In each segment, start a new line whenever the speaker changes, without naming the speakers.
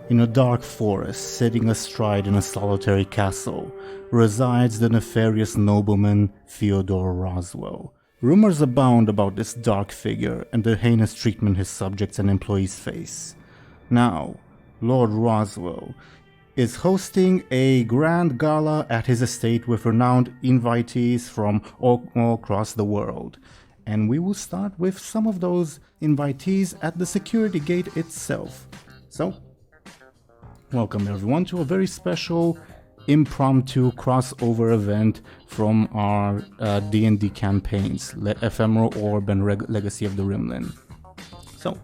In a dark forest, sitting astride in a solitary castle, resides the nefarious nobleman Theodore Roswell. Rumors abound about this dark figure and the heinous treatment his subjects and employees face. Now, Lord Roswell is hosting a grand gala at his estate with renowned invitees from all across the world. And we will start with some of those invitees at the security gate itself. So, welcome everyone to a very special impromptu crossover event from our D&D campaigns, Ephemeral Orb and Legacy of the Rimland. So,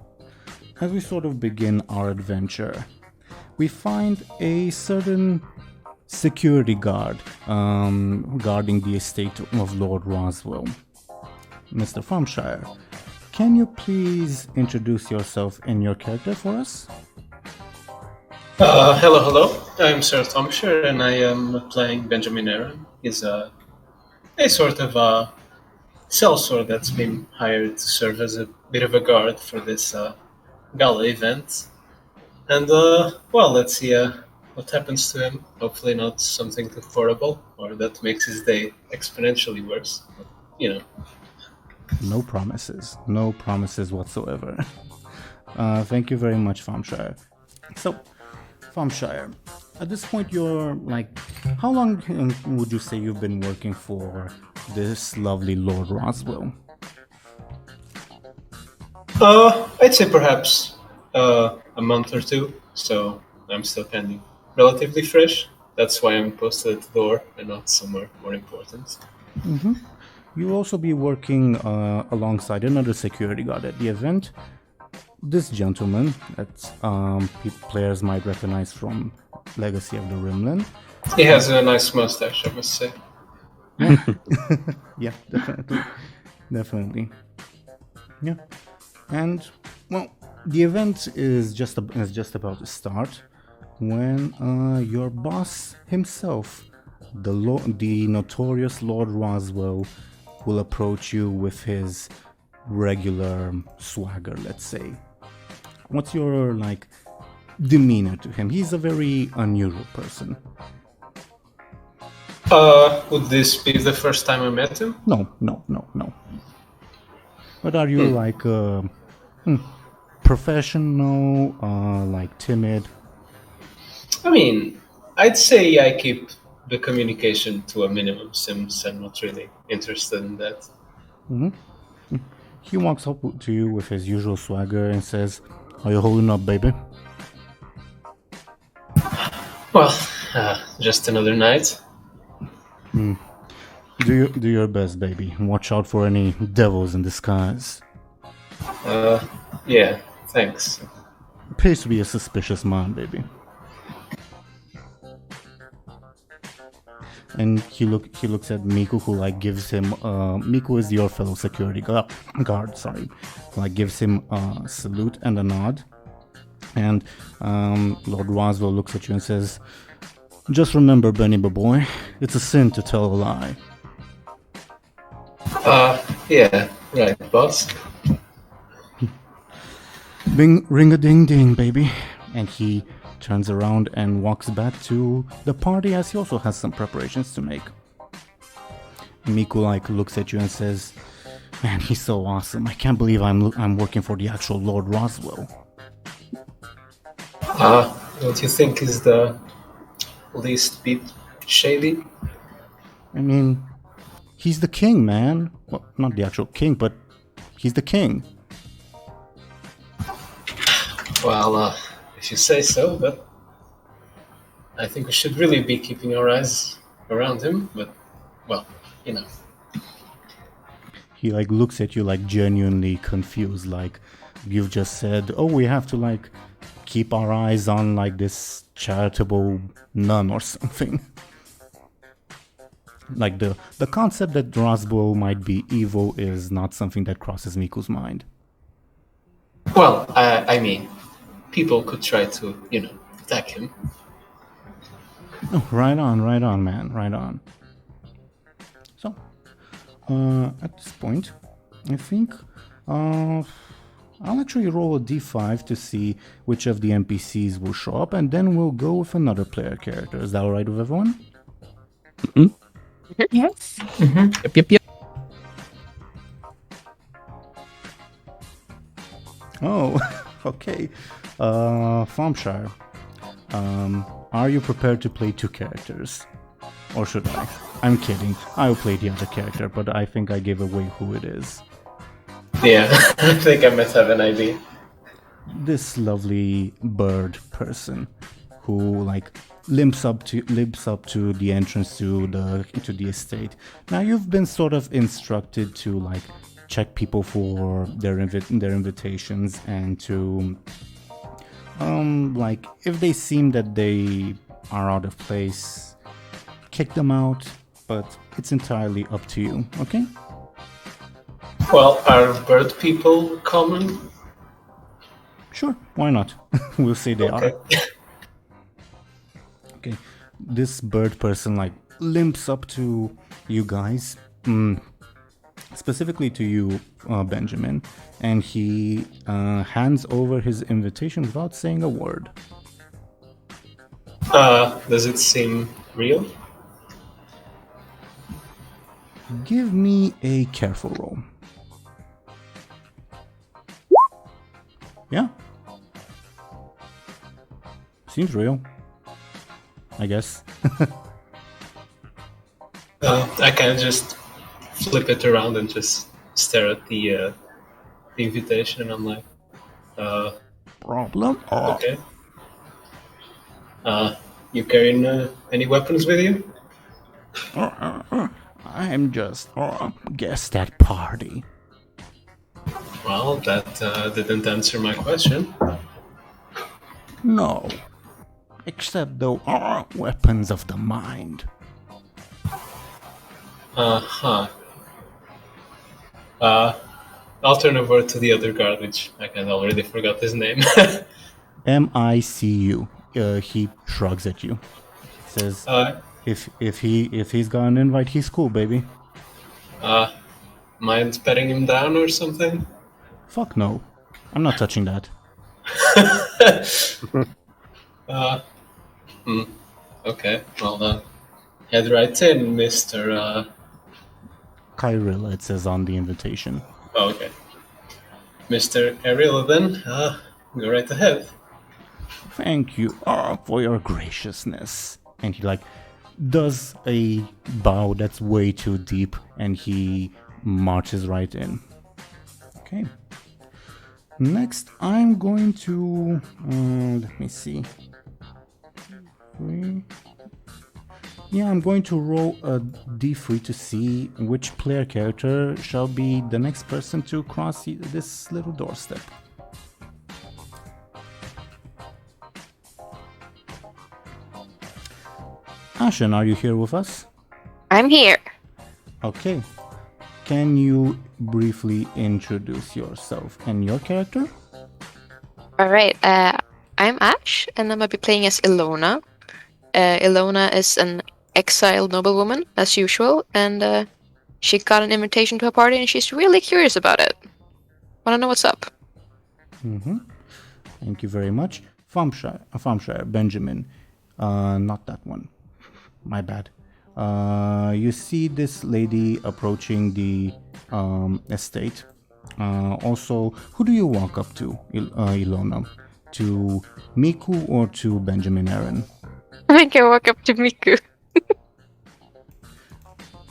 as we sort of begin our adventure, we find a certain security guard guarding the estate of Lord Roswell. Mr. Thompshire, can you please introduce yourself and your character for us?
Hello. I'm Sir Thompshire, and I am playing Benjamin Aaran. He's a sort of a sellsword that's been hired to serve as a bit of a guard for this gala event. And, let's see what happens to him. Hopefully not something too horrible, or that makes his day exponentially worse. But, you know.
No promises whatsoever. Thank you very much, Thompshire. So, Thompshire, at this point you're how long would you say you've been working for this lovely Lord Roswell?
I'd say perhaps a month or two, so I'm still kind of relatively fresh. That's why I'm posted at the door and not somewhere more important.
Mm-hmm. You'll also be working alongside another security guard at the event. This gentleman that players might recognize from Legacy of the Rimland.
He has a nice mustache, I must say.
Yeah, definitely. Yeah, and well, the event is just about to start when your boss himself, the notorious Lord Roswell, will approach you with his regular swagger, let's say. What's your demeanor to him? He's a very unusual person.
Would this be the first time I met him?
No. But are you professional, timid?
I mean, I'd say I keep the communication to a minimum since I'm not really interested in that.
Mm-hmm. He walks up to you with his usual swagger and says, "Are you holding up, baby?"
Well, just another night.
Do your best, baby. Watch out for any devils in disguise.
Yeah, thanks.
Pays to be a suspicious man, baby. And he looks at Miku, who gives him Miku is your fellow security guard, sorry. Gives him a salute and a nod. And Lord Roswell looks at you and says, "Just remember, Benny boy, it's a sin to tell a lie."
Yeah, right, boss.
Ring-a-ding-ding, baby. And he turns around and walks back to the party, as he also has some preparations to make. Miku looks at you and says, "Man, he's so awesome. I can't believe I'm working for the actual Lord Roswell."
What you think is the least bit shady?
I mean, he's the king, man. Well, not the actual king, but he's the king.
Well, if you say so, but I think we should really be keeping our eyes around him, but, well, you know.
He looks at you genuinely confused, you've just said, "Oh, we have to keep our eyes on this charitable nun or something." The concept that Roswell might be evil is not something that crosses Miku's mind.
Well, I mean, people could try to, attack him.
Oh, right on, man, right on. So, at this point, I think I'll actually roll a d5 to see which of the NPCs will show up, and then we'll go with another player character. Is that alright with everyone?
Yes.
Yep.
Oh, okay. Thompshire, are you prepared to play two characters? Or should I? I'm kidding. I'll play the other character, but I think I gave away who it is.
Yeah, I think I might have an idea.
This lovely bird person who like limps up to the entrance to the estate. Now you've been sort of instructed to like check people for their invitations and to like if they seem that they are out of place, kick them out, but it's entirely up to you, okay?
Well, are bird people common?
Sure, why not? We'll say they are. Okay, this bird person like limps up to you guys, specifically to you, Benjamin, and he hands over his invitation without saying a word.
Does it seem real?
Give me a careful roll. Yeah. Seems real. I guess.
I can just flip it around and just stare at the invitation, and I'm like,
Problem?
okay. You carrying any weapons with you?
I'm just guest at party.
Well, that didn't answer my question.
No. Except the weapons of the mind.
I'll turn over to the other guard, which I kind of already forgot his name.
MICU. He shrugs at you. Says, if he's got an invite, he's cool, baby.
Mind patting him down or something?
Fuck no. I'm not touching that.
Okay, well, head right in, Mr.
Kyrilla, it says on the invitation.
Oh, okay. Mr. Arilla, then, go right ahead.
Thank you for your graciousness. And he like does a bow that's way too deep, and he marches right in. Okay. Next, I'm going to let me see. Yeah, I'm going to roll a d3 to see which player character shall be the next person to cross this little doorstep. Ashen, are you here with us?
I'm here.
Okay. Can you briefly introduce yourself and your character?
All right. I'm Ash, and I'm gonna be playing as Illona. Illona is an exiled noblewoman, as usual, and she got an invitation to a party, and she's really curious about it. Wanna know what's up?
Thank you very much. Thompshire, Benjamin. Not that one. My bad. You see this lady approaching the estate. Also, who do you walk up to, Illona? To Miku or to Benjamin Aaran?
I think I walk up to Miku.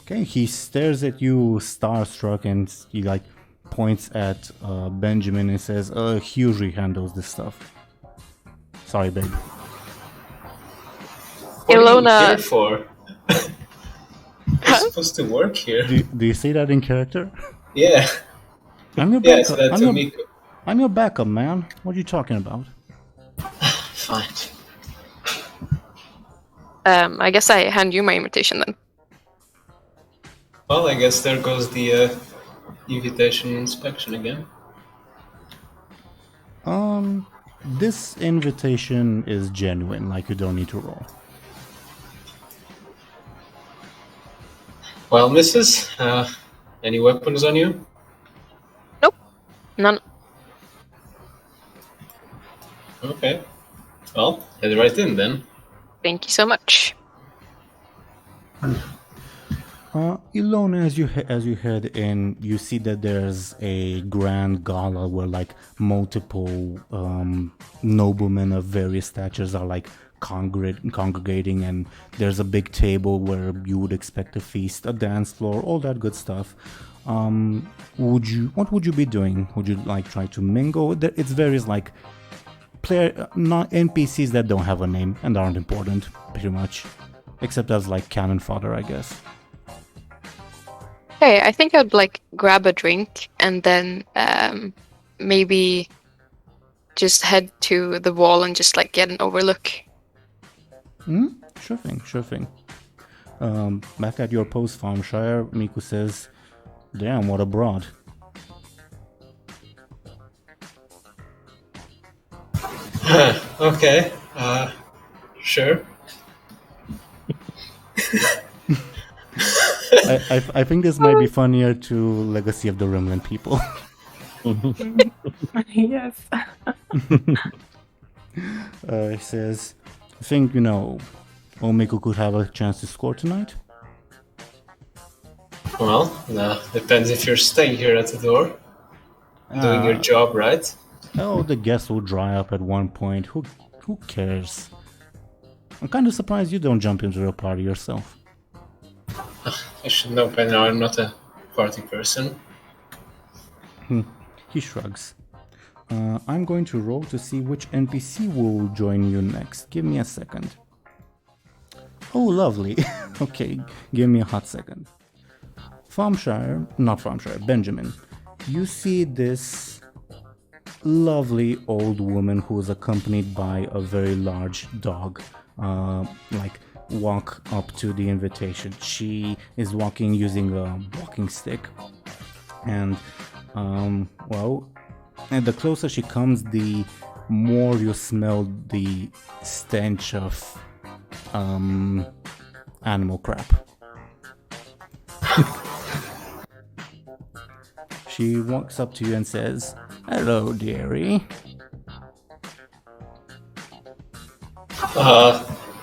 Okay, he stares at you starstruck, and he like points at Benjamin and says, he usually handles this stuff. Sorry, babe.
What
Illona.
are you here for? You're supposed to work here.
Do you say that in character?
Yeah.
I'm your
Yeah,
backup.
so that's Miku.
I'm your backup, man. What are you talking about?
Fine.
I guess I hand you my invitation then.
Well, I guess there goes the invitation inspection again.
This invitation is genuine, like you don't need to roll.
Well, missus, any weapons on you?
Nope. None.
Okay. Well, head right in then.
Thank you so much.
Illona, as you head in, you see that there's a grand gala where like multiple noblemen of various statures are like congregating, and there's a big table where you would expect a feast, a dance floor, all that good stuff. What would you be doing? Would you like try to mingle? It's various like not NPCs that don't have a name and aren't important, pretty much, except as like cannon fodder, I guess.
Hey, I think I'd like grab a drink and then maybe just head to the wall and just like get an overlook.
Sure thing. Back at your post, Thompshire, Miku says, "Damn, what a broad."
Okay. Sure.
I think this might be funnier to Legacy of the Remnant people.
Yes.
He says, "I think, Omiku could have a chance to score tonight."
Well, depends if you're staying here at the door, doing your job, right?
Oh, the guests will dry up at one point. Who cares? I'm kind of surprised you don't jump into the party yourself.
I should know by now I'm not a party person.
He shrugs. I'm going to roll to see which NPC will join you next. Give me a second. Oh, lovely. Okay, give me a hot second. Benjamin. You see this lovely old woman who is accompanied by a very large dog, walk up to the invitation. She is walking using a walking stick, and and the closer she comes, the more you smell the stench of animal crap. She walks up to you and says, "Hello, dearie."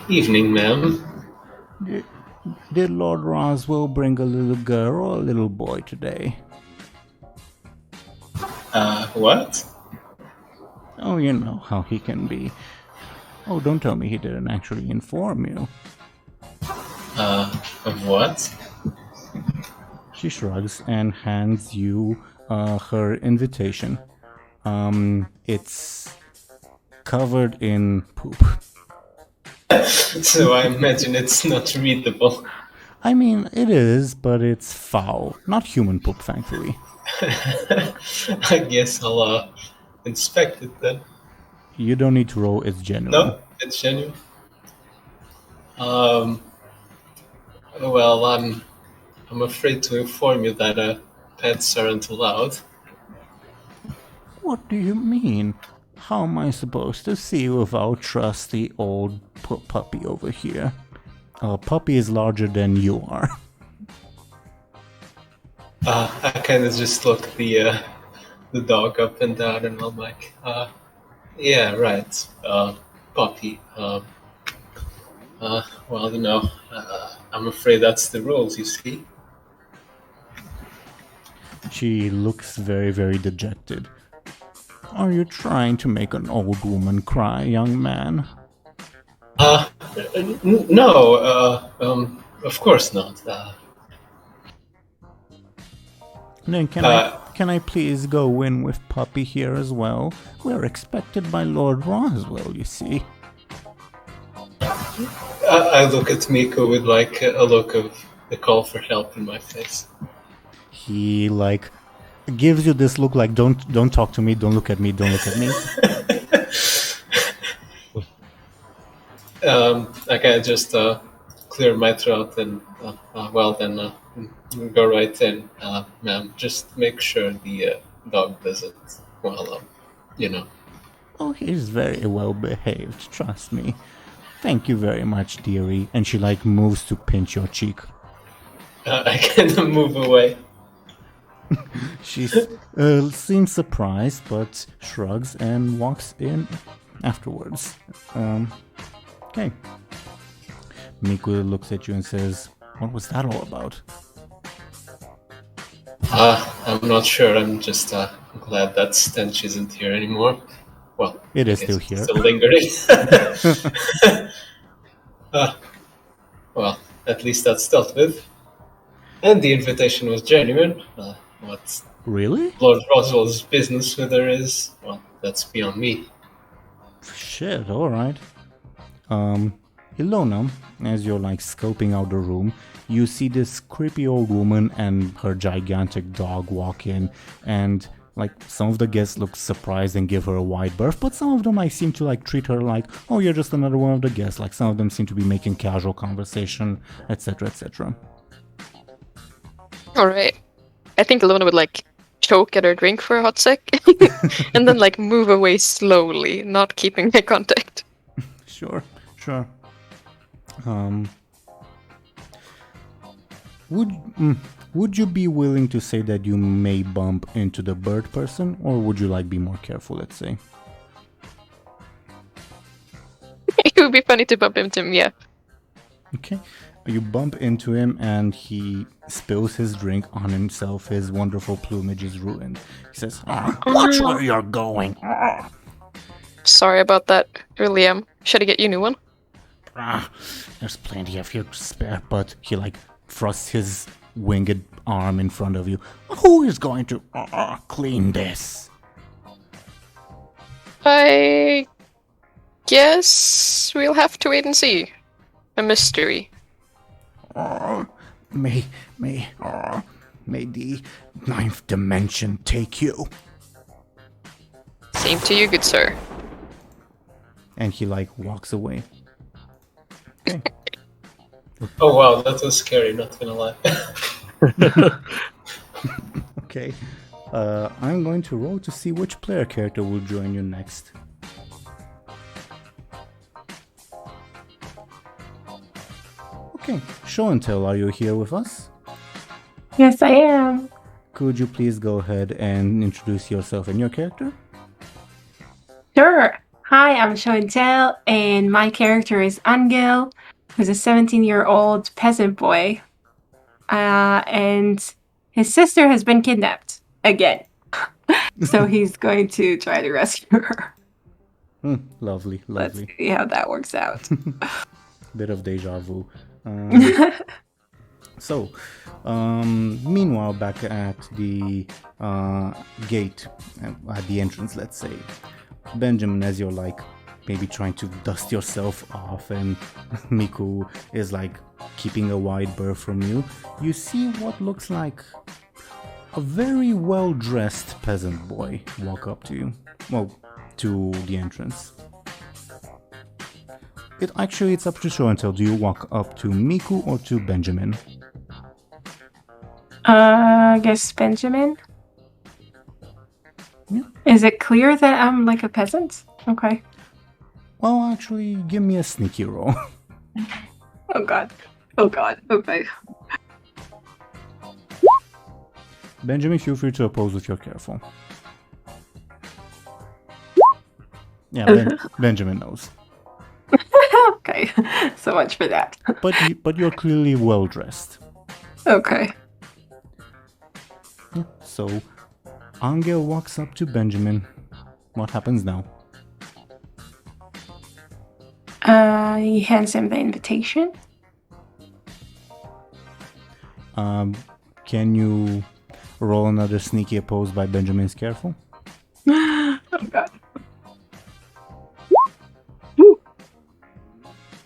Evening, ma'am.
Did Lord Roswell bring a little girl or a little boy today?
What?
Oh, you know how he can be. Oh, don't tell me he didn't actually inform you.
Of what?
She shrugs and hands you her invitation. It's covered in poop.
So I imagine it's not readable.
I mean, it is, but it's foul. Not human poop, thankfully.
I guess I'll inspect it then.
You don't need to roll, it's genuine.
No, it's genuine. Well, I'm afraid to inform you that pets aren't allowed.
What do you mean? How am I supposed to see without trusty old puppy over here? Puppy is larger than you are.
I kind of just look the dog up and down, and I'm like, yeah, right, puppy. Well, I'm afraid that's the rules, you see.
She looks very, very dejected. Are you trying to make an old woman cry, young man?
No, of course not.
Then can I please go in with Puppy here as well? We're expected by Lord Roswell, you see.
I look at Miko with like a look of the call for help in my face.
He gives you this look like don't talk to me, don't look at me, don't look at me.
I kind of just clear my throat and go right in, ma'am. Just make sure the dog doesn't.
Oh, he's very well behaved, trust me. Thank you very much, dearie. And she moves to pinch your cheek.
I kind of move away.
She seems surprised, but shrugs and walks in afterwards. Okay. Miku looks at you and says, "What was that all about?"
I'm not sure. I'm just glad that stench isn't here anymore. Well,
It is
I guess
still
it's
here.
still lingering. Well, at least that's dealt with. And the invitation was genuine. What
Really?
Lord Roswell's business with her is, well, that's beyond me.
Shit, alright. Illona, as you're like scoping out the room, you see this creepy old woman and her gigantic dog walk in, and like some of the guests look surprised and give her a wide berth, but some of them like seem to like treat her like, oh, you're just another one of the guests. Like some of them seem to be making casual conversation, etc., etc.
Alright. I think Illona would like choke at her drink for a hot sec and then like move away slowly, not keeping eye contact.
Sure. Would you be willing to say that you may bump into the bird person, or would you like be more careful, let's say?
It would be funny to bump into him, yeah.
Okay. You bump into him and he spills his drink on himself. His wonderful plumage is ruined. He says, "Watch where you're going."
Sorry about that, really am. Should I get you a new one?
There's plenty of you to spare, but he like thrusts his winged arm in front of you. Who is going to clean this?
I guess we'll have to wait and see. A mystery.
May the ninth dimension take you.
Same to you, good sir.
And he like walks away. Okay.
Oh wow, that was scary, not gonna lie.
Okay. I'm going to roll to see which player character will join you next. Okay, show and tell, are you here with us?
Yes, I am.
Could you please go ahead and introduce yourself and your character?
Sure. Hi, I'm Chantel, and my character is Anghel, who's a 17-year-old peasant boy. And his sister has been kidnapped again. So he's going to try to rescue her.
Lovely.
Let's see how that works out.
Bit of deja vu. So, meanwhile, back at the gate, at the entrance, let's say, Benjamin, as you're like maybe trying to dust yourself off, and Miku is like keeping a wide berth from you, you see what looks like a very well-dressed peasant boy walk up to you. Well, to the entrance. It's up to show and tell. Do you walk up to Miku or to Benjamin?
I guess Benjamin?
Yeah.
Is it clear that I'm like a peasant? Okay.
Well, actually, give me a sneaky roll.
Oh god. Okay.
Benjamin, feel free to oppose if you're careful. Yeah, Benjamin knows.
Okay. So much for that.
But you're clearly well dressed.
Okay.
Yeah, so, Anghel walks up to Benjamin. What happens now?
He hands him the invitation.
Can you roll another sneaky oppose by Benjamin's careful?
Oh god. Ooh.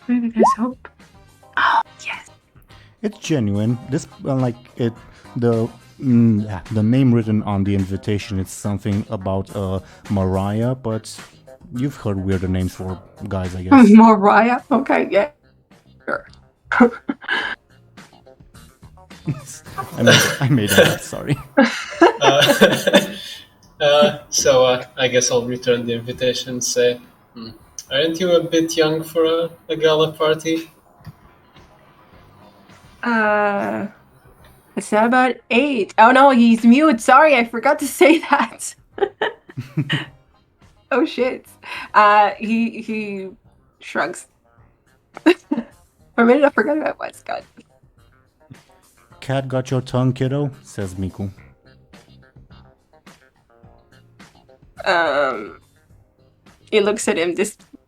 Maybe there's hope. Oh, yes.
It's genuine. This, the name written on the invitation, it's something about Mariah, but you've heard weirder names for guys, I guess.
Mariah? Okay, yeah. Sure.
I made that up, sorry.
So I guess I'll return the invitation and say, aren't you a bit young for a gala party?
It's not about 8. Oh no, he's mute. Sorry, I forgot to say that. Oh shit. He shrugs. For a minute, I forgot about what Scott.
Cat got your tongue, kiddo, says Miku.
He looks at him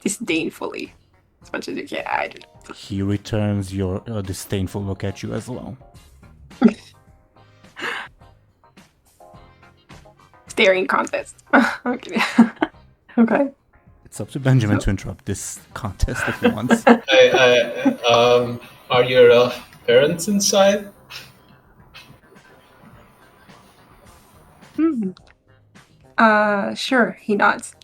disdainfully, as much as you can. I don't know.
He returns your disdainful look at you as well.
Staring contest. Okay. Okay.
It's up to Benjamin to interrupt this contest if he wants.
Are your parents inside?
Sure. He nods.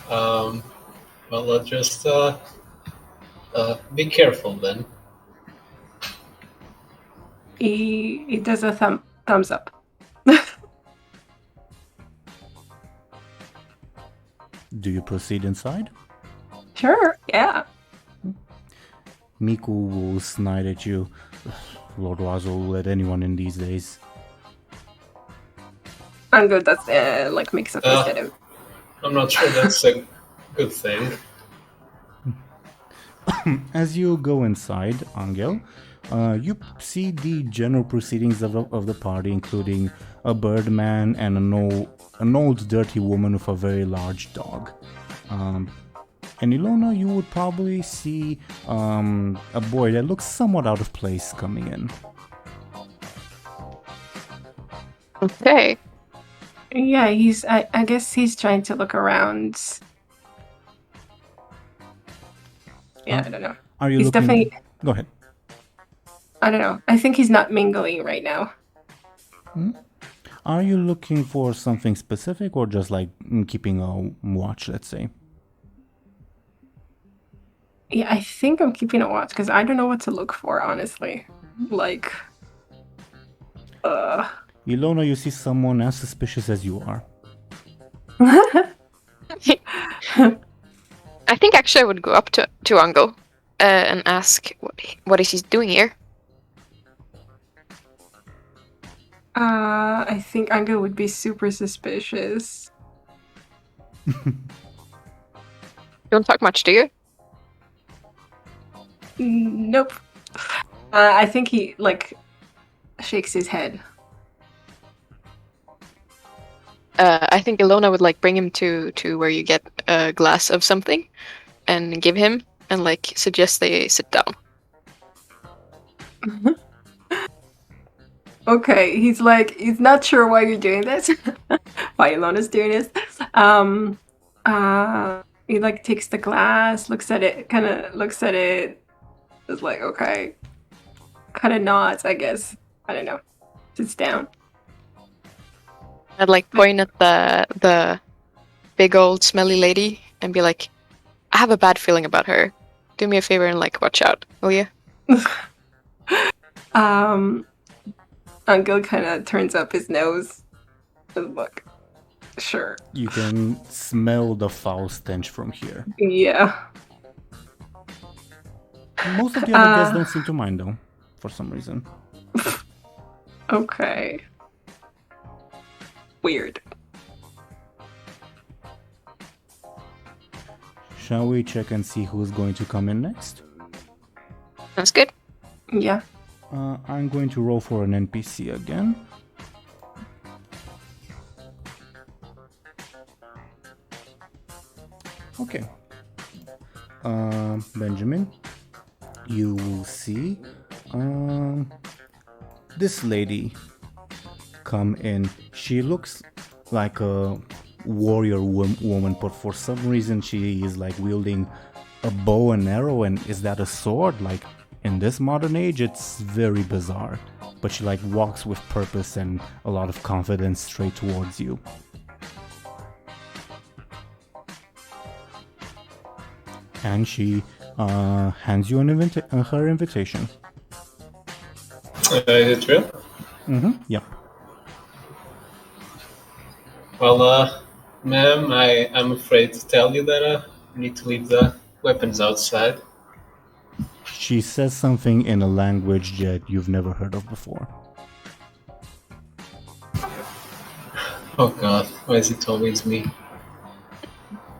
Well, just be careful then.
He does a thumbs up.
Do you proceed inside?
Sure. Yeah.
Miku will snide at you. Lord Razo will let anyone in these days.
Anghel does like makes a fist at him.
I'm not sure that's a good thing.
As you go inside, Anghel, you see the general proceedings of the party, including a birdman and an old dirty woman with a very large dog. And Illona, you would probably see a boy that looks somewhat out of place coming in.
Okay.
Yeah, I guess he's trying to look around. Yeah, I don't know.
Are you
He's
looking?
definitely.
Go ahead.
I don't know. I think he's not mingling right now.
Are you looking for something specific or just like keeping a watch, let's say?
Yeah, I think I'm keeping a watch because I don't know what to look for, honestly. Like,
Illona, you see someone as suspicious as you are.
I think actually I would go up to Anghel and ask what is he doing here.
I think Anghel would be super suspicious.
You don't talk much, do you?
Nope. I think he like shakes his head.
I think Illona would like bring him to where you get a glass of something and give him and like suggest they sit down.
Okay, he's not sure why you're doing this. Why Illona's doing this. He like takes the glass, looks at it, is like, okay. Kind of nods, I guess. I don't know. Sits down.
I'd like point at the big old smelly lady and be like, I have a bad feeling about her. Do me a favor and like watch out, will you?
Anghel kind of turns up his nose and look. Sure.
You can smell the foul stench from here.
Yeah.
Most of the other guests don't seem to mind though, for some reason.
Okay. Weird.
Shall we check and see who's going to come in next?
That's good.
Yeah.
I'm going to roll for an NPC again. Okay. Benjamin, you will see this lady come in. She looks like a warrior woman, but for some reason she is like wielding a bow and arrow. And is that a sword? Like in this modern age, it's very bizarre. But she like walks with purpose and a lot of confidence straight towards you. And she hands you her invitation.
Is it real?
Mm-hmm. Yeah.
Well, ma'am, I'm afraid to tell you that I need to leave the weapons outside.
She says something in a language that you've never heard of before.
Oh god, why is it always me?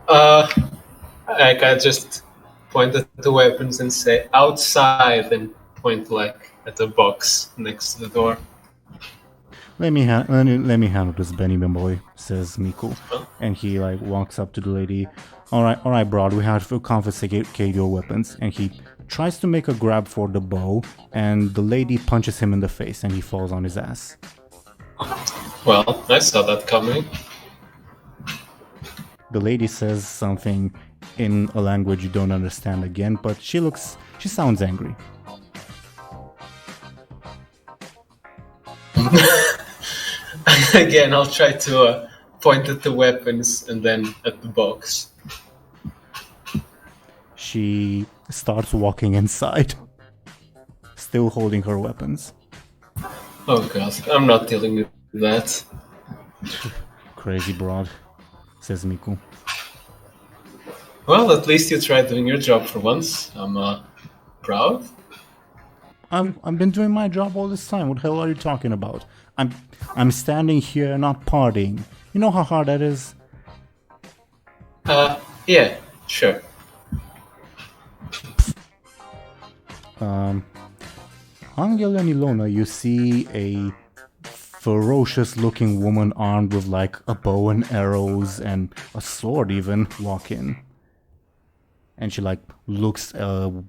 I just point at the weapons and say outside and point like at the box next to the door.
Let me handle this, Benny, my boy, says Miku. And he like walks up to the lady. All right, Broad, we have to confiscate your weapons. And he tries to make a grab for the bow, and the lady punches him in the face, and he falls on his ass.
Well, I saw that coming.
The lady says something in a language you don't understand again, but she sounds angry.
Again, I'll try to point at the weapons and then at the box.
She starts walking inside, still holding her weapons.
Oh god, I'm not dealing with that.
Crazy Broad, says Miku.
Well, at least you tried doing your job for once. I'm proud.
I've been doing my job all this time. What the hell are you talking about? I'm standing here not partying. You know how hard that is?
Yeah, sure.
Anghel and Illona, you see a ferocious looking woman armed with like a bow and arrows and a sword even walk in. And she like looks with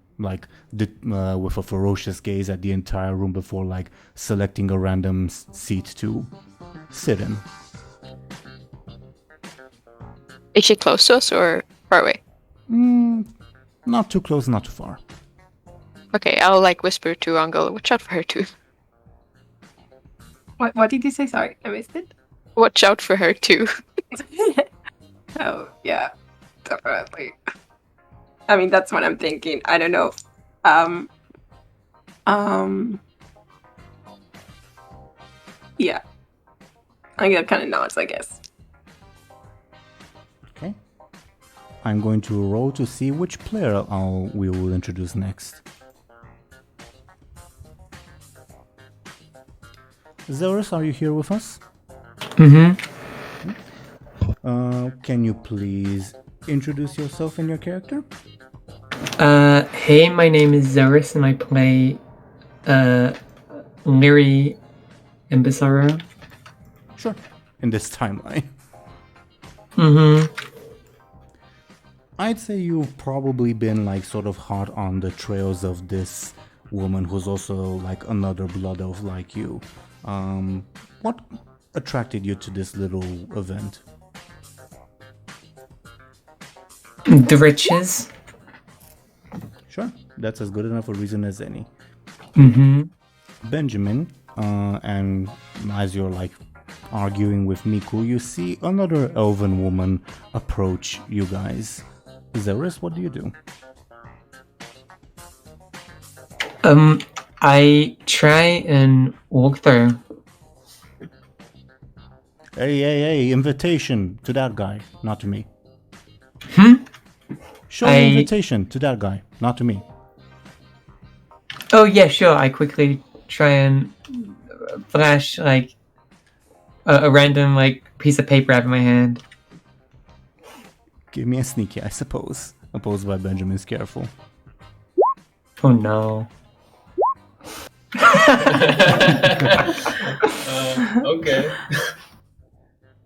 a ferocious gaze at the entire room before like selecting a random seat to sit in.
Is she close to us or far away?
Not too close, not too far.
Okay, I'll like whisper to Anghel, watch out for her too.
What did you say? Sorry, I missed it.
Watch out for her too.
Oh, yeah, definitely. I mean, that's what I'm thinking. I don't know. Yeah. I get kind of nods, I guess.
Okay. I'm going to roll to see which player we will introduce next. Zelris, are you here with us?
Mm-hmm.
Can you please introduce yourself and your character?
Hey, my name is Zelris and I play Lyri Embersorrow.
Sure. In this timeline.
Mm-hmm.
I'd say you've probably been like sort of hot on the trails of this woman who's also like another blood elf like you. What attracted you to this little event?
The riches.
Sure, that's as good enough a reason as any.
Mm-hmm.
Benjamin, and as you're like arguing with Miku, you see another elven woman approach you guys. Zelris, what do you do?
I try and walk through.
Hey, invitation to that guy, not to me. Show invitation to that guy, not to me.
Oh yeah, sure. I quickly try and flash like a random like piece of paper out of my hand.
Give me a sneaky, I suppose. Opposed by Benjamin's careful.
Oh no.
Okay.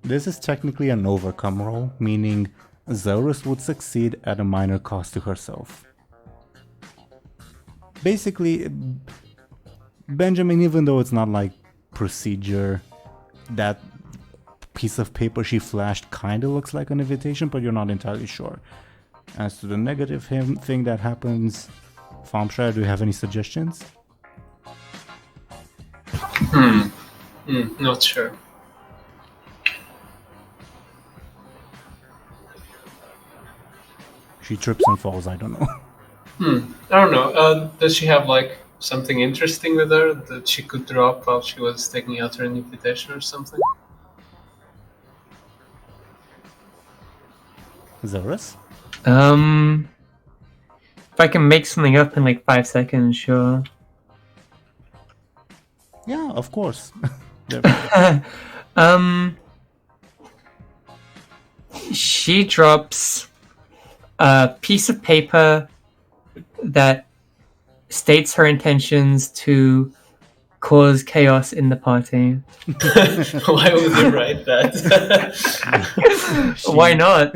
This is technically an overcome roll, meaning Zelris would succeed at a minor cost to herself. Basically, Benjamin, even though it's not like procedure, that piece of paper she flashed kinda looks like an invitation, but you're not entirely sure. As to the negative thing that happens, Thompshire, do you have any suggestions?
Not sure.
She trips and falls, I don't know.
I don't know. Does she have like something interesting with her that she could drop while she was taking out her invitation or something?
Zelris?
If I can make something up in like 5 seconds, sure.
Yeah, of course.
She drops a piece of paper that states her intentions to cause chaos in the party.
Why would you write that?
Why not?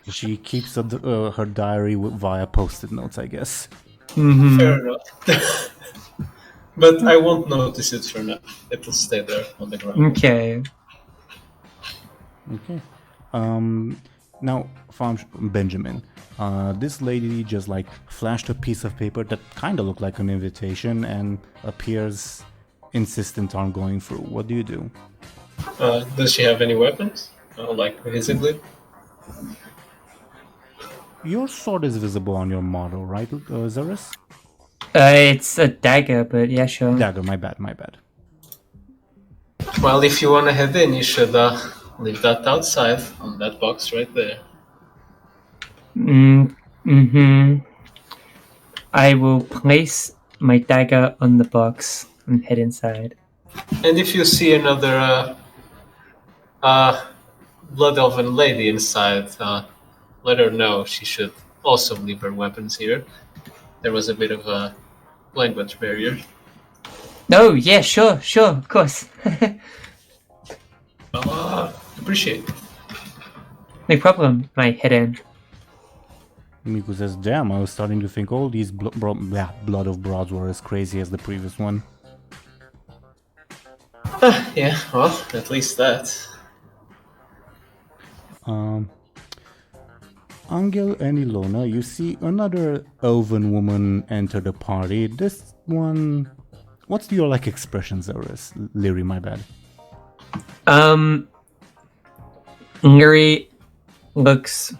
She keeps her diary via post-it notes, I guess.
Mhm.
Fair enough. But I won't notice it for now. It'll stay there on the ground.
Okay.
Okay. Now, Benjamin, this lady just like flashed a piece of paper that kind of looked like an invitation and appears insistent on going through. What do you do?
Does she have any weapons? Like visibly?
Your sword is visible on your model, right, Zelris?
It's a dagger, but yeah, sure.
Dagger, my bad.
Well, if you want to head in, you should leave that outside on that box right there.
Mm-hmm. I will place my dagger on the box and head inside.
And if you see another blood elven lady inside, let her know she should also leave her weapons here. There was a bit of a language barrier.
Oh, yeah, sure, of course.
Appreciate it.
No problem. I head in.
Miku says, damn, I was starting to think all these Blood of Broads were as crazy as the previous one.
Yeah, well, at least that.
Anghel and Illona, you see another elven woman enter the party. This one... What's your, expression, Zelris? Lyri, my bad.
Lyri looks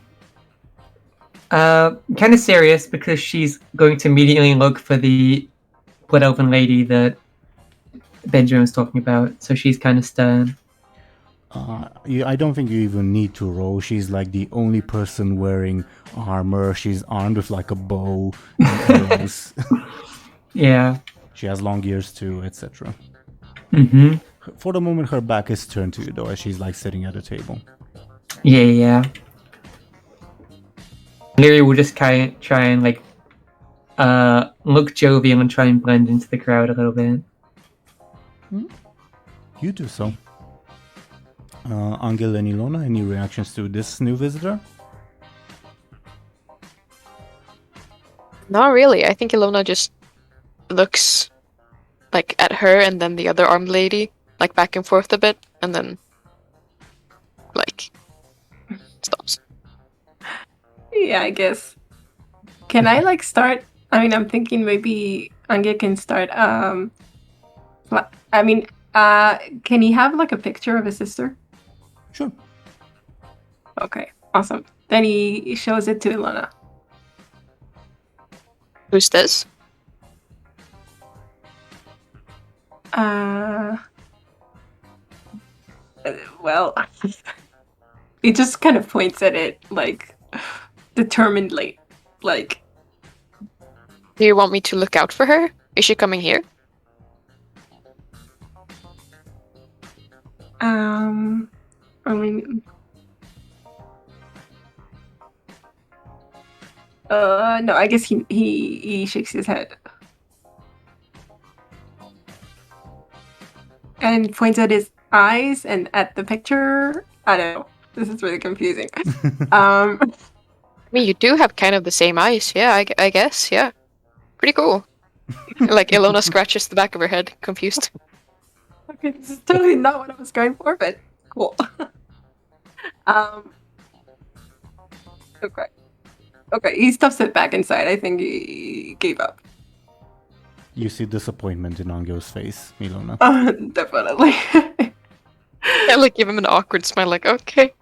kind of serious because she's going to immediately look for the Blood Elven lady that Benjamin was talking about, so she's kind of stern.
I don't think you even need to roll. She's the only person wearing armor. She's armed with a bow and arrows.
Yeah.
She has long ears too, etc.
Mm-hmm.
For the moment, her back is turned to you though, as she's sitting at a table.
Yeah. Lyri will just try and look jovial and try and blend into the crowd a little bit.
You do so. Anghel and Illona, any reactions to this new visitor?
Not really. I think Illona just looks at her and then the other armed lady, back and forth a bit, and then stops.
Yeah, I guess. Can I start? I mean, I'm thinking maybe Anghel can start. Can he have a picture of his sister?
Sure.
Okay, awesome. Then he shows it to Illona.
Who's this?
Well, he just kind of points at it, determinedly.
Do you want me to look out for her? Is she coming here?
No, I guess he shakes his head. And points at his eyes and at the picture. I don't know. This is really confusing.
I mean, you do have kind of the same eyes. Yeah, I guess. Yeah. Pretty cool. Illona scratches the back of her head, confused.
Okay, this is totally not what I was going for, but cool. Okay, he stuffs it back inside. I think he gave up.
You see disappointment in Anghel's face, Illona.
Definitely.
I give him an awkward smile, okay.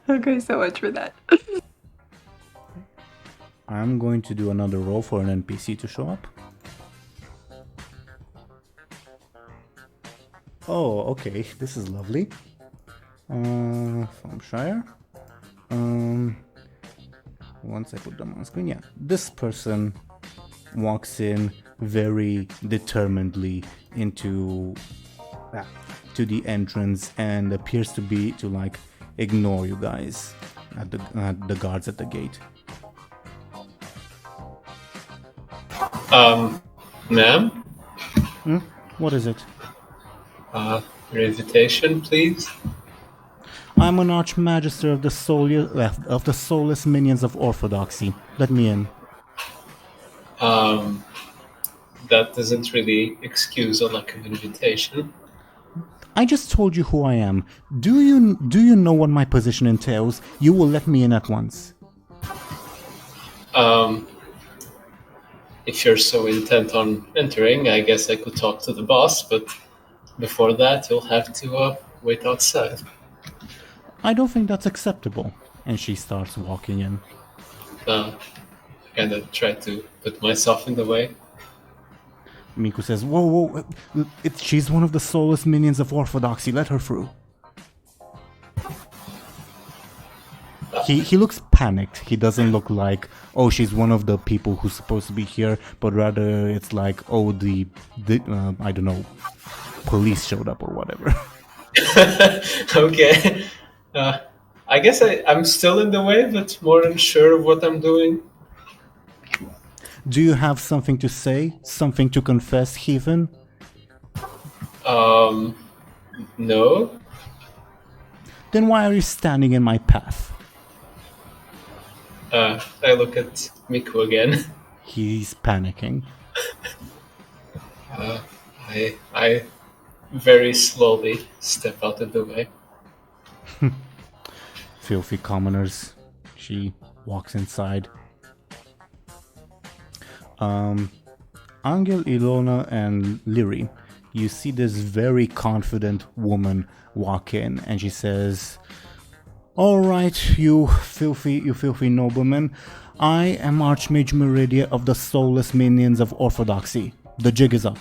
Okay, so much for that.
I'm going to do another roll for an NPC to show up. Oh, okay, this is lovely. Thompshire. Once I put them on screen, yeah. This person walks in very determinedly into to the entrance and appears to like ignore you guys at the guards at the gate.
Ma'am?
What is it?
Your invitation, please?
I'm an Archmagister of the soulless minions of Orthodoxy. Let me in.
That doesn't really excuse a lack of invitation.
I just told you who I am. Do you know what my position entails? You will let me in at once.
If you're so intent on entering, I guess I could talk to the boss, but before that, you'll have to wait outside.
I don't think that's acceptable. And she starts walking in.
Kind of try to put myself in the way.
Miku says, whoa, she's one of the soulless minions of Orthodoxy, let her through. He looks panicked. He doesn't look like, oh, she's one of the people who's supposed to be here, but rather it's like, oh, the I don't know, police showed up or whatever.
Okay. I guess I'm still in the way, but more unsure of what I'm doing.
Do you have something to say? Something to confess, Heathen?
No.
Then why are you standing in my path?
I look at Miku again.
He's panicking.
I very slowly step out of the way.
Filthy commoners. She walks inside. Anghel, Illona, and Lyri, you see this very confident woman walk in, and she says, "All right, you filthy nobleman. I am Archmage Meridia of the soulless minions of Orthodoxy. The jig is up."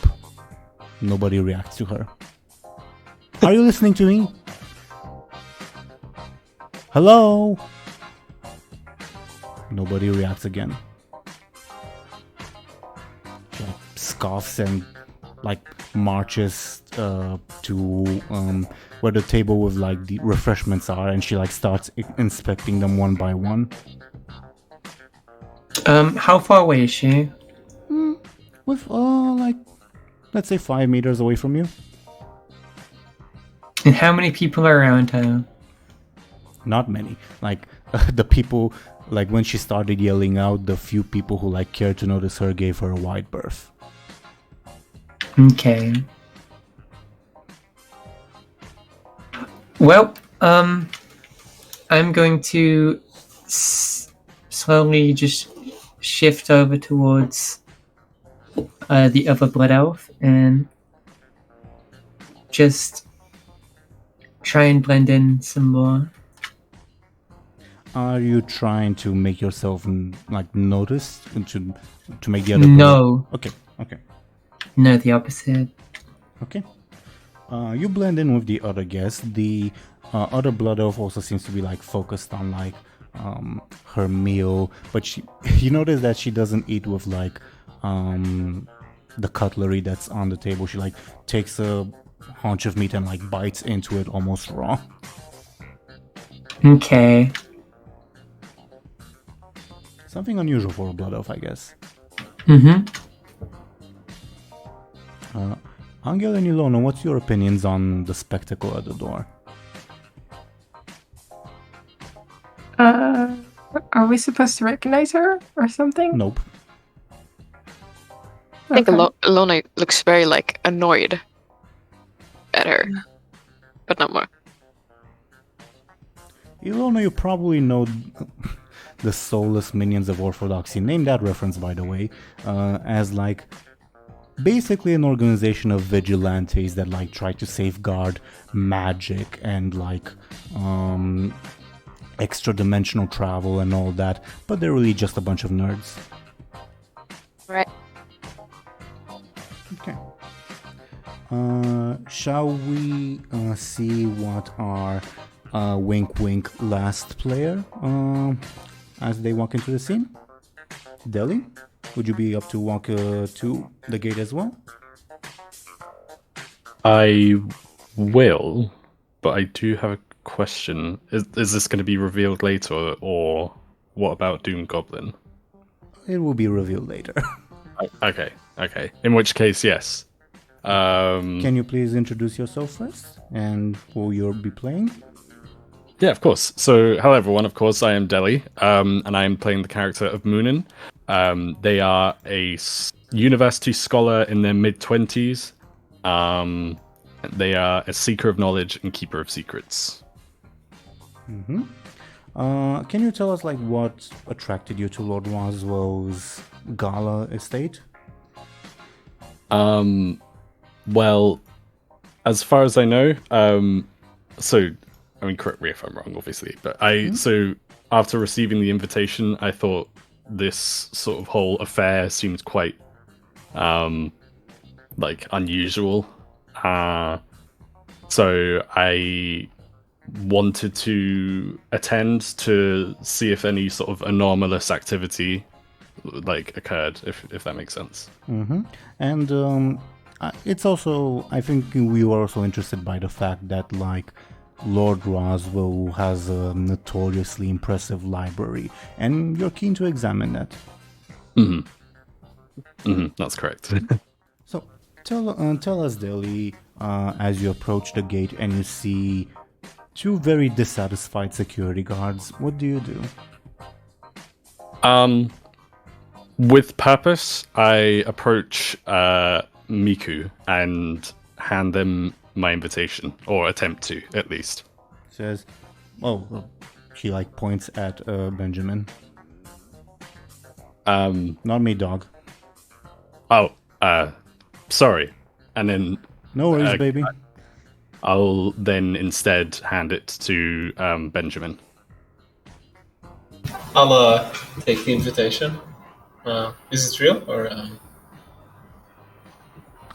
Nobody reacts to her. Are you listening to me? Hello? Nobody reacts again. She scoffs and marches to where the table with the refreshments are, and she starts inspecting them one by one.
How far away is she?
With let's say 5 meters away from you.
And how many people are around her?
Not many. The people, when she started yelling out, the few people who cared to notice her gave her a wide berth.
Okay. Well, I'm going to slowly just shift over towards the other blood elf and just try and blend in some more.
Are you trying to make yourself noticed and to make the other?
No.
Okay.
No, the opposite.
Okay. You blend in with the other guests. The other blood elf also seems to be focused on her meal, but you notice that she doesn't eat with the cutlery that's on the table. She takes a haunch of meat and bites into it almost raw.
Okay.
Something unusual for a blood elf, I guess.
Mm-hmm.
Anghel and Illona, what's your opinions on the spectacle at the door?
Are we supposed to recognize her or something?
Nope.
I think
Okay.
Illona looks very annoyed at her, but not more.
Illona, you probably know the soulless minions of Orthodoxy. Name that reference, by the way, as basically an organization of vigilantes that try to safeguard magic and extra dimensional travel and all that, but they're really just a bunch of nerds.
Right.
Okay. Shall we see what our wink wink last player as they walk into the scene? Deli, would you be up to walk to the gate as well?
I will, but I do have a question. Is this going to be revealed later, or what about DoomGoblin?
It will be revealed later.
Okay. In which case, yes.
Can you please introduce yourself first and who you'll be playing?
Yeah, of course. So, hello everyone. Of course, I am Deli, and I am playing the character of Muninn. They are a university scholar in their mid-20s. They are a seeker of knowledge and keeper of secrets.
Mm-hmm. Can you tell us what attracted you to Lord Roswell's Gala estate?
Well, as far as I know, correct me if I'm wrong, obviously, but so after receiving the invitation, I thought this sort of whole affair seemed quite, unusual. So I wanted to attend to see if any sort of anomalous activity occurred, if that makes sense.
Mm-hmm. And it's also, I think we were also interested by the fact that Lord Roswell has a notoriously impressive library, and you're keen to examine that.
That's correct.
So tell us, Deli, as you approach the gate and you see two very dissatisfied security guards, what do you do?
With purpose, I approach Miku and hand them my invitation, or attempt to, at least.
Says, she points at Benjamin. Not me, dog.
Sorry. And then...
No worries, baby.
I'll then instead hand it to Benjamin.
I'll take the invitation. Is it real, or...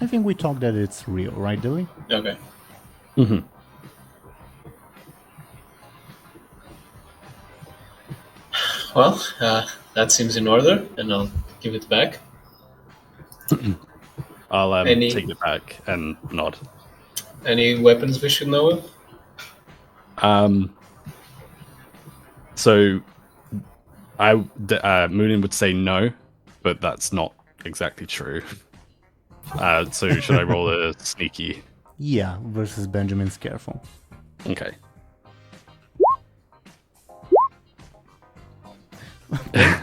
I think we talked that it's real, right, Dilly?
Okay.
Mm-hmm.
Well, that seems in order, and I'll give it back.
I'll take it back and nod.
Any weapons we should know of?
So, Muninn would say no, but that's not exactly true. So should I roll a sneaky?
Yeah, versus Benjamin's careful.
Okay.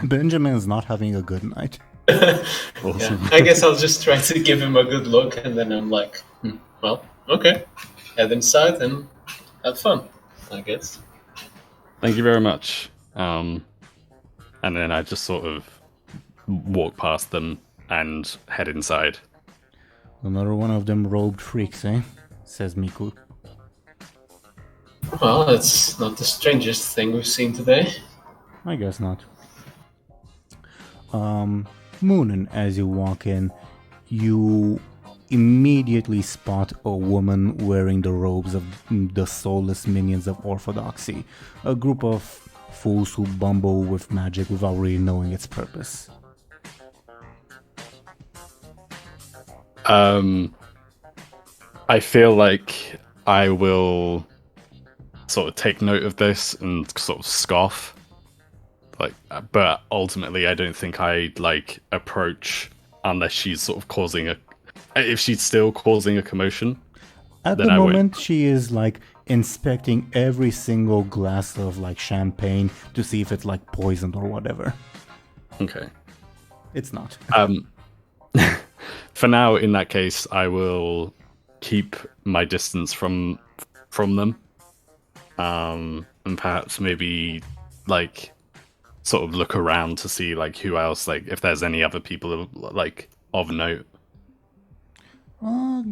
Benjamin's
not having a good night.
Awesome.
Yeah, I guess I'll just try to give him a good look, and then I'm like, well, okay. Head inside and have fun, I guess.
Thank you very much. And then I just sort of walk past them and head inside.
Another one of them robed freaks, eh? Says Miku.
Well, it's not the strangest thing we've seen today.
I guess not. Muninn, as you walk in, you immediately spot a woman wearing the robes of the soulless minions of Orthodoxy, a group of fools who bumble with magic without really knowing its purpose.
I feel like I will sort of take note of this and sort of scoff. But ultimately, I don't think I'd approach unless she's sort of if she's still causing a commotion.
At the moment, she is inspecting every single glass of champagne to see if it's poisoned or whatever.
Okay.
It's not.
For now, in that case, I will keep my distance from them, and perhaps maybe sort of look around to see who else, if there's any other people of note.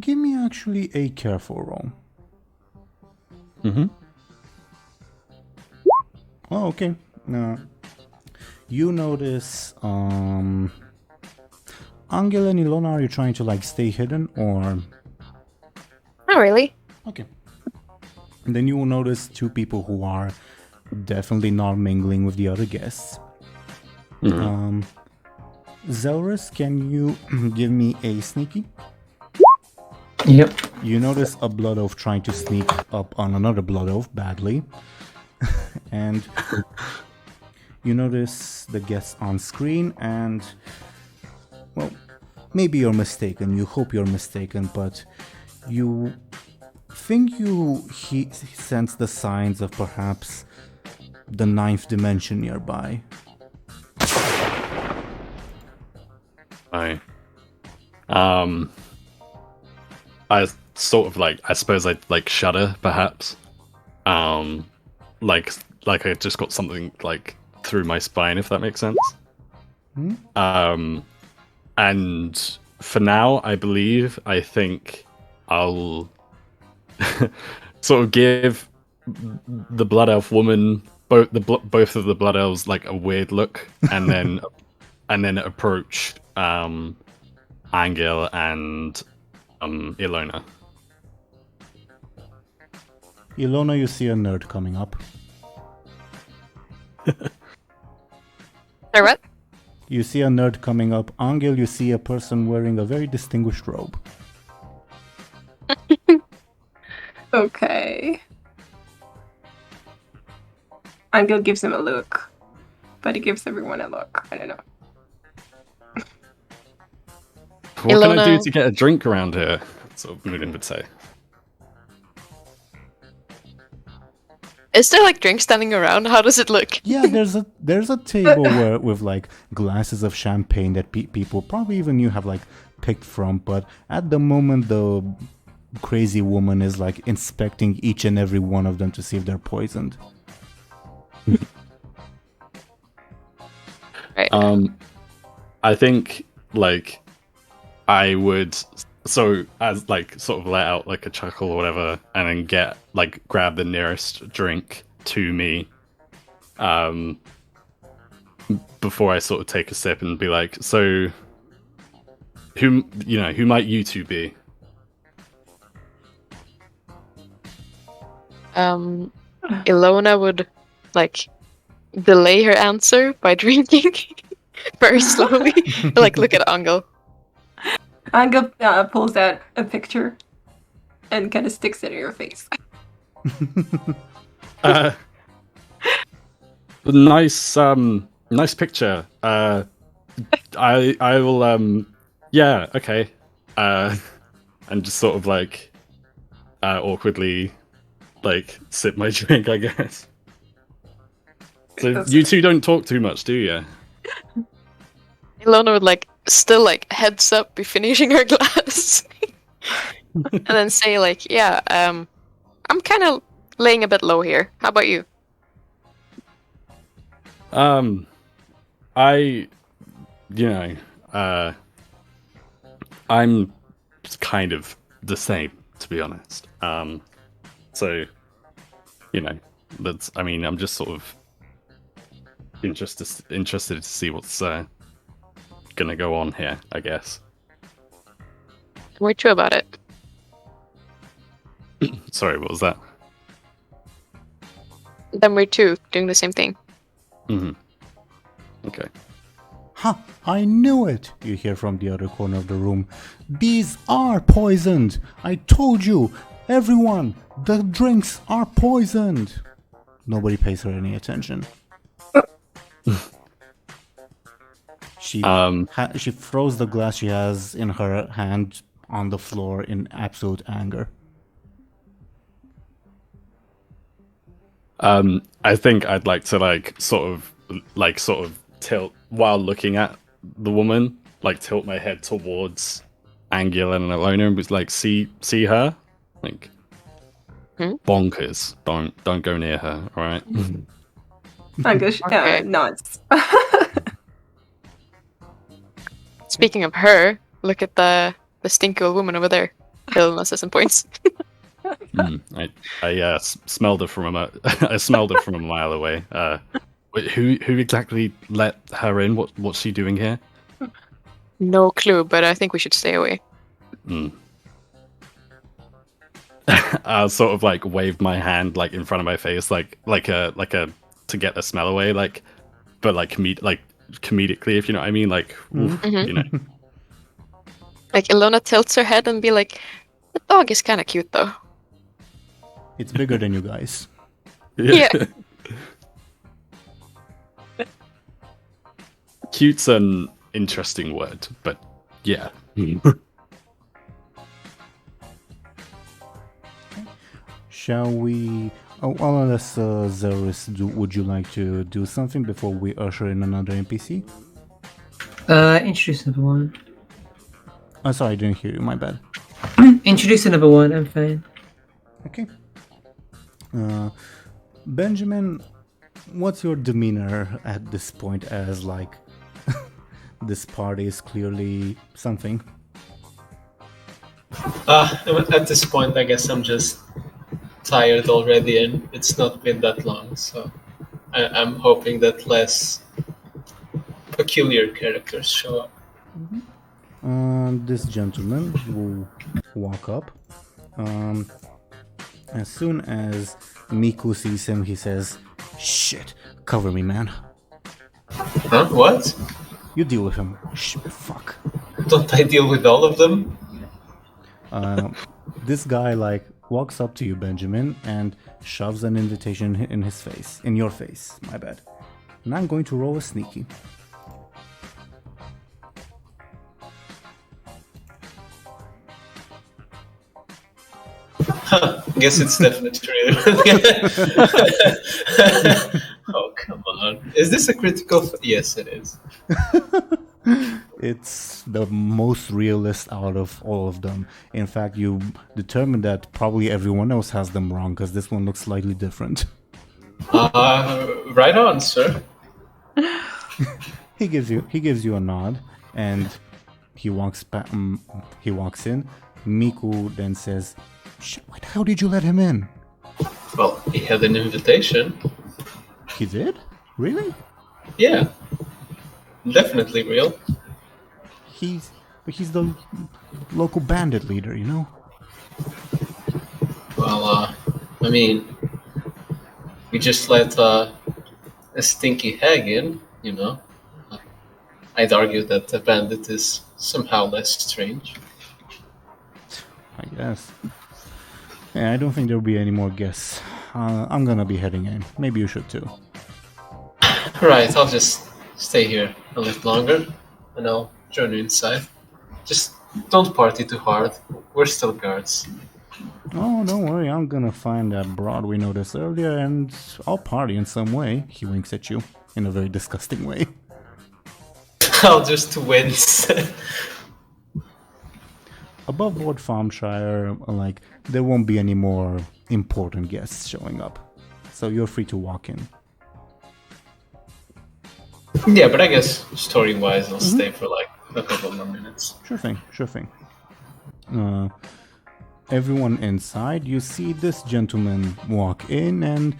Give me actually a careful roll.
Mm-hmm.
Oh, okay. You notice, Anghel and Illona, are you trying to stay hidden or?
Not really.
Okay. And then you will notice two people who are definitely not mingling with the other guests.
Mm-hmm.
Zelris, can you give me a sneaky?
Yep.
You notice a blood elf trying to sneak up on another blood elf badly. And you notice the guests on screen and, well, maybe you're mistaken. You hope you're mistaken, but you think you sense the signs of perhaps the 9th dimension nearby.
I sort of like, I suppose I'd like shudder perhaps. Like I just got something like through my spine, if that makes sense. And for now, I think I'll sort of give the blood elf woman, both of the blood elves, like a weird look, and then approach Anghel and Illona.
Illona, you see a nerd coming up.
Sorry, what?
You see a nerd coming up. Anghel, you see a person wearing a very distinguished robe.
Okay. Anghel gives him a look, but he gives everyone a look. I don't know.
What can I do
Illona.
to get a drink around here? Sort of Muninn would say.
Is there like drinks standing around? How does it look?
Yeah, there's a table where with like glasses of champagne that people probably even you have like picked from, but at the moment the crazy woman is like inspecting each and every one of them to see if they're poisoned.
Right.
I think like I would as like sort of let out like a chuckle or whatever, and then grab the nearest drink to me, before I sort of take a sip and be like, so who might you two be?
Illona would like delay her answer by drinking very slowly. Like look at Anghel.
Anghel pulls out a picture and kind of sticks it in your face.
Nice picture. I will yeah, okay. And just sort of like awkwardly like sip my drink, I guess. So you two don't talk too much, do you?
Illona would like still like heads up be finishing her glass. And then say like, yeah, I'm kind of laying a bit low here. How about you?
I'm kind of the same, to be honest. So, I'm just sort of interested to see what's gonna go on here, I guess.
We're true about it.
Sorry, what was that?
Then we're two doing the same thing.
Mm-hmm. Okay.
Ha! I knew it! You hear from the other corner of the room. These are poisoned! I told you! Everyone! The drinks are poisoned! Nobody pays her any attention. She throws the glass she has in her hand on the floor in absolute anger.
I think I'd like to sort of tilt while looking at the woman, like tilt my head towards Anghel and Illona and was like, see her? Like bonkers. Don't go near her, alright?
Anghel nods.
Speaking of her, look at the stinky old woman over there. Illona says some points.
I smelled her from a mile away. Wait, who exactly let her in? What's she doing here?
No clue, but I think we should stay away.
I'll sort of like wave my hand like in front of my face, like a to get the smell away, but comedically, if you know what I mean, like oof,
Like Illona tilts her head and be like, The dog is kind of cute though.
It's bigger than you guys.
Yeah.
Cute's an interesting word, but yeah.
Shall we... Oh, unless Zelris, would you like to do something before we usher in another NPC?
Introduce another one.
Oh, sorry, I didn't hear you, my bad.
Introduce another one, I'm fine.
Okay. Benjamin, what's your demeanor at this point as, like, this party is clearly something?
At this point, I guess I'm just tired already, and it's not been that long, so I'm hoping that less peculiar characters show up.
This gentleman will walk up. As soon as Miku sees him, he says, "Shit, cover me, man."
Huh? What?
You deal with him. Fuck.
Don't I deal with all of them?
This guy, like, walks up to you, Benjamin, and shoves an invitation in his face. In your face, my bad. And I'm going to roll a sneaky.
Guess it's definitely real. Oh, come on. Is this a critical? Yes, it is.
It's the most realist out of all of them. In fact, you determined that probably everyone else has them wrong, because this one looks slightly different.
Right on, sir.
He gives you a nod, and he walks in. Miku then says, "Shit, why the hell did you let him in?"
Well, he had an invitation.
He did? Really?
Yeah. Definitely real.
He's the local bandit leader, you know?
Well, I mean, we just let a stinky hag in, you know. I'd argue that a bandit is somehow less strange.
I guess. Yeah, I don't think there'll be any more guests. I'm gonna be heading in. Maybe you should too.
Right, I'll just stay here a little longer, and I'll join you inside. Just don't party too hard. We're still guards.
Oh, don't worry. I'm gonna find that broad we noticed earlier, and I'll party in some way. He winks at you in a very disgusting way.
I'll just wince.
Above board Thompshire, like, there won't be any more important guests showing up. So you're free to walk in.
Yeah, but I guess story-wise, I'll stay for like a couple more minutes.
Sure thing. Everyone inside, you see this gentleman walk in and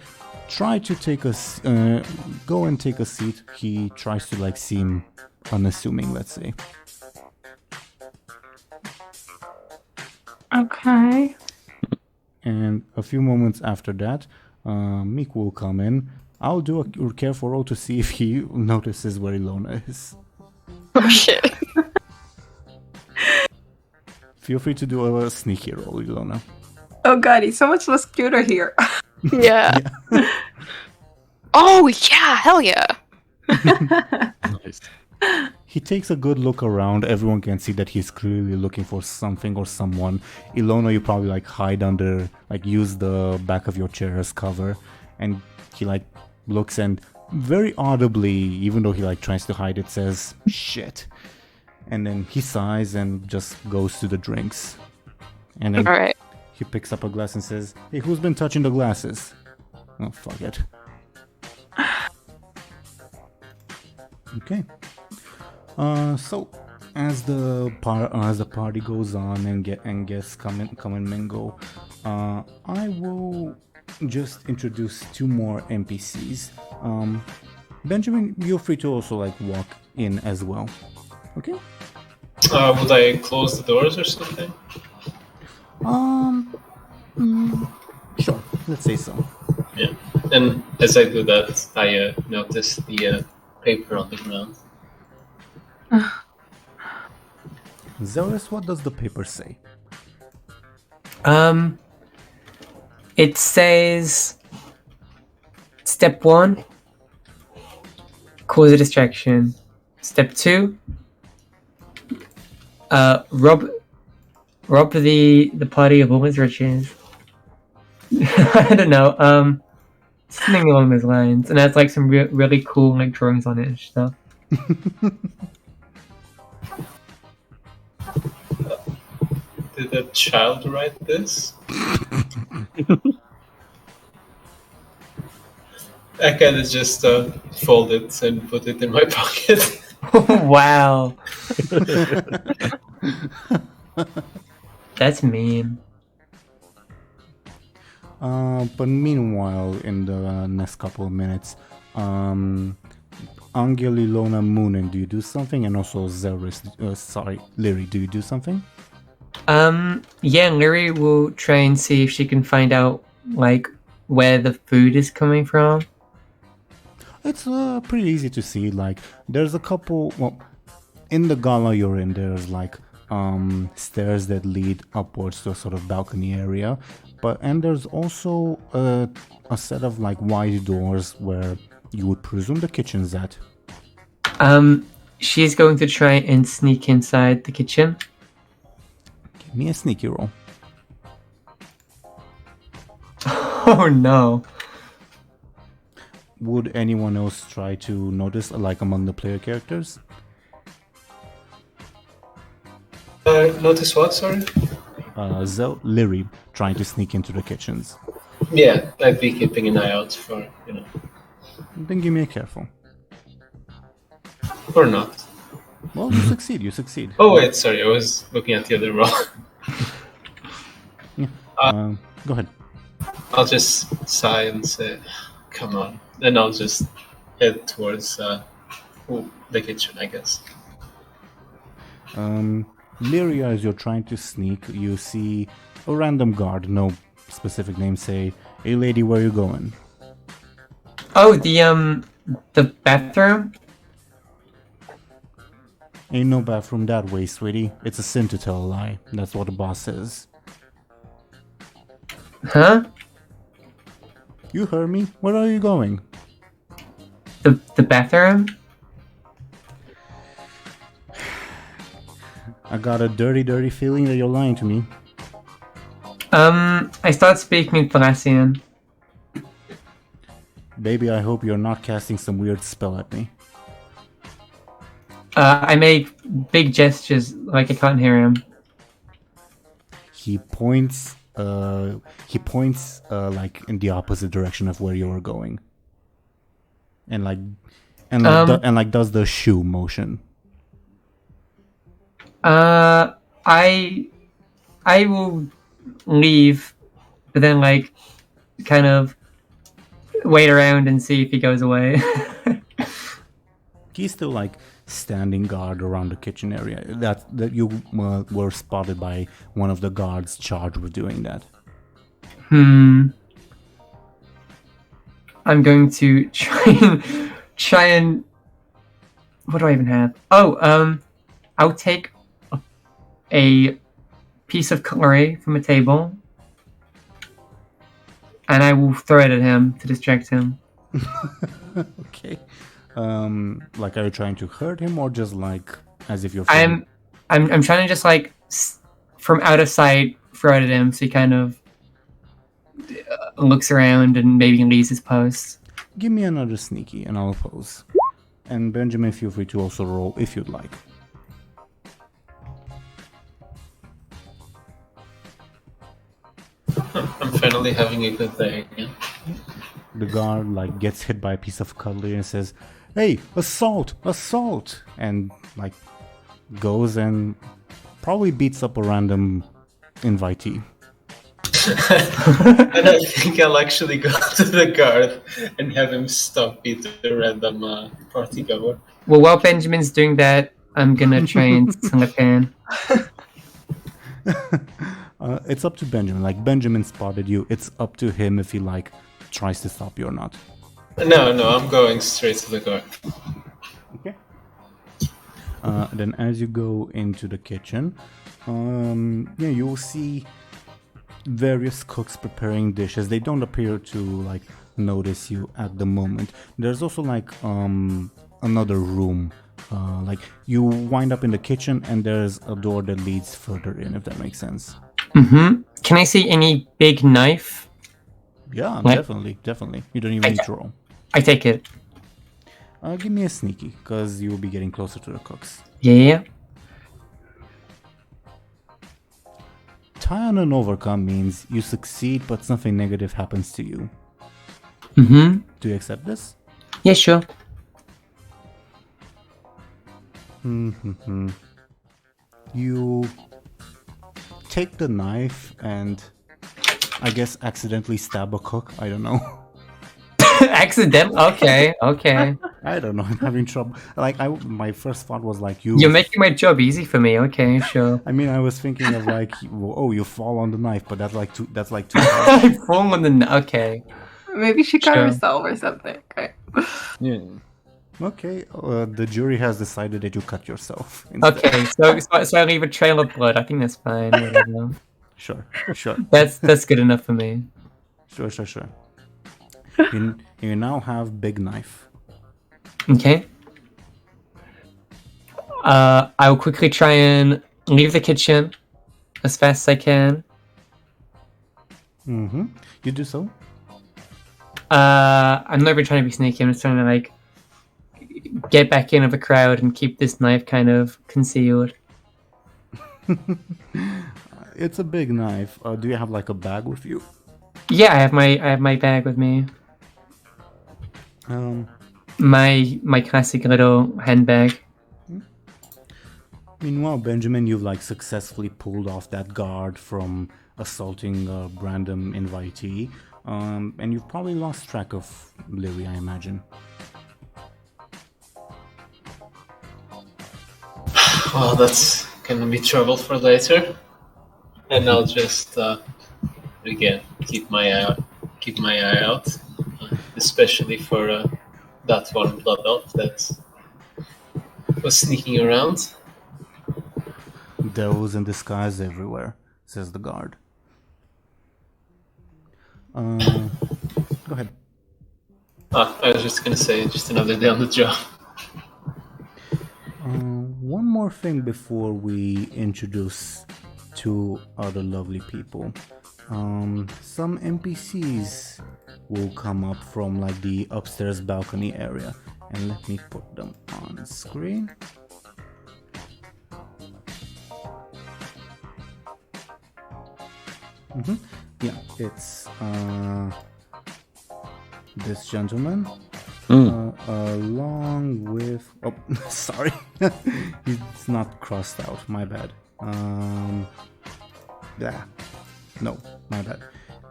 try to go and take a seat. He tries to, like, seem unassuming, let's say.
Okay.
And a few moments after that, Miku will come in. I'll do a careful roll to see if he notices where Illona is.
Oh shit.
Feel free to do a sneaky roll, Illona.
Oh god, he's so much less cuter here.
Yeah. Oh yeah, hell yeah.
Nice.
He takes a good look around. Everyone can see that he's clearly looking for something or someone. Illona, you probably, like, hide under, like, use the back of your chair as cover. And he, like, looks and very audibly, even though he, like, tries to hide it, says, "Shit." And then he sighs and just goes to the drinks. And then
Alright.
he picks up a glass and says, "Hey, who's been touching the glasses?" Oh, fuck it. Okay. So as the party goes on and guests come and mingle, I will just introduce two more NPCs. Benjamin, you're free to also, like, walk in as well. Okay.
Would I close the doors or something?
Sure. Let's say so.
Yeah. And as I do that, I notice the paper on the ground.
Zelris, what does the paper say?
It says step 1, cause a distraction. Step 2, rob the party of all its riches. I don't know. Something along those lines, and that's like some really cool like drawings on it and stuff.
Did a child write this? I kind of just fold it and put it in my pocket.
Wow. That's mean.
But meanwhile, in the next couple of minutes, Anghel, Illona, Muninn, do you do something? And also Zelris, Lyri, do you do something?
Yeah, Lyri will try and see if she can find out like where the food is coming from.
It's pretty easy to see. Like, there's a couple. Well, in the gala you're in, there's like stairs that lead upwards to a sort of balcony area. And there's also a set of like wide doors where you would presume the kitchen's at.
She's going to try and sneak inside the kitchen.
Give me a sneaky roll.
Oh no.
Would anyone else try to notice, like among the player characters?
Notice what, sorry?
Lyri trying to sneak into the kitchens.
Yeah, I'd be keeping an eye out for,
Then give me a careful.
Or not.
Well, you succeed.
Oh wait, sorry, I was looking at the other roll.
Yeah. Go ahead.
I'll just sigh and say, come on. Then I'll just head towards the kitchen, I guess.
Lyri, as you're trying to sneak, you see a random guard, no specific name, say, "Hey lady, where you going?"
Oh, the bathroom?
Ain't no bathroom that way, sweetie. It's a sin to tell a lie. That's what the boss says.
Huh?
You heard me. Where are you going?
The bathroom?
I got a dirty feeling that you're lying to me.
I start speaking Palatial.
Baby, I hope you're not casting some weird spell at me.
I make big gestures like I can't hear him.
He points like in the opposite direction of where you're going. And does the shoe motion.
I will leave, but then like kind of wait around and see if he goes away.
He's still like standing guard around the kitchen area. That you were spotted by one of the guards charged with doing that.
I'm going to try and what do I even have? Oh, I'll take a piece of cutlery from a table and I will throw it at him to distract him.
Okay. Like, are you trying to hurt him or just like as if you're?
I'm trying to just like from out of sight throw it at him, so he kind of looks around and maybe leaves his post.
Give me another sneaky and I'll oppose. And Benjamin, feel free to also roll if you'd like.
I'm finally having a good day again.
The guard like gets hit by a piece of cutlery and says, "Hey, assault! Assault!" And like goes and probably beats up a random invitee.
And I think I'll actually go to the guard and have him stop beating the random party goer.
Well, while Benjamin's doing that, I'm gonna try and slip in.
It's up to Benjamin. Like, Benjamin spotted you. It's up to him if he like tries to stop you or not.
No, I'm going straight to the guard.
Okay. Then as you go into the kitchen, you will see various cooks preparing dishes. They don't appear to like notice you at the moment. There's also like another room. Like you wind up in the kitchen and there's a door that leads further in, if that makes sense.
Mm-hmm. Can I see any big knife?
Yeah,
Like-
definitely. You don't even need to roll.
I take it.
Give me a sneaky, because you will be getting closer to the cooks.
Yeah.
Tie on an overcome means you succeed, but something negative happens to you.
Mm-hmm.
Do you accept this?
Yeah, sure.
You take the knife and I guess accidentally stab a cook. I don't know.
Accident? Okay.
I don't know. I'm having trouble. Like my first thought was like
You're making my job easy for me. Okay, sure.
I mean, I was thinking of like, oh, you fall on the knife, but that's like too. Hard.
I fall on the. Okay.
Maybe she cut
Sure.
herself or something. Right.
Yeah.
Okay, the jury has decided that you cut yourself. instead.
Okay, so I leave a trail of blood. I think that's fine. Whatever.
Sure.
That's good enough for me.
Sure. You now have big knife.
Okay. I'll quickly try and leave the kitchen as fast as I can.
You do so.
I'm not even trying to be sneaky. I'm just trying to like get back in of the crowd and keep this knife kind of concealed.
It's a big knife. Do you have like a bag with you?
Yeah, I have my bag with me. My classic little handbag.
Meanwhile, Benjamin, you've like successfully pulled off that guard from assaulting a random invitee, and you've probably lost track of Lyri, I imagine.
Well, that's gonna be trouble for later. And I'll just again keep my eye out, especially for that one blood elf that was sneaking around.
Devils in disguise everywhere, says the guard. Go ahead.
I was just gonna say, just another day on the job.
One more thing before we introduce two other lovely people. Some NPCs will come up from like the upstairs balcony area, and let me put them on screen. Yeah, it's this gentleman. Along with sorry, it's not crossed out, my bad. No, my bad.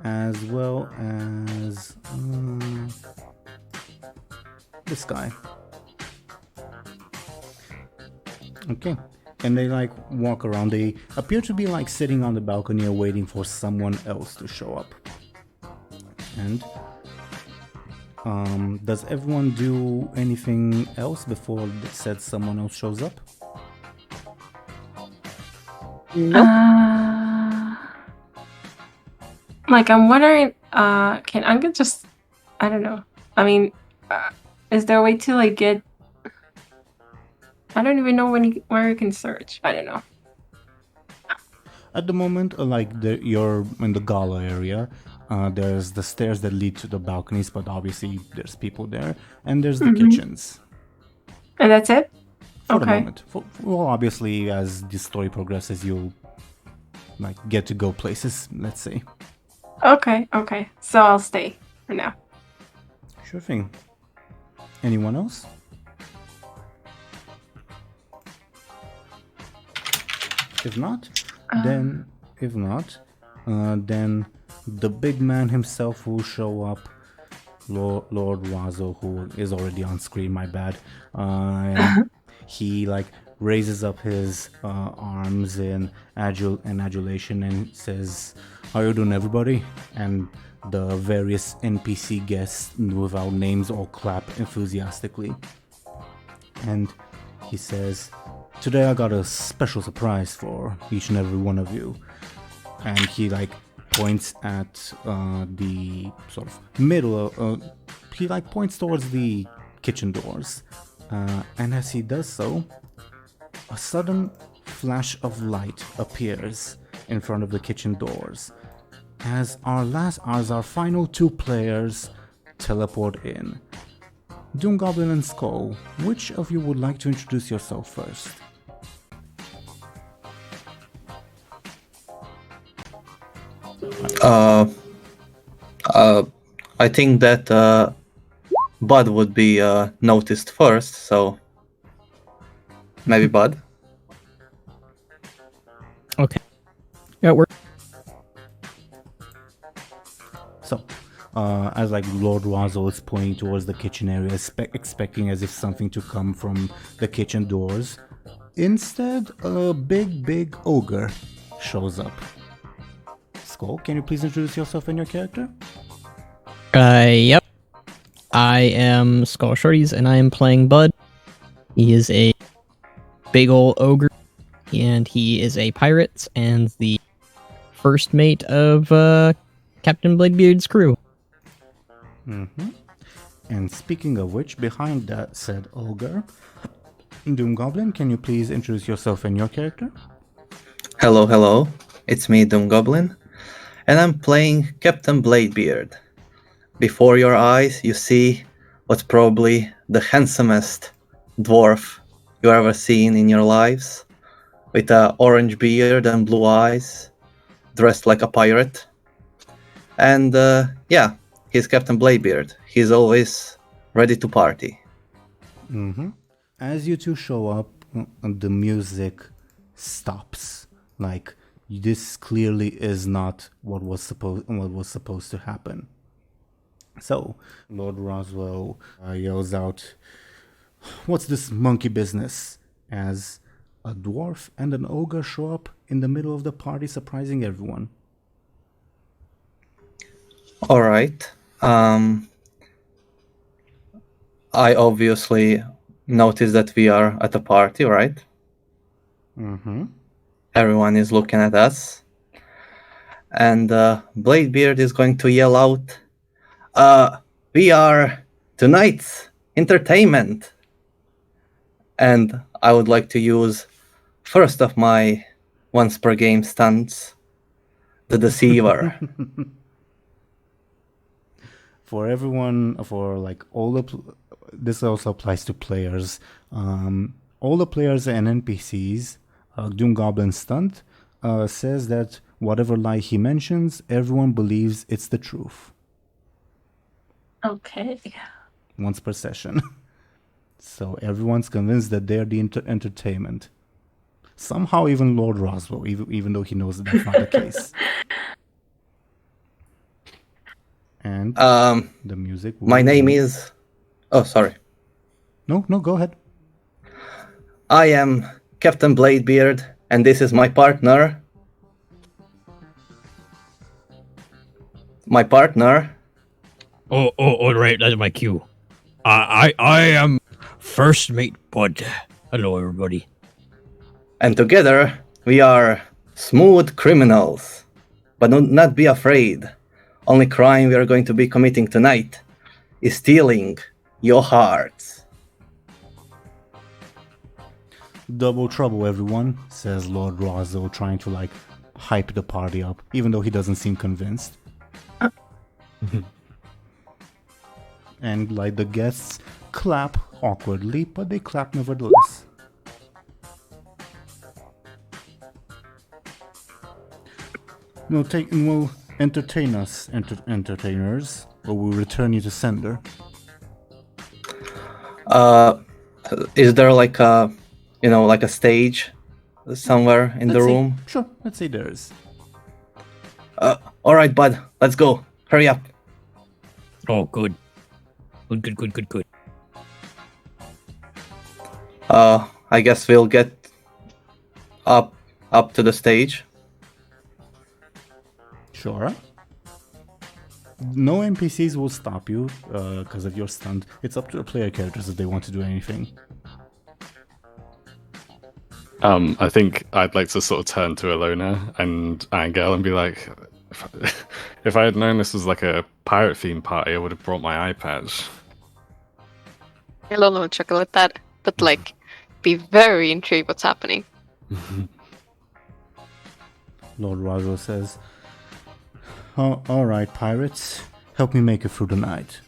As well as this guy. Okay, and they like walk around. They appear to be like sitting on the balcony waiting for someone else to show up. And does everyone do anything else before said someone else shows up?
Like, I'm wondering, can Anghel just, I don't know. I mean, is there a way to like get? I don't even know where you can search. I don't know.
At the moment, you're in the gala area. There's the stairs that lead to the balconies, but obviously there's people there, and there's the kitchens.
And that's it?
For the moment. Well, obviously, as the story progresses, you'll like get to go places. Let's say.
Okay. So I'll stay for now.
Sure thing. Anyone else? If not, then the big man himself will show up, Lord Razo, who is already on screen. My bad. And he like raises up his arms in adulation and says, "How you doing, everybody?" And the various NPC guests without names all clap enthusiastically. And he says, "Today I got a special surprise for each and every one of you." And he like points at the sort of middle. He like points towards the kitchen doors, and as he does so, a sudden flash of light appears in front of the kitchen doors as our final two players teleport in. DoomGoblin and Skoll, which of you would like to introduce yourself first?
I think that Buhd would be noticed first, so maybe Buhd.
Okay. Yeah, we're
So, as like Lord Razzle is pointing towards the kitchen area, expecting as if something to come from the kitchen doors, instead a big ogre shows up. Skoll, can you please introduce yourself and your character?
Yep. I am Skoll Shorties, and I am playing Buhd. He is a big ol' ogre, and he is a pirate and the first mate of Captain Bladebeard's crew.
Mm-hmm. And speaking of which, behind that said ogre, DoomGoblin, can you please introduce yourself and your character?
Hello, it's me, DoomGoblin, and I'm playing Captain Bladebeard. Before your eyes, you see what's probably the handsomest dwarf you ever seen in your lives, with a orange beard and blue eyes, dressed like a pirate. And yeah, he's Captain Bladebeard. He's always ready to party.
Mm-hmm. As you two show up, the music stops. Like, this clearly is not what was supposed to happen. So, Lord Roswell yells out, "What's this monkey business?" as a dwarf and an ogre show up in the middle of the party, surprising everyone.
Alright. I obviously noticed that we are at a party, right?
Mm-hmm.
Everyone is looking at us. And Bladebeard is going to yell out, "We are tonight's entertainment." And I would like to use first of my once per game stunts, the Deceiver.
For everyone, for like all the, this also applies to players. All the players and NPCs, DoomGoblin stunt says that whatever lie he mentions, everyone believes it's the truth.
Okay.
Once per session. So everyone's convinced that they're the entertainment. Somehow even Lord Roswell, even though he knows that that's not the case. And the music.
My name is... Oh, sorry.
No, go ahead.
I am Captain Bladebeard, and this is my partner. My partner.
Oh, all right, that's my cue. I am first mate Buhd. Hello, everybody.
And together, we are smooth criminals. But do not be afraid. Only crime we are going to be committing tonight is stealing your hearts.
Double trouble, everyone, says Lord Razo, trying to like hype the party up, even though he doesn't seem convinced. And like the guests clap awkwardly, but they clap nevertheless. Will entertain us, entertainers, or we'll return you to sender.
Is there like a, like a stage somewhere in the room?
Sure, let's say there is.
All right, Buhd, let's go. Hurry up.
Oh, good. Good.
I guess we'll get up to the stage.
Sure. No NPCs will stop you because of your stunt. It's up to the player characters if they want to do anything.
I think I'd like to sort of turn to Illona and Anghel and be like, If I had known this was like a pirate themed party, I would have brought my eye patch.
Illona would chuckle at that, but like, be very intrigued what's happening.
Lord Roswell says, "Oh, all right, pirates, help me make it through the night."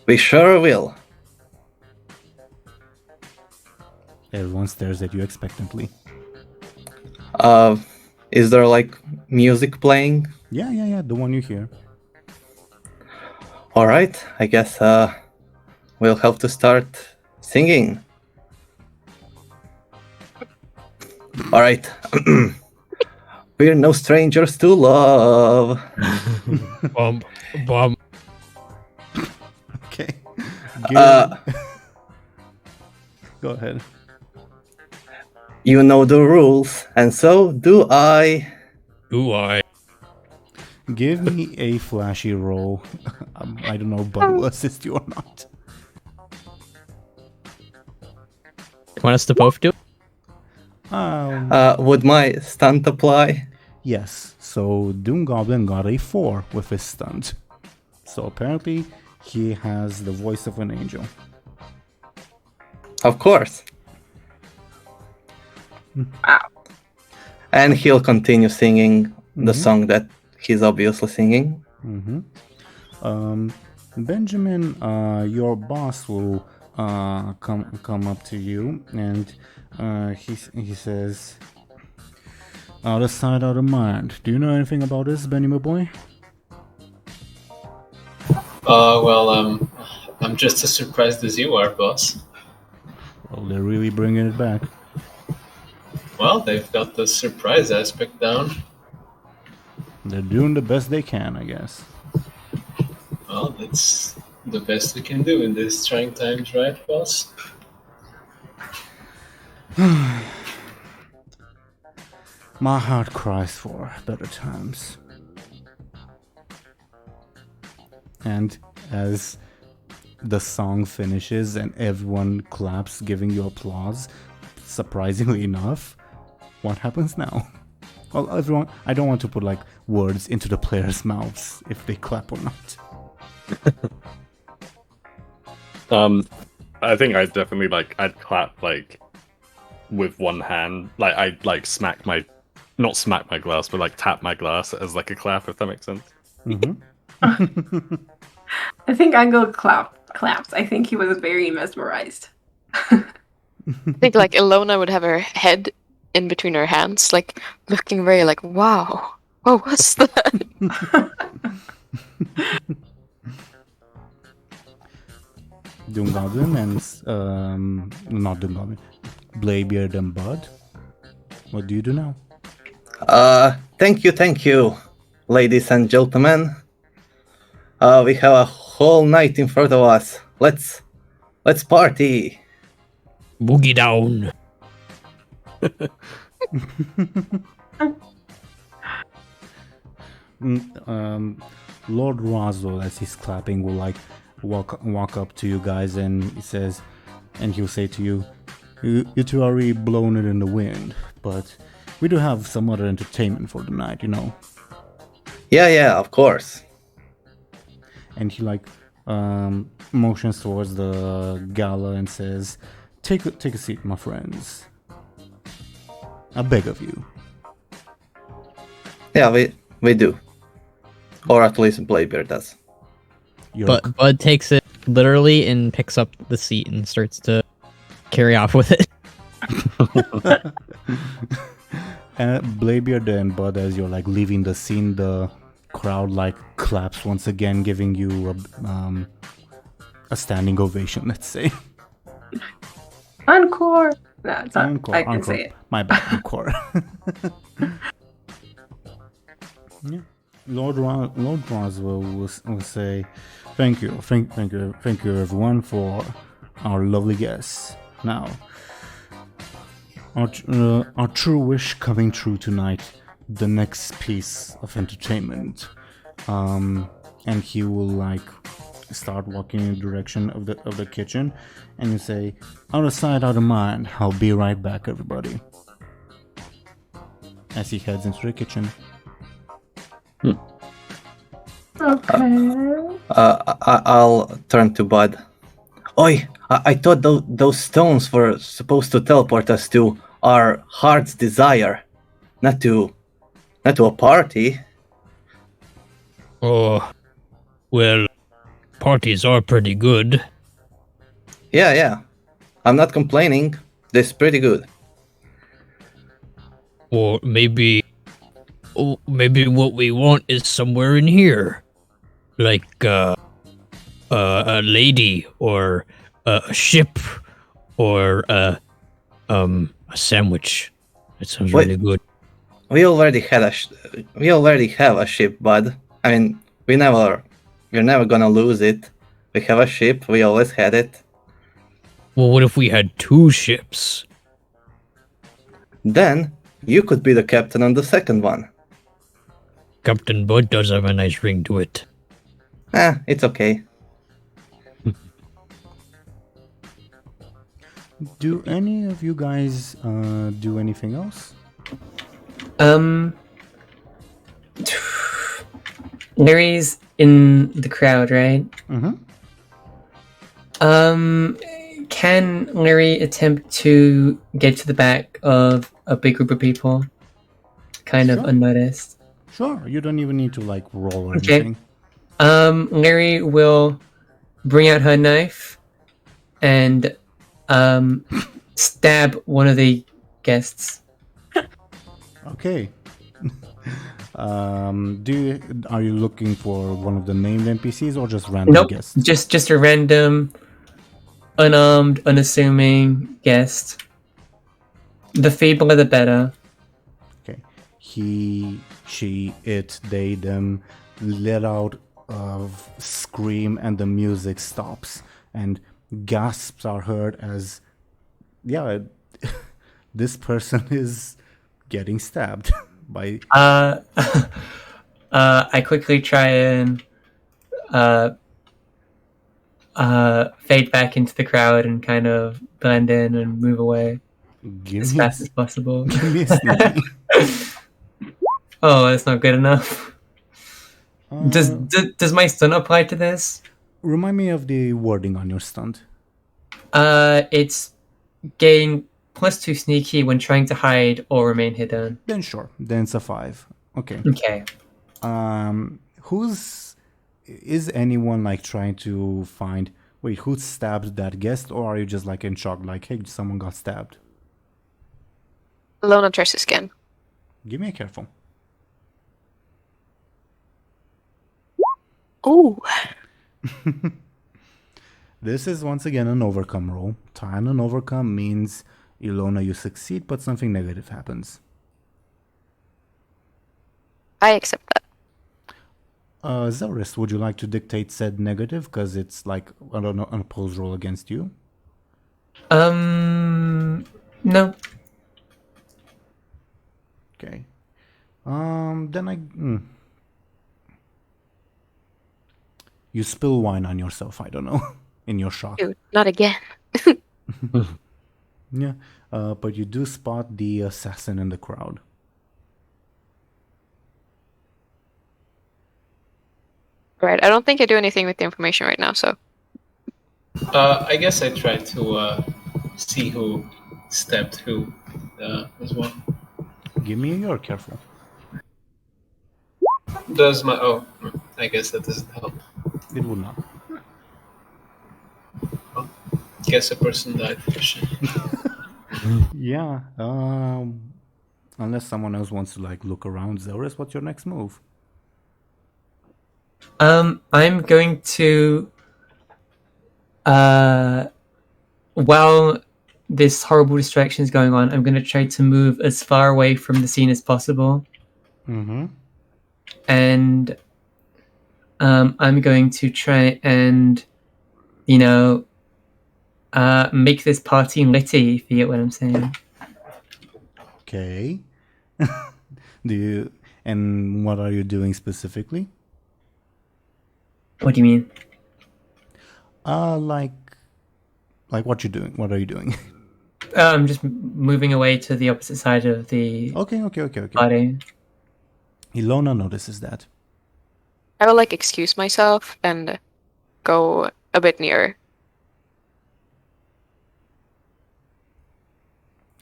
We sure will.
Everyone stares at you expectantly.
Is there like music playing?
Yeah, the one you hear.
All right, I guess we'll have to start singing. All right. We're no strangers to love.
Bum, bum.
Okay.
Uh,
Go ahead.
You know the rules, and so do I.
Ooh, I.
Give me a flashy roll. I don't know, but will assist you or not.
Want us to both do it?
Would my stunt apply?
Yes, so DoomGoblin got a 4 with his stunt. So apparently, he has the voice of an angel.
Of course. And he'll continue singing the song that he's obviously singing.
Benjamin, your boss will come up to you, and he says, "Out of sight, out of mind. Do you know anything about this, Benny, my boy?"
I'm just as surprised as you are, boss.
Well, they're really bringing it back.
Well, they've got the surprise aspect down.
They're doing the best they can, I guess.
Well, that's the best we can do in these trying times, right, boss?
My heart cries for better times. And as the song finishes and everyone claps, giving you applause, surprisingly enough, what happens now? Well, everyone, I don't want to put like words into the players' mouths if they clap or not.
I think I'd definitely I'd clap with one hand, I'd not smack my glass, but tap my glass as a clap, if that makes sense.
I think Anghel claps. I think he was very mesmerized.
I think Illona would have her head in between her hands, looking very wow, what was that?
DoomGoblin and not DoomGoblin, Bladebeard and Buhd. What do you do now?
Thank you, ladies and gentlemen. We have a whole night in front of us. Let's party.
Boogie down.
Lord Roswell, as he's clapping, will walk up to you guys and he says, and he'll say to you, "You two are already blown it in the wind, but we do have some other entertainment for the night, you know."
Yeah, of course.
And he motions towards the gala and says, take a seat, my friends. I beg of you."
Yeah, we do. Or at least Bladebeard does.
But Buhd takes it literally and picks up the seat and starts to carry off with it.
And Bladebeard and Buhd, as you're leaving the scene, the crowd claps once again, giving you a standing ovation, let's say.
Encore! No, it's not.
Encore,
I can
encore.
say it.
My bad, encore. Yeah. Lord Roswell will say, thank you, everyone, for our lovely guests. Now, our true wish coming true tonight, the next piece of entertainment. And he will start walking in the direction of the kitchen, and you say, "Out of sight, out of mind. I'll be right back, everybody." as he heads into the kitchen.
Okay.
I'll turn to Bud. Oi, I thought those stones were supposed to teleport us to our heart's desire, not to a party.
Oh, well, parties are pretty good.
Yeah. I'm not complaining. This is pretty good.
Or maybe what we want is somewhere in here. Like, a lady, or a ship, or a sandwich. That sounds
Wait.
really good.
We already have a ship, Bud. I mean, we're never gonna lose it. We have a ship. We always had it.
Well, what if we had 2 ships?
Then you could be the captain on the second one.
Captain Buhd does have a nice ring to it.
It's okay.
Do any of you guys do anything else?
Lyri's in the crowd, right?
Mm-hmm.
Can Lyri attempt to get to the back of a big group of people? Kind of
Sure.
unnoticed.
Sure, you don't even need to like roll or
Okay.
anything.
Lyri will bring out her knife and stab one of the guests.
Okay. Are you looking for one of the named NPCs or just random
Nope,
guests?
just a random, unarmed, unassuming guest. The feebler the better.
Okay. He, she, it, they, them let out a scream and the music stops and gasps are heard as, yeah, this person is getting stabbed by...
I quickly try and fade back into the crowd and kind of blend in and move away as fast as possible.
Give me a sneaky.
Oh, that's not good enough. Does my stun apply to this?
Remind me of the wording on your stunt.
It's gain +2 sneaky when trying to hide or remain hidden.
Then sure. Then it's a 5. Okay.
Okay.
Is anyone like trying to find, wait, who stabbed that guest, or are you just like in shock, like, hey, someone got stabbed?
Illona tries to scan.
Give me a careful.
Oh,
This is once again an overcome roll. Time and overcome means, Illona, you succeed, but something negative happens.
I accept that.
Zelris, would you like to dictate said negative? Because it's like, I don't know, an opposed roll against you.
No.
Okay. Then you spill wine on yourself, I don't know, in your shock.
Dude, not again.
Yeah, but you do spot the assassin in the crowd.
Right, I don't think I do anything with the information right now, so.
I guess I tried to see who stabbed who as well.
Give me your careful.
Does my... Oh, I guess that doesn't help.
It would not.
Guess a person died for shit.
Yeah, unless someone else wants to like look around. Zelris, what's your next move?
I'm going to while this horrible distraction is going on, I'm going to try to move as far away from the scene as possible.
Mm-hmm.
And I'm going to try and, make this party litty, if you get what I'm saying.
Okay. And what are you doing specifically?
What do you mean?
Like what you doing? What are you doing?
I'm just moving away to the opposite side of the
Okay.
body.
Illona notices that.
I will excuse myself and go a bit nearer.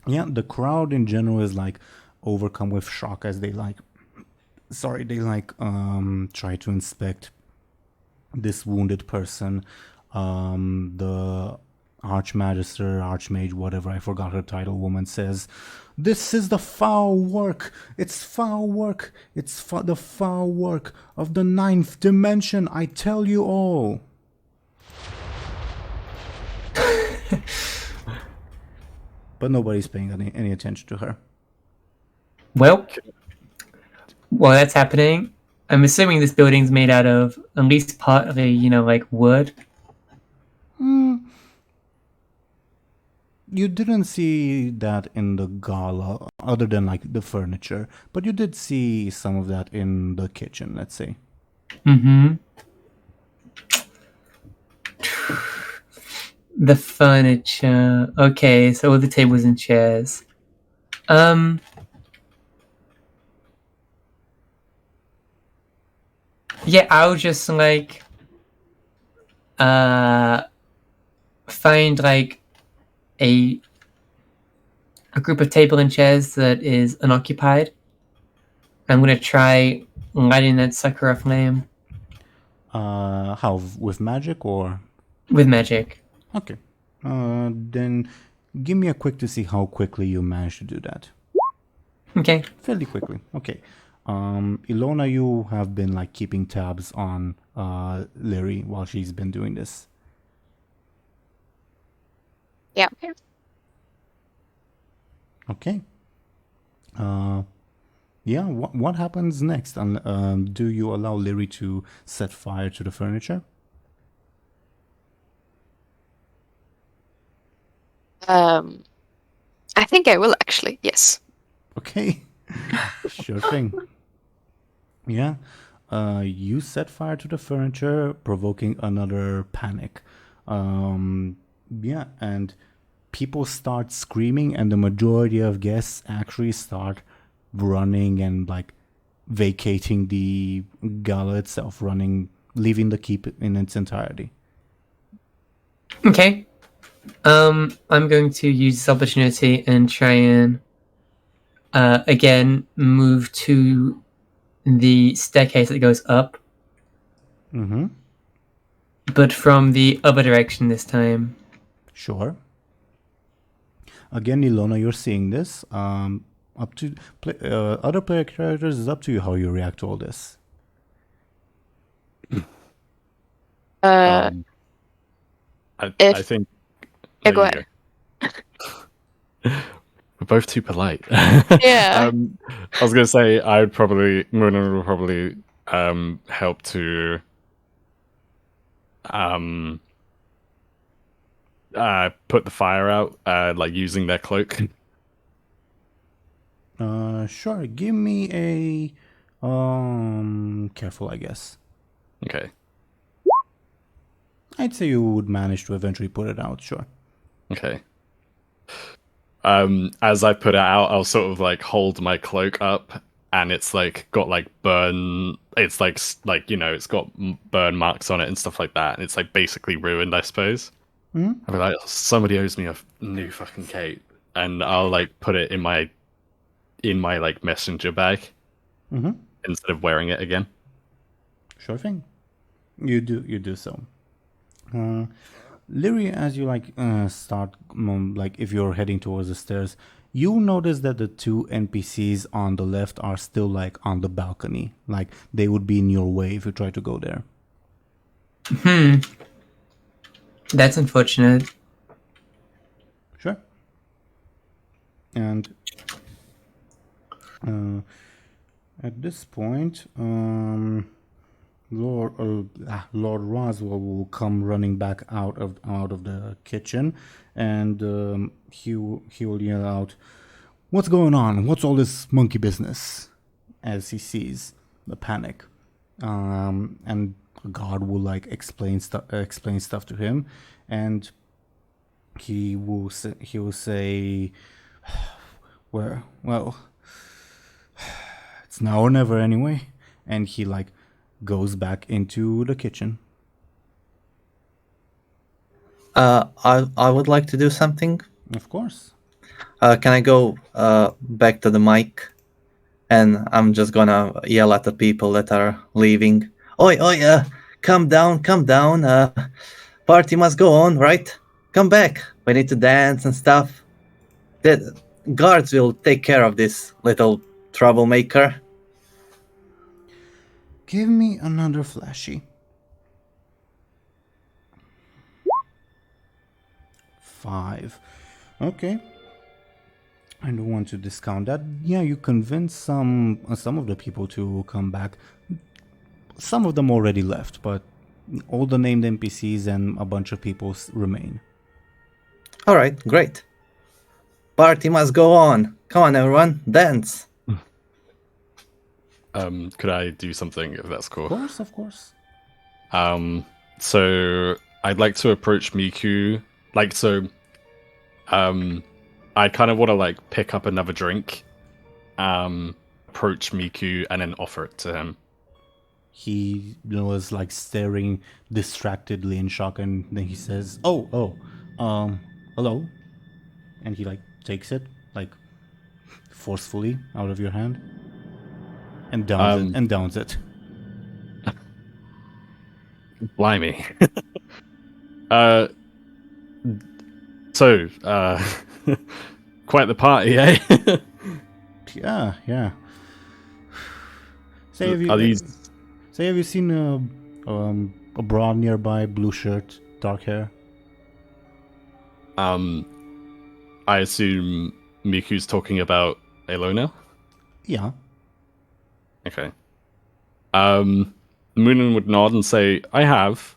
Yeah, the crowd in general is overcome with shock as they try to inspect this wounded person. The Archmagister, Archmage, whatever, I forgot her title, woman says, "This is the foul work. It's foul work. It's the foul work of the 9th dimension. I tell you all." But nobody's paying any attention to her.
Well, while that's happening, I'm assuming this building's made out of at least part of a, wood.
You didn't see that in the gala, other than the furniture, but you did see some of that in the kitchen, let's say.
Mm-hmm. The furniture. Okay, so all the tables and chairs. Yeah, I'll just find a group of table and chairs that is unoccupied. I'm gonna try lighting that sucker aflame.
How, with magic or?
With magic.
Okay. Then give me a quick to see how quickly you manage to do that.
Okay.
Fairly quickly. Okay. Illona, you have been keeping tabs on Lyri while she's been doing this.
Yeah.
Okay. Yeah. What happens next? Do you allow Lyri to set fire to the furniture?
I think I will actually. Yes.
Okay. Sure thing. Yeah. You set fire to the furniture, provoking another panic. Yeah, and people start screaming, and the majority of guests actually start running and vacating the gala itself, leaving the keep in its entirety.
Okay. I'm going to use this opportunity and try and again move to the staircase that goes up.
Mm-hmm.
But from the other direction this time.
Sure. Again, Illona, you're seeing this. Up to other player characters, it's up to you how you react to all this.
I think.
Yeah, go
There you go. We're both too polite.
Yeah.
I was gonna say Muninn would probably help to put the fire out, using their cloak.
Sure. Give me a careful, I guess.
Okay.
I'd say you would manage to eventually put it out. Sure.
Okay. As I put it out, I'll sort of hold my cloak up, and it's got burn. It's it's got burn marks on it and stuff like that, and it's basically ruined, I suppose.
Mm-hmm.
I'll be like, somebody owes me a new fucking cape, and I'll put it in my messenger bag instead of wearing it again.
Sure thing. You do so. Lyri, as you start if you're heading towards the stairs, you notice that the two NPCs on the left are still on the balcony. They would be in your way if you try to go there.
That's unfortunate.
Sure. And at this point, Lord Roswell will come running back out of the kitchen, and he will yell out, "What's going on? What's all this monkey business?" As he sees the panic, and a guard will explain stuff to him, and he will say, well, it's now or never anyway, and he like goes back into the kitchen.
I would like to do something.
Of course.
Can I go back to the mic? And I'm just gonna yell at the people that are leaving. Oi, oi, come down. Party must go on, right? Come back. We need to dance and stuff. The guards will take care of this little troublemaker.
Give me another flashy. 5. Okay. I don't want to discount that. Yeah, you convinced some of the people to come back. Some of them already left, but all the named NPCs and a bunch of people remain.
All right, great. Party must go on. Come on, everyone, dance.
Could I do something if that's cool?
Of course.
So I'd like to approach Miku. I kind of want to like pick up another drink, approach Miku, and then offer it to him.
He was like staring distractedly in shock, and then he says, "Oh, hello," and he like takes it like forcefully out of your hand and downs it.
Blimey. Quite the party, eh?
Yeah. Have you seen a broad nearby, blue shirt, dark hair?
I assume Miku's talking about Illona?
Yeah.
Okay. Muninn would nod and say, I have.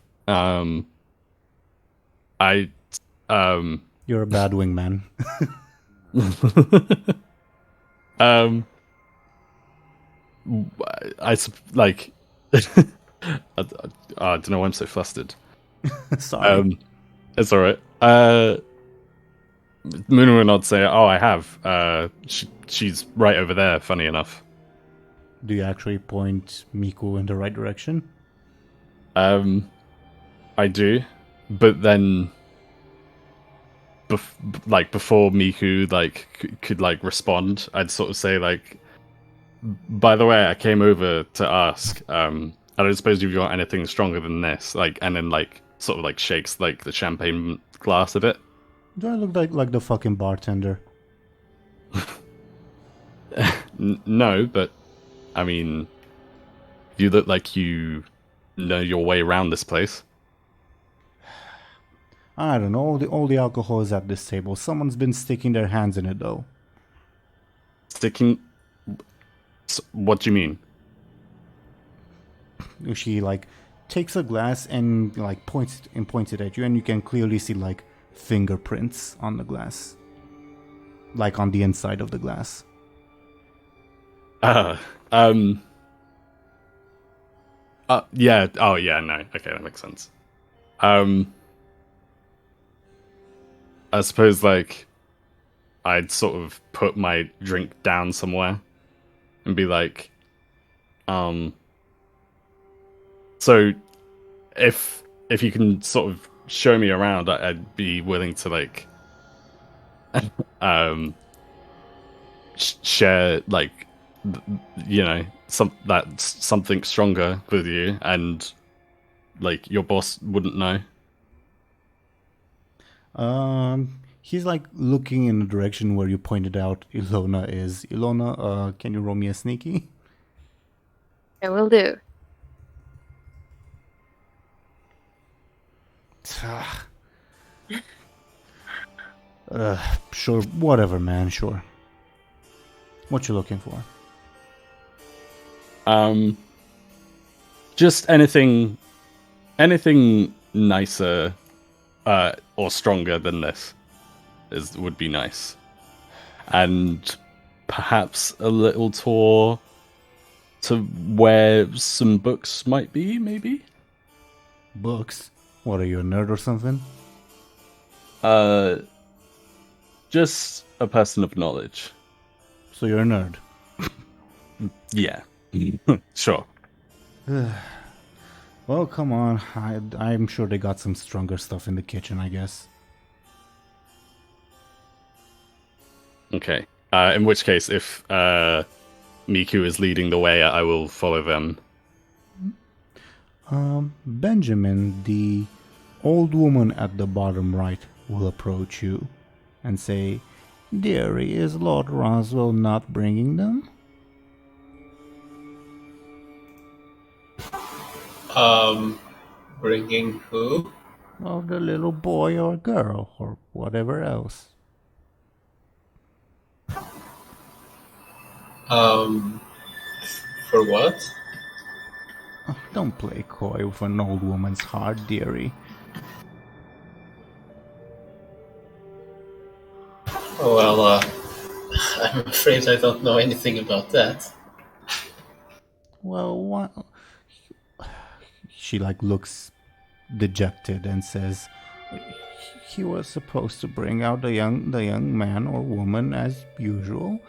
You're a bad wingman.
I don't know why I'm so flustered.
Sorry.
It's alright. Muninn would not say, "Oh, I have." She's right over there. Funny enough.
Do you actually point Miku in the right direction?
I do, but then, before Miku could respond, I'd sort of say by the way, I came over to ask. I don't suppose you've got anything stronger than this, and then sort of shakes the champagne glass a bit.
Do I look like the fucking bartender?
No, but I mean, you look like you know your way around this place.
I don't know. All the alcohol is at this table. Someone's been sticking their hands in it, though.
Sticking? What do you mean?
She takes a glass and points it at you, and you can clearly see fingerprints on the glass, on the inside of the glass.
Yeah. Oh yeah. No. Okay, that makes sense. I suppose I'd sort of put my drink down somewhere and be like, so if you can sort of show me around, I'd be willing to share something stronger with you, and your boss wouldn't know.
He's looking in the direction where you pointed out Illona is. Illona, can you roll me a sneaky?
I will do.
Sure, whatever, man, sure. What you looking for?
Just anything nicer or stronger than this would be nice, and perhaps a little tour to where some books might be, maybe.
Books? What, are you a nerd or something?
Just a person of knowledge.
So you're a nerd.
Yeah. Sure.
Well, come on. I'm sure they got some stronger stuff in the kitchen, I guess.
Okay. In which case, if Miku is leading the way, I will follow them.
Benjamin, the old woman at the bottom right, will approach you and say, "Dearie, is Lord Roswell not bringing them?"
Bringing who?
Or the little boy or girl, or whatever else.
For what?
Oh, don't play coy with an old woman's heart, dearie.
Oh, well, I'm afraid I don't know anything about that.
Well, what? She looks dejected and says, "He was supposed to bring out the young man or woman as usual.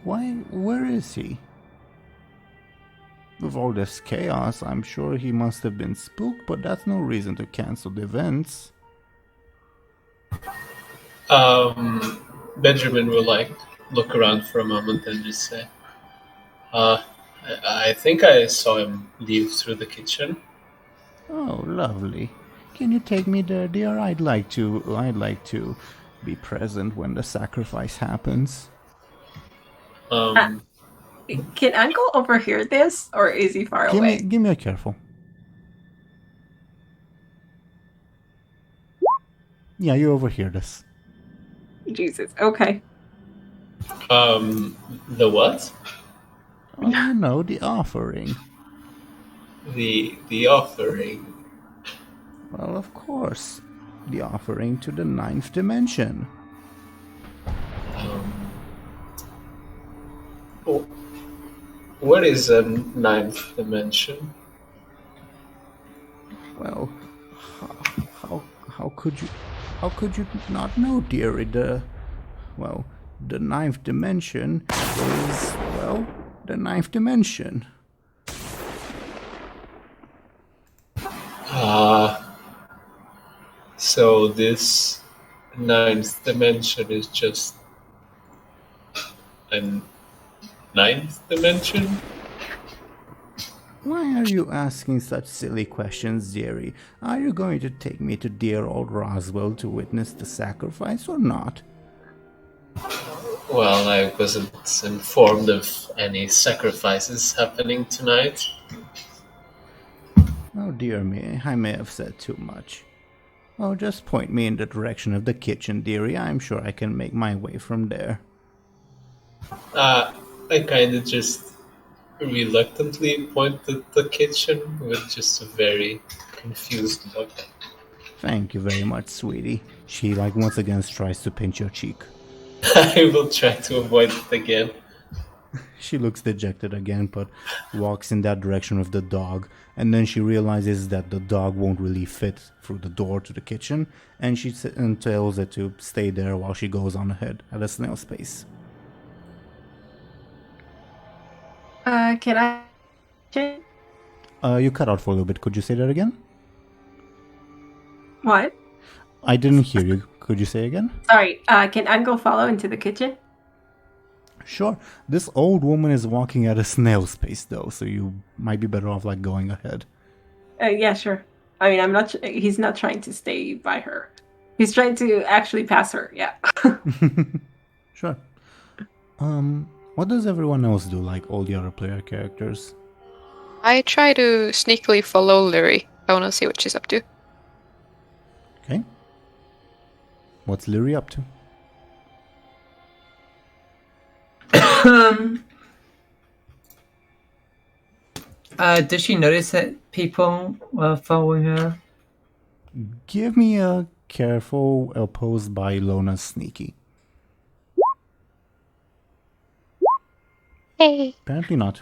Where is he? With all this chaos, I'm sure he must have been spooked, but that's no reason to cancel the events."
Benjamin will look around for a moment and just say, I think I saw him leave through the kitchen.
Oh, lovely. Can you take me there, dear? I'd like to be present when the sacrifice happens.
Can Anghel overhear this, or is he far away?
Give me a careful. Yeah, you overhear this.
Jesus. Okay.
The what?
Oh, you know, the offering.
The offering.
Well, of course. The offering to the 9th dimension.
What is a 9th dimension?
Well, how could you not know, dearie? The 9th dimension is, well, the 9th dimension.
So this 9th dimension is just a 9th dimension?
Why are you asking such silly questions, dearie? Are you going to take me to dear old Roswell to witness the sacrifice or not?
Well, I wasn't informed of any sacrifices happening tonight.
Oh dear me, I may have said too much. Oh, just point me in the direction of the kitchen, dearie. I'm sure I can make my way from there.
I kinda just reluctantly point at the kitchen with just a very confused look.
Thank you very much, sweetie. She once again tries to pinch your cheek.
I will try to avoid it again.
She looks dejected again, but walks in that direction with the dog, and then she realizes that the dog won't really fit through the door to the kitchen, and she tells it to stay there while she goes on ahead at a snail's pace.
Can I?
You cut out for a little bit. Could you say that again?
What?
I didn't hear you. Could you say again?
Sorry. Can Anghel follow into the kitchen?
Sure. This old woman is walking at a snail's pace, though, so you might be better off going ahead.
Yeah, sure. I mean, I'm not. He's not trying to stay by her. He's trying to actually pass her. Yeah.
Sure. What does everyone else do, like all the other player characters?
I try to sneakily follow Lyri. I want to see what she's up to.
Okay. What's Lyri up to?
Does she notice that people were following her?
Give me a careful opposed by Illona's sneaky.
Hey.
Apparently not.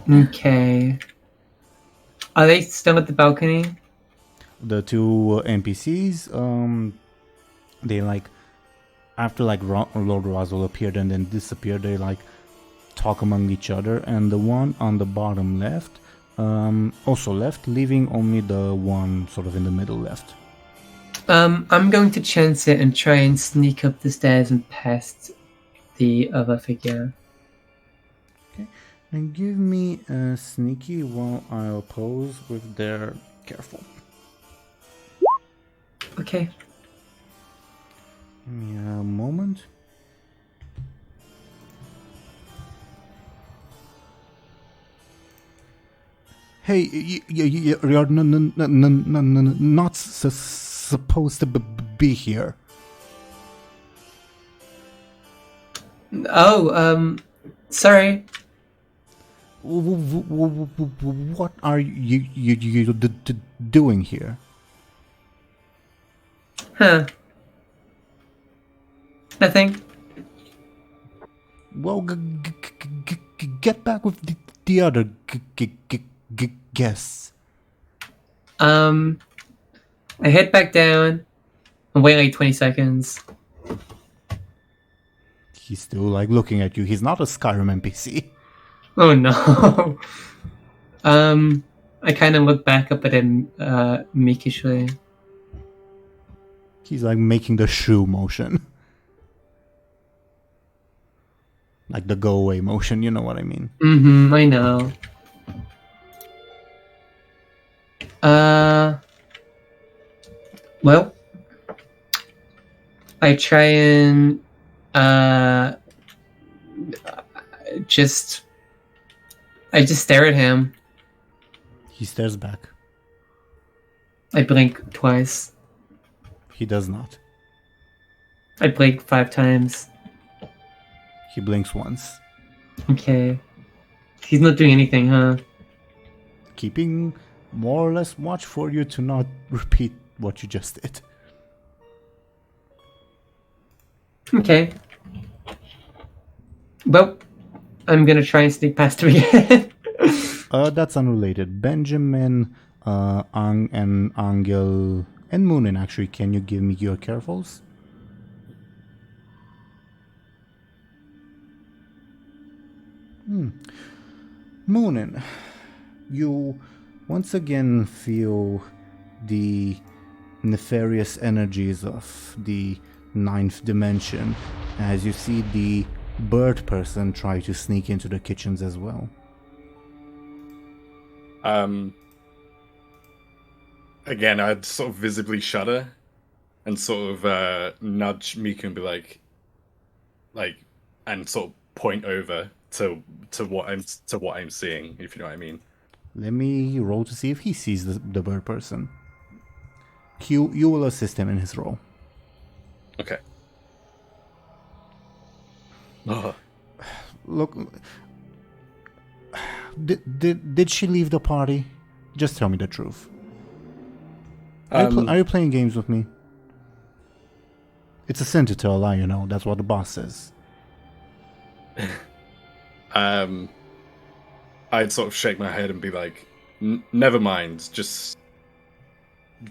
Okay. Are they still at the balcony?
the two NPCs, they like after like Lord Roswell appeared and then disappeared, they like talk among each other, and the one on the bottom left also left, leaving only the one sort of in the middle left.
I'm going to chance it and try and sneak up the stairs and past the other figure.
Okay, and give me a sneaky while I oppose with their careful.
Okay.
Give me a moment. Hey, you're not supposed to be here.
Oh, sorry.
What are you doing here?
Huh. Nothing.
Well, get back with the other guests.
I head back down and wait like 20 seconds.
He's still like looking at you. He's not a Skyrim NPC.
Oh no. I kind of look back up at him meekishly.
He's like making the shoo motion. Like the go away motion, you know what I mean?
Mm-hmm, I know. Well, I try and just stare at him.
He stares back.
I blink twice.
He does not.
I blink 5 times.
He blinks once.
Okay. He's not doing anything, huh?
Keeping more or less watch for you to not repeat what you just did.
Okay. Well, I'm gonna try and sneak past him again.
That's unrelated. Benjamin, and Anghel, and Muninn, actually, can you give me your carefuls? Muninn, you once again feel the nefarious energies of the 9th dimension as you see the bird person try to sneak into the kitchens as well.
Again, I'd sort of visibly shudder and sort of nudge Miku and be like, and sort of point over to what I'm seeing, if you know what I mean.
Let me roll to see if he sees the bird person. You will assist him in his role.
Okay. Oh.
Look, did she leave the party? Just tell me the truth. Are you playing games with me? It's a sin to tell a lie, you know. That's what the boss says.
I'd sort of shake my head and be like, "Never mind. Just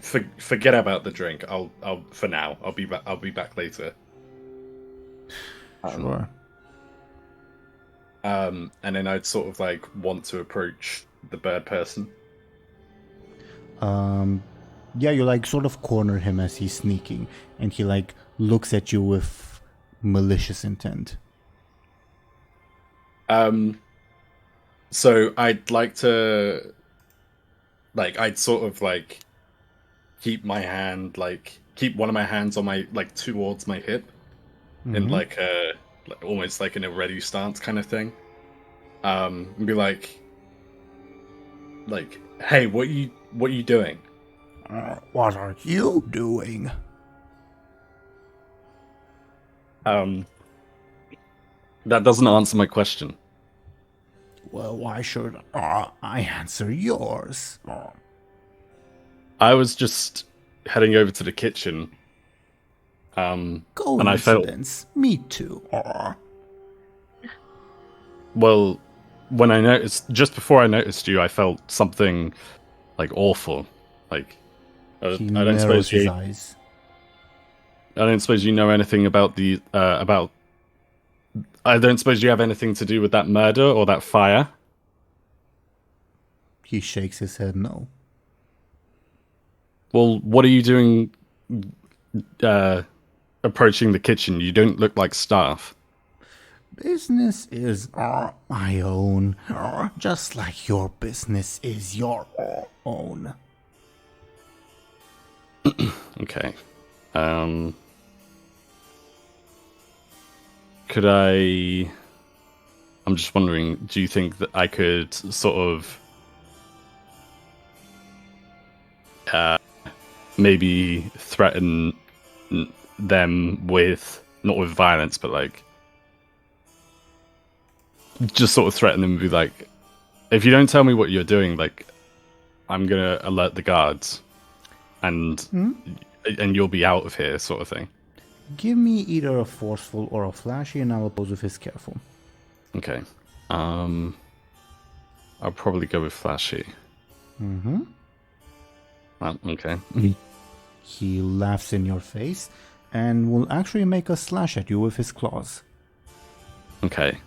forget about the drink. I'll for now. I'll be back later."
Sure.
And then I'd sort of like want to approach the bird person.
Yeah, you like sort of corner him as he's sneaking, and he like looks at you with malicious intent.
So I'd like to, I'd sort of like keep one of my hands on my towards my hip, in like almost like in a ready stance kind of thing, and be like, hey, what are you doing?
What are you doing?
That doesn't answer my question.
Well, why should I answer yours?
I was just heading over to the kitchen. And I felt.
Me too.
Well, just before I noticed you, I felt something like awful. I
He
don't
narrows
suppose
his
you.
eyes.
I don't suppose you know anything about the about. I don't suppose you have anything to do with that murder or that fire.
He shakes his head no.
Well, what are you doing? Approaching the kitchen. You don't look like staff.
Business is my own, just like your business is your own.
Okay. Could I... I'm just wondering, do you think that I could sort of... maybe threaten them with... not with violence, but like... just sort of threaten them and be like, if you don't tell me what you're doing, like, I'm gonna alert the guards. And you'll be out of here, sort of thing.
Give me either a forceful or a flashy, and I'll oppose with his careful.
Okay. I'll probably go with flashy.
Mm-hmm.
Well, okay.
He laughs in your face and will actually make a slash at you with his claws.
Okay.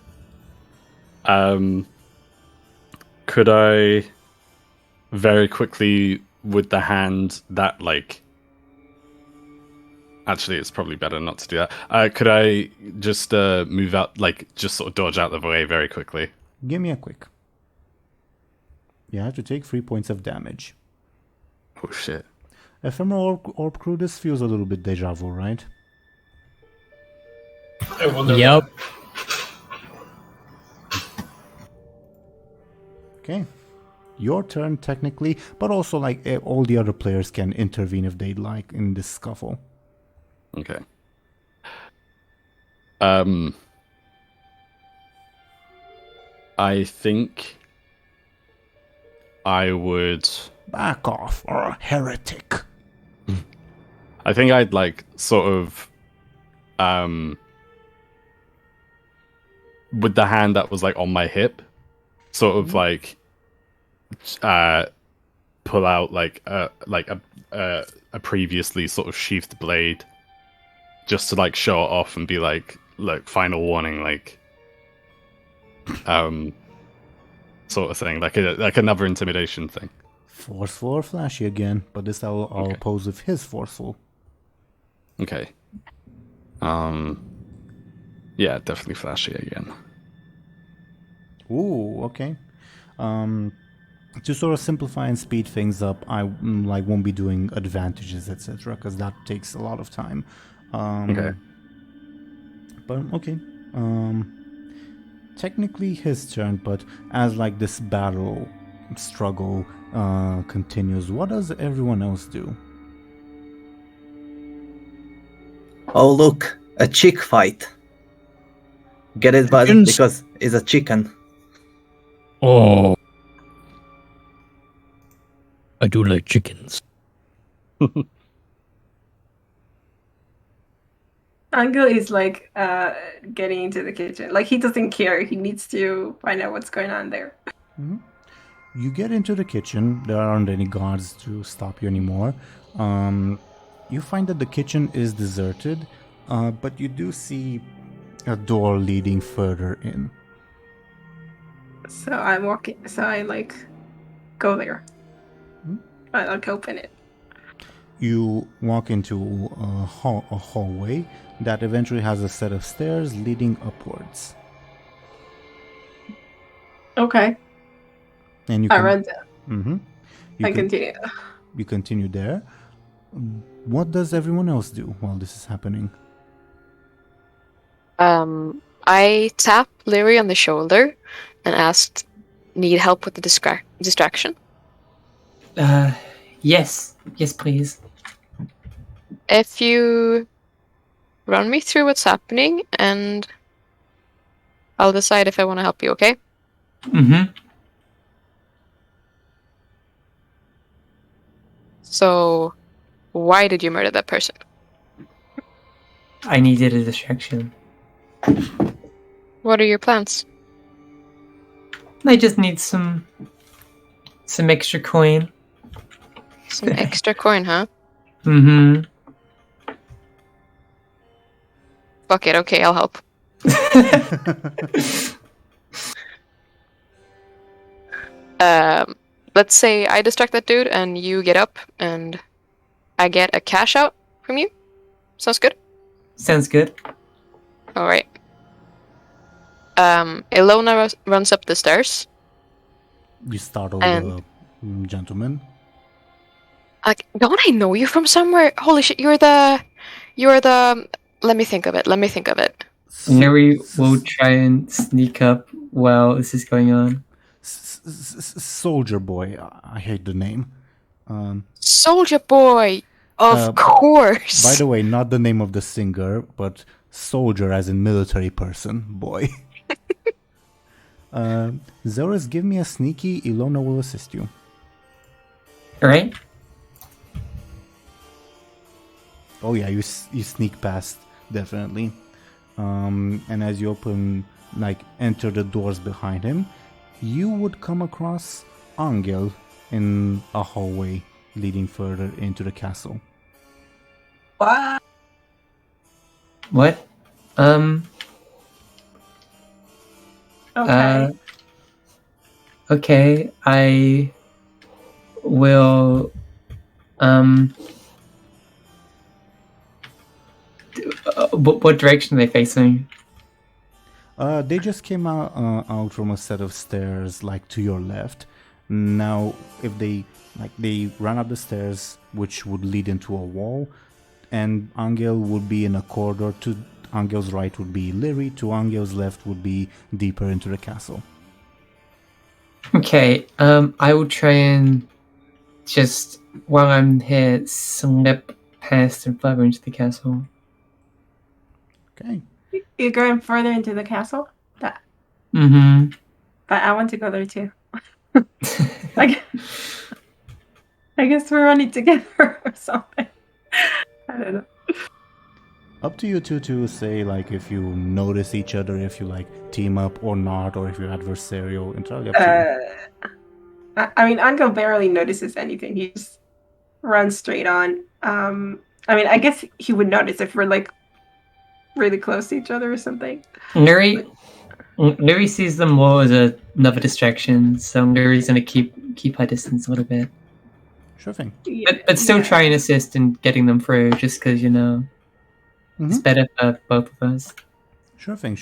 Could I very quickly with the hand that like... Actually, it's probably better not to do that. Could I just move out, like, just sort of dodge out of the way very quickly?
Give me a quick. You have to take 3 points of damage.
Oh, shit.
Ephemeral Orb Crew, this feels a little bit deja vu, right?
I wonder.
Yep.
Okay. Your turn, technically, but also, like, all the other players can intervene if they'd like in this scuffle.
Okay. I think I would...
Back off, or a heretic.
I think I'd, like, sort of... with the hand that was, like, on my hip, sort of, like... pull out, like a previously sort of sheathed blade, just to like show it off and be like, look, final warning, like sort of thing, like another intimidation thing.
Forceful or flashy again, but this I'll oppose with his forceful.
Okay. Yeah, definitely flashy again.
Ooh, okay. To sort of simplify and speed things up, I won't be doing advantages, etc., because that takes a lot of time.
Okay.
But okay. Technically his turn, but as like this battle struggle continues, what does everyone else do?
Oh, look, a chick fight. Get it, bud?
Chickens.
Because it's a chicken.
Oh. I do like chickens.
Anghel is like getting into the kitchen. Like he doesn't care. He needs to find out what's going on there.
Mm-hmm. You get into the kitchen. There aren't any guards to stop you anymore. You find that the kitchen is deserted, but you do see a door leading further in.
So I'm walking. So I like go there. I like open it.
You walk into a hallway that eventually has a set of stairs leading upwards.
Okay.
And you
I run down.
Mm-hmm.
I continue.
You continue there. What does everyone else do while this is happening?
I tap Lyri on the shoulder and asked, need help with the distraction?
Yes, please.
If you run me through what's happening, and I'll decide if I want to help you, okay?
Mm-hmm.
So, why did you murder that person?
I needed a distraction.
What are your plans?
I just need some extra coin.
Some extra coin, huh?
Mm-hmm.
Fuck it, okay, I'll help. Let's say I distract that dude and you get up and I get a cash out from you. Sounds good?
Sounds good.
Alright. Illona runs up the stairs.
You startle
And-
the gentleman.
Like, don't I know you from somewhere? Holy shit, you're the... Let me think of it.
Lyri will try and sneak up while this is going on.
Soldier boy. I hate the name.
Soldier boy! Of
By
course!
the way, not the name of the singer, but soldier as in military person, boy. Zelris, give me a sneaky. Illona will assist you.
Alright?
Oh yeah, you sneak past, definitely. And as you enter the doors behind him, you would come across Anghel in a hallway leading further into the castle.
What?
Okay.
Okay, I will, what direction are they facing?
They just came out from a set of stairs, like to your left. Now, if they ran up the stairs, which would lead into a wall, and Anghel would be in a corridor. To Angel's right would be Lyri. To Angel's left would be deeper into the castle.
Okay, I will try and just, while I'm here, slip past and further into the castle.
Okay.
You're going further into the castle?
Mm-hmm.
But I want to go there too. I guess we're running together or something. I don't know.
Up to you two to say if you notice each other, if you team up or not, or if you're adversarial. Entirely up to you.
I mean, Anghel barely notices anything. He just runs straight on. I guess he would notice if we're really close to each other or something.
Lyri sees them more as another distraction, so Lyri's gonna keep her distance a little bit.
Sure thing.
But still try and assist in getting them through, just because, it's better for both of us.
Sure thing.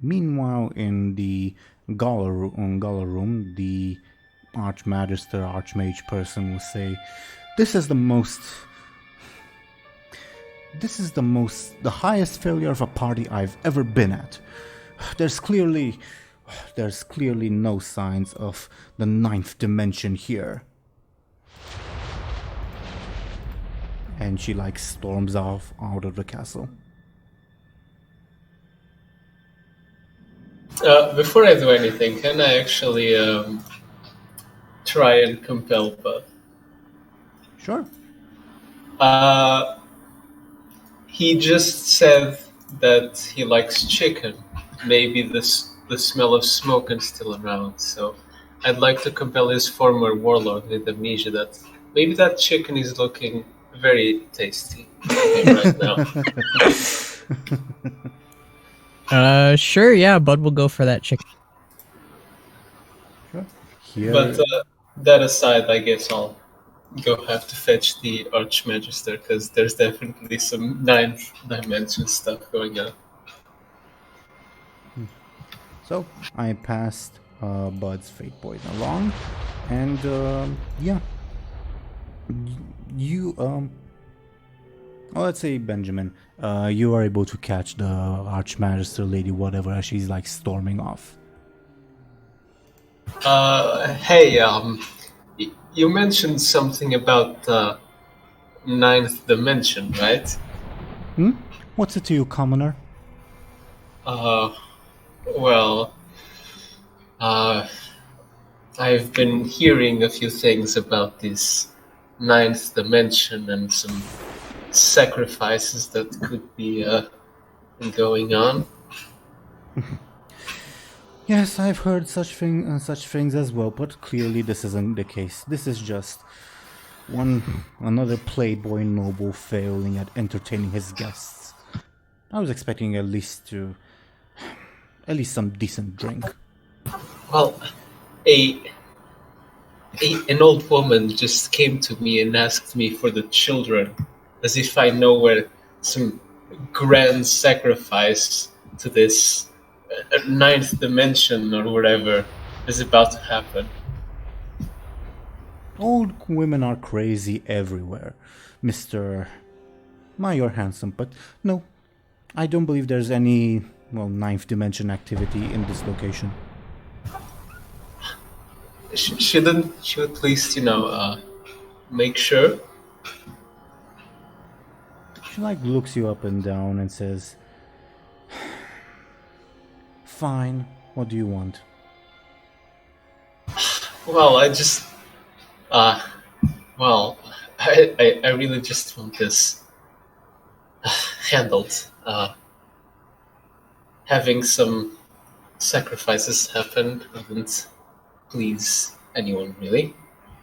Meanwhile, in the gala room, the Archmagister, Archmage person will say, the highest failure of a party I've ever been at. There's clearly no signs of the ninth dimension here. And she storms off out of the castle.
Before I do anything, can I actually try and compel Buhd?
Sure.
He just said that he likes chicken. Maybe the smell of smoke is still around, so I'd like to compel his former warlord with amnesia that maybe that chicken is looking very tasty right now.
Sure, yeah, Buhd will go for that chicken.
Sure. Here.
But that aside, I guess I'll go have to fetch the Archmagister, because there's definitely some ninth dimension stuff going on.
So I passed Buhd's fate point along, and you let's say Benjamin, you are able to catch the Archmagister lady, whatever, as she's storming off.
Hey, you mentioned something about ninth dimension, right?
What's it to you, commoner?
Well, I've been hearing a few things about this ninth dimension and some sacrifices that could be going on.
Yes, I've heard such things as well, but clearly this isn't the case. This is just another playboy noble failing at entertaining his guests. I was expecting at least some decent drink.
Well, an old woman just came to me and asked me for the children, as if I know where some grand sacrifice to this ninth dimension or whatever is about to happen.
Old women are crazy everywhere, Mr. You're handsome, but no, I don't believe there's any, ninth dimension activity in this location.
Shouldn't you at least, make sure?
She looks you up and down and says, "Fine, what do you want?"
Well, I really just want this handled. Having some sacrifices happen doesn't please anyone, really,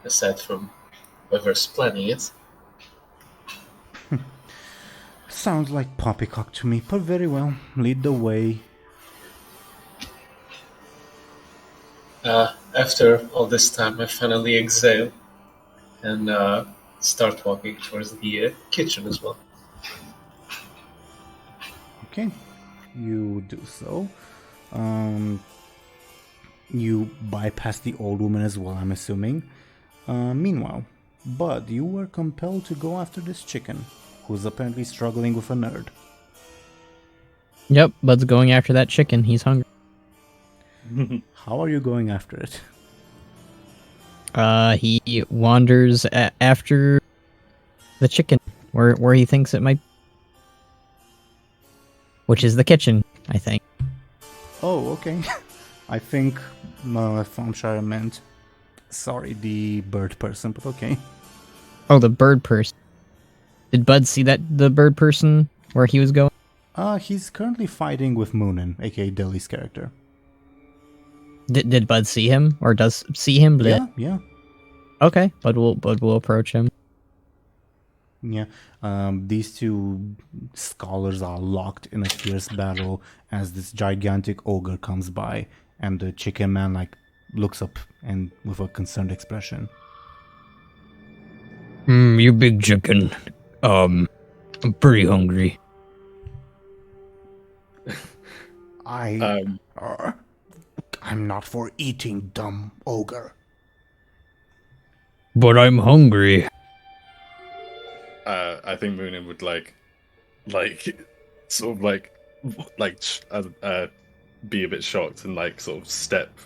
aside from whoever's planning it.
Sounds like poppycock to me, but very well. Lead the way.
After all this time, I finally exhale and start walking towards the kitchen as well.
Okay, you do so. You bypass the old woman as well, I'm assuming. Meanwhile, Bud, you were compelled to go after this chicken, who's apparently struggling with a nerd.
Yep, Bud's going after that chicken. He's hungry.
How are you going after it?
He wanders after the chicken, where he thinks it might, which is the kitchen, I think.
Oh, okay. I think Thompshire meant, sorry, the bird person, but okay.
Oh, the bird person. Did Bud see the bird person where he was going?
He's currently fighting with Muninn, aka Dely's character.
Did Bud see him, or does see him?
Yeah.
Okay, Bud will approach him.
Yeah, these two scholars are locked in a fierce battle as this gigantic ogre comes by, and the chicken man looks up and with a concerned expression.
You big chicken. I'm pretty hungry.
I'm not for eating, dumb ogre.
But I'm hungry.
I think Muninn would be a bit shocked and sort of step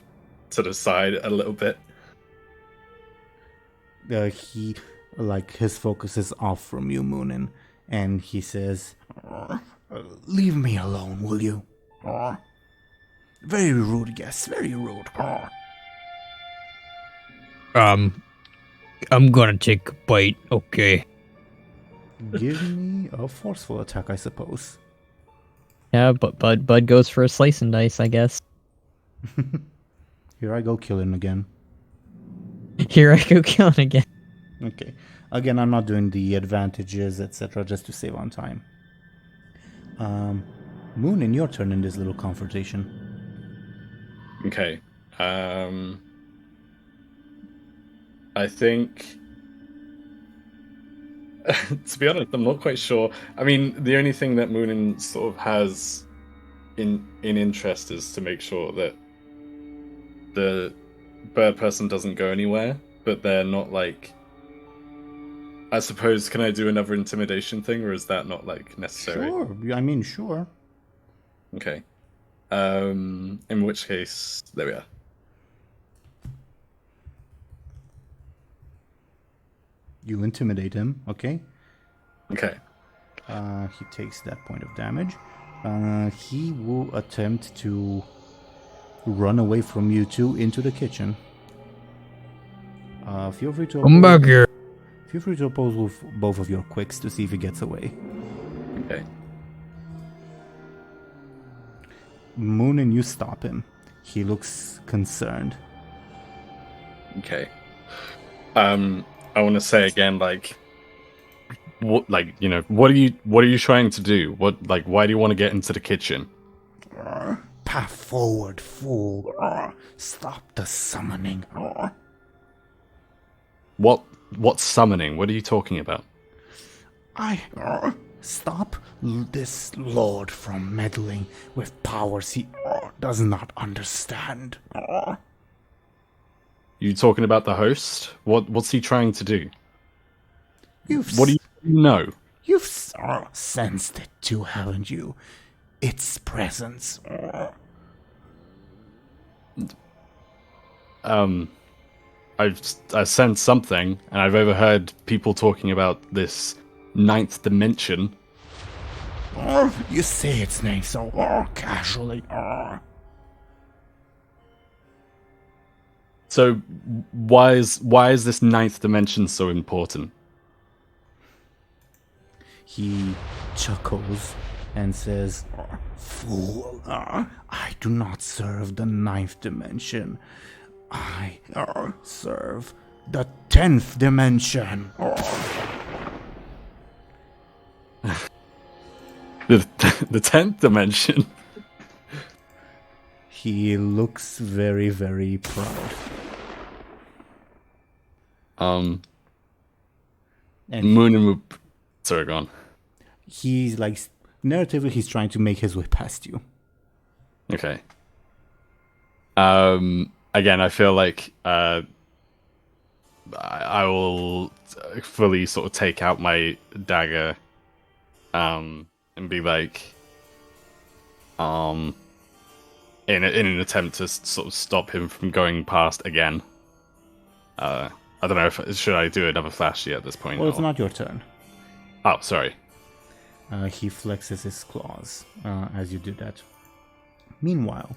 to the side a little bit.
He his focus is off from you, Muninn, and he says, "Leave me alone, will you?" Very rude, yes, very rude.
I'm gonna take a bite, okay?
Give me a forceful attack, I suppose.
Yeah, but Bud goes for a slice and dice, I guess.
Here I go killing again.
Here I go killing again.
Okay. Again, I'm not doing the advantages, etc., just to save on time. Muninn, your turn in this little confrontation.
Okay. I think, to be honest, I'm not quite sure. I mean, the only thing that Muninn sort of has in interest is to make sure that the bird person doesn't go anywhere, but they're not I suppose, can I do another intimidation thing, or is that not necessary?
Sure. I mean, sure.
Okay. In which case, there we are.
You intimidate him, okay?
Okay.
He takes that point of damage. He will attempt to run away from you two into the kitchen. Feel free to
Come back here.
Feel free to oppose with both of your quicks to see if he gets away.
Okay.
Muninn, you stop him. He looks concerned.
Okay. I want to say again, like, what, like, you know, what are you trying to do? What, like, why do you want to get into the kitchen?
Path forward, fool. Stop the summoning.
What summoning? What are you talking about?
Stop this lord from meddling with powers he does not understand.
You talking about the host? What's he trying to do? What do you know?
You've sensed it too, haven't you? Its presence.
I've sensed something, and I've overheard people talking about this ninth dimension.
You say its name so casually.
So why is this ninth dimension so important?
He chuckles and says, "Fool, I do not serve the ninth dimension. I serve the 10th dimension."
The 10th dimension?
He looks very, very proud.
And
And
Muninn. Sorry, go on.
he's like, narratively, he's trying to make his way past you.
Okay. Again, I feel like I will fully sort of take out my dagger, and be like, in an attempt to sort of stop him from going past again. I don't know should I do another flashy at this point?
Well, it's
or-
not your turn.
Oh, sorry.
He flexes his claws as you do that. Meanwhile,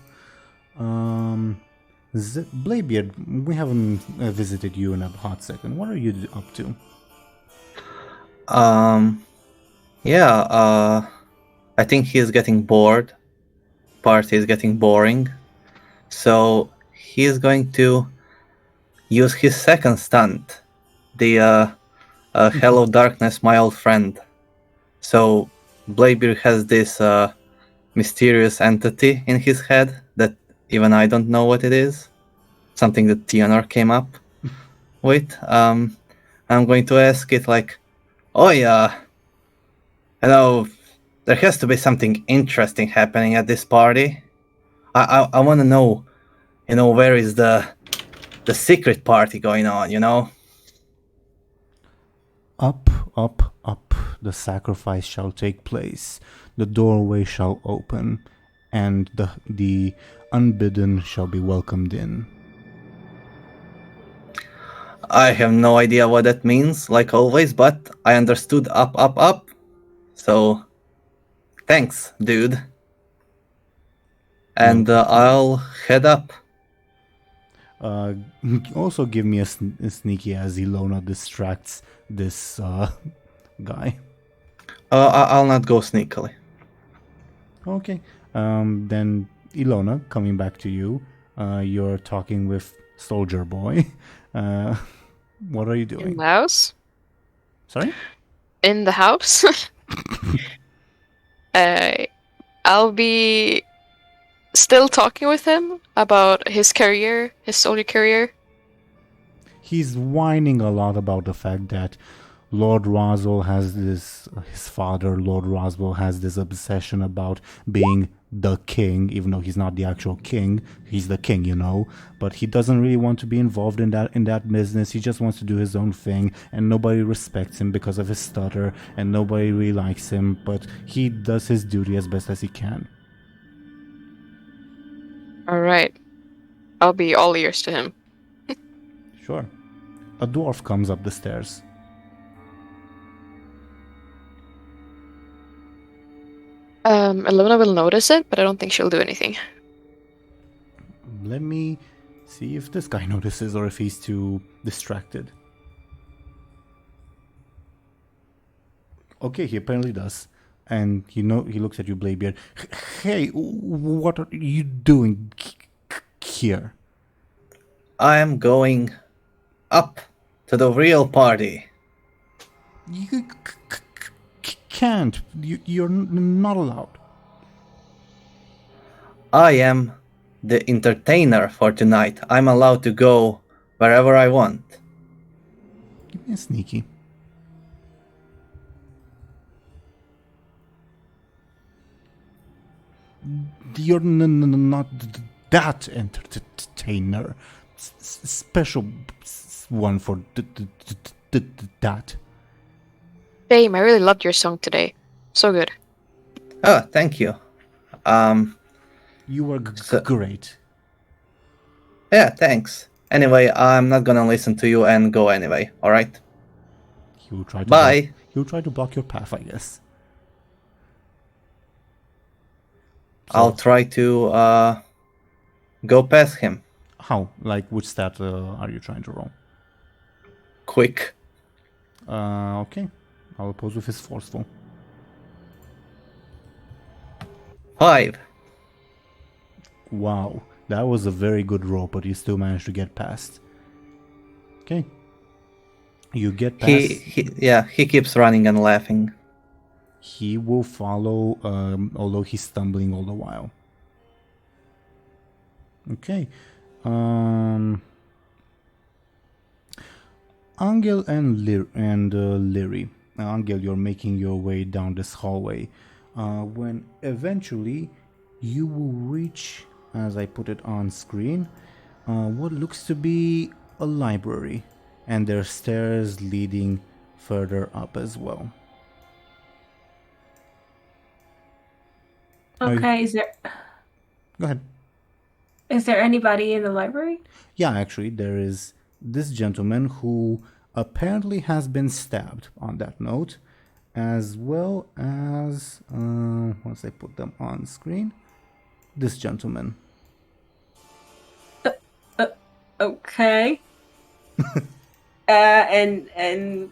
Bladebeard, we haven't visited you in a hot second. What are you up to?
I think he's getting bored. Party is getting boring. So he's going to use his second stunt, the Hello Darkness, my old friend. So Bladebeard has this mysterious entity in his head that even I don't know what it is. Something that Teeironor came up with. I'm going to ask it like, "Oh yeah, there has to be something interesting happening at this party. I want to know, where is the secret party going on,
Up, up, up, the sacrifice shall take place. The doorway shall open, and the unbidden shall be welcomed in."
I have no idea what that means, like always, but I understood up, up, up. So, thanks, dude. And I'll head up.
Also give me a sneaky as Illona distracts this guy.
I'll not go sneakily.
Okay. Then Illona, coming back to you, you're talking with Soldier Boy. What are you
In
doing?
the house?
Sorry?
In the house? I'll be still talking with him about his career, his soldier career.
He's whining a lot about the fact that Lord Roswell has this, his father, Lord Roswell, has this obsession about being the king, even though he's not the actual king. He's the king, but he doesn't really want to be involved in that business. He just wants to do his own thing, and nobody respects him because of his stutter, and nobody really likes him, but he does his duty as best as he can.
Alright. I'll be all ears to him.
Sure. A dwarf comes up the stairs.
Illona will notice it, but I don't think she'll do anything.
Let me see if this guy notices or if he's too distracted. Okay, he apparently does. And he looks at you, Bladebeard. Hey, what are you doing? here?
I am going up to the real party.
You can't. You're not allowed.
I am the entertainer for tonight. I'm allowed to go wherever I want.
Give me a sneaky. You're not that entertainer. Special one for that.
Shame, I really loved your song today. So good.
Oh, thank you.
You were
So-
great.
Yeah, thanks. Anyway, I'm not gonna listen to you and go anyway, alright?
He'll try to
Bye.
He'll try to block your path, I guess.
I'll try to go past him.
How? Like, which stat are you trying to roll?
Quick.
Okay. I'll oppose with his forceful.
5.
Wow, that was a very good roll, but you still managed to get past. Okay. You get past.
He keeps running and laughing.
He will follow, although he's stumbling all the while. Okay. Anghel and Lyri. Anghel, you're making your way down this hallway. When eventually you will reach, as I put it on screen, what looks to be a library. And there are stairs leading further up as well.
Okay,
Go ahead.
is there anybody in the library?
Yeah, actually, there is this gentleman who apparently has been stabbed, on that note, as well as, once I put them on screen, this gentleman.
Okay. And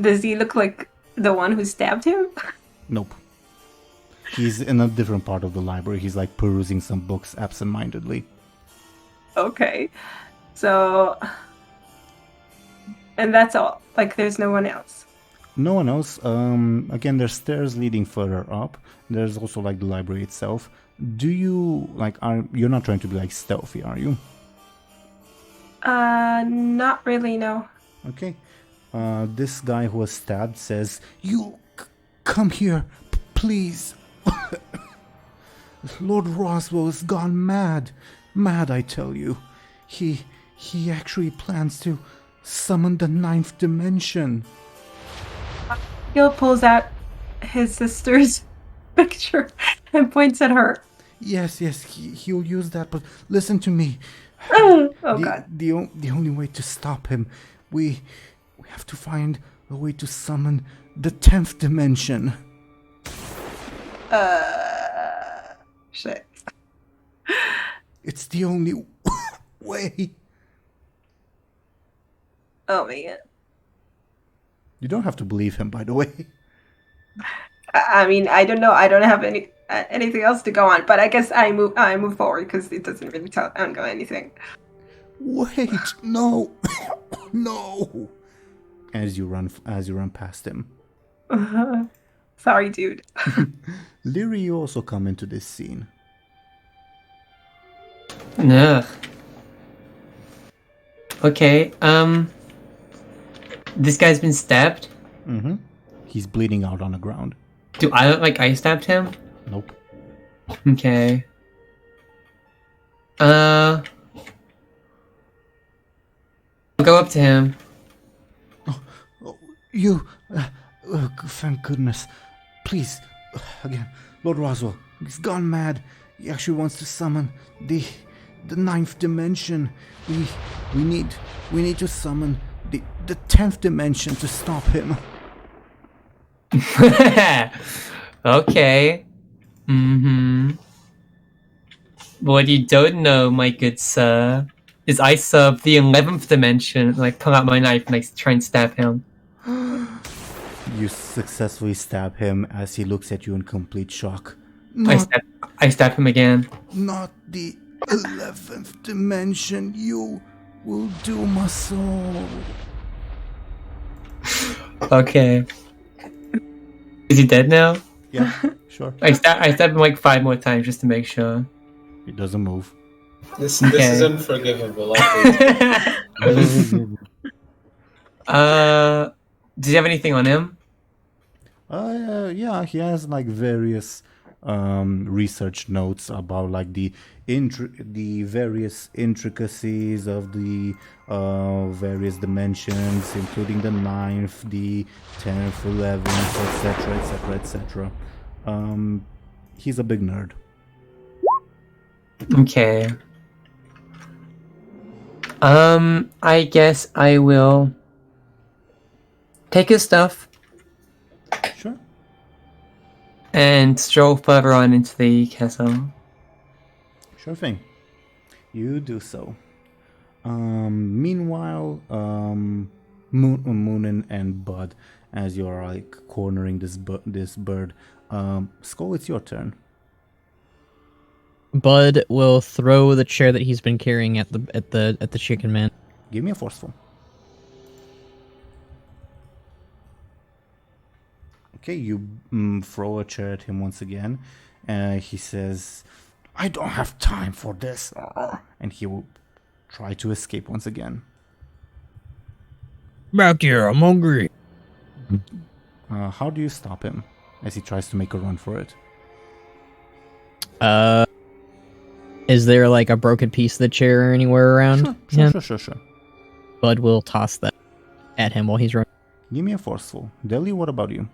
does he look like the one who stabbed him?
Nope. He's in a different part of the library. He's like perusing some books absentmindedly.
Okay. So, and that's all. Like, there's no one else.
No one else. Again, there's stairs leading further up. There's also like the library itself. Do you like? You're not trying to be like stealthy, are you?
Not really, no.
Okay. This guy who was stabbed says, "You come here, please." Lord Roswell has gone mad. Mad, I tell you. He actually plans to summon the 9th dimension.
Gil pulls out his sister's picture and points at her.
Yes, he'll use that, but listen to me.
Oh god.
The only way to stop him, we have to find a way to summon the 10th dimension.
Shit.
It's the only way.
Oh man.
You don't have to believe him, by the way.
I mean, I don't know. I don't have anything else to go on, but I guess I move forward because it doesn't really tell Anghel anything.
Wait, no, no! As you run past him.
Sorry, dude.
Lyri, you also come into this scene.
Ugh. Okay, this guy's been stabbed?
Mm-hmm. He's bleeding out on the ground.
Do I look like I stabbed him?
Nope.
Okay. I'll go up to him.
You, thank goodness. Please, again, Lord Roswell, he's gone mad. He actually wants to summon the 9th dimension. We need to summon the 10th dimension to stop him.
Okay. What you don't know, my good sir, is I serve the 11th dimension and I pull out my knife and I try and stab him.
You successfully stab him as he looks at you in complete shock.
I stab him again.
Not the 11th dimension, you will do my soul.
Okay. Is he dead now?
Yeah, sure.
I stabbed him like 5 more times just to make sure.
He doesn't move.
This
Okay.
is unforgivable. I think.
Does he have anything on him?
Yeah, he has like various research notes about like the various intricacies of the various dimensions, including the 9th, the 10th, 11th, etc., etc., etc. He's a big nerd.
Okay. I guess I will take his stuff
Sure.
and stroll further on into the castle.
Sure thing. You do so. Meanwhile, Muninn and Buhd, as you're like cornering this bird, Skoll, it's your turn.
Buhd will throw the chair that he's been carrying at the chicken man.
Give me a forceful. Okay, you throw a chair at him once again. He says, "I don't have time for this," and he will try to escape once again.
Back here, I'm hungry.
How do you stop him as he tries to make a run for it?
Is there like a broken piece of the chair anywhere around?
Sure.
Buhd will toss that at him while he's running.
Give me a forceful. Deli, what about you?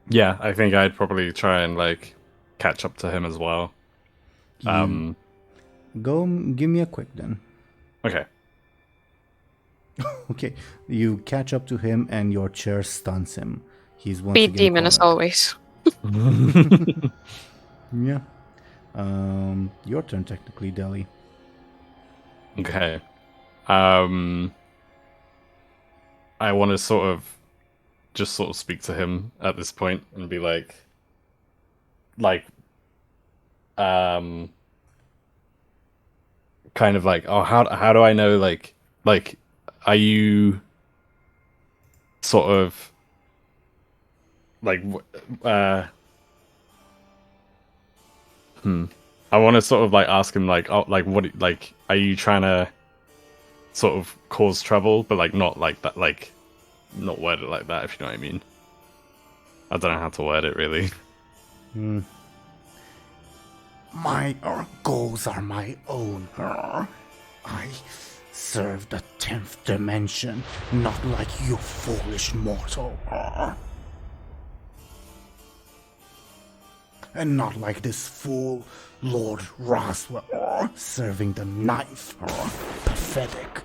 Yeah, I think I'd probably try and like catch up to him as well.
Go, give me a quick then.
Okay.
Okay, you catch up to him and your chair stuns him. He's once
Beat
again
demon as
cornered.
always.
Yeah. Your turn technically, Deli.
Okay. I want to sort of speak to him at this point and be like, kind of like, oh, how do I know, like, are you sort of like, I want to sort of like ask him like, oh, like what, like, are you trying to sort of cause trouble, but like not like that, like not word it like that, if you know what I mean. I don't know how to word it really.
My goals are my own. I serve the 10th dimension, not like you foolish mortal. And not like this fool Lord Roswell serving the 9th. Pathetic.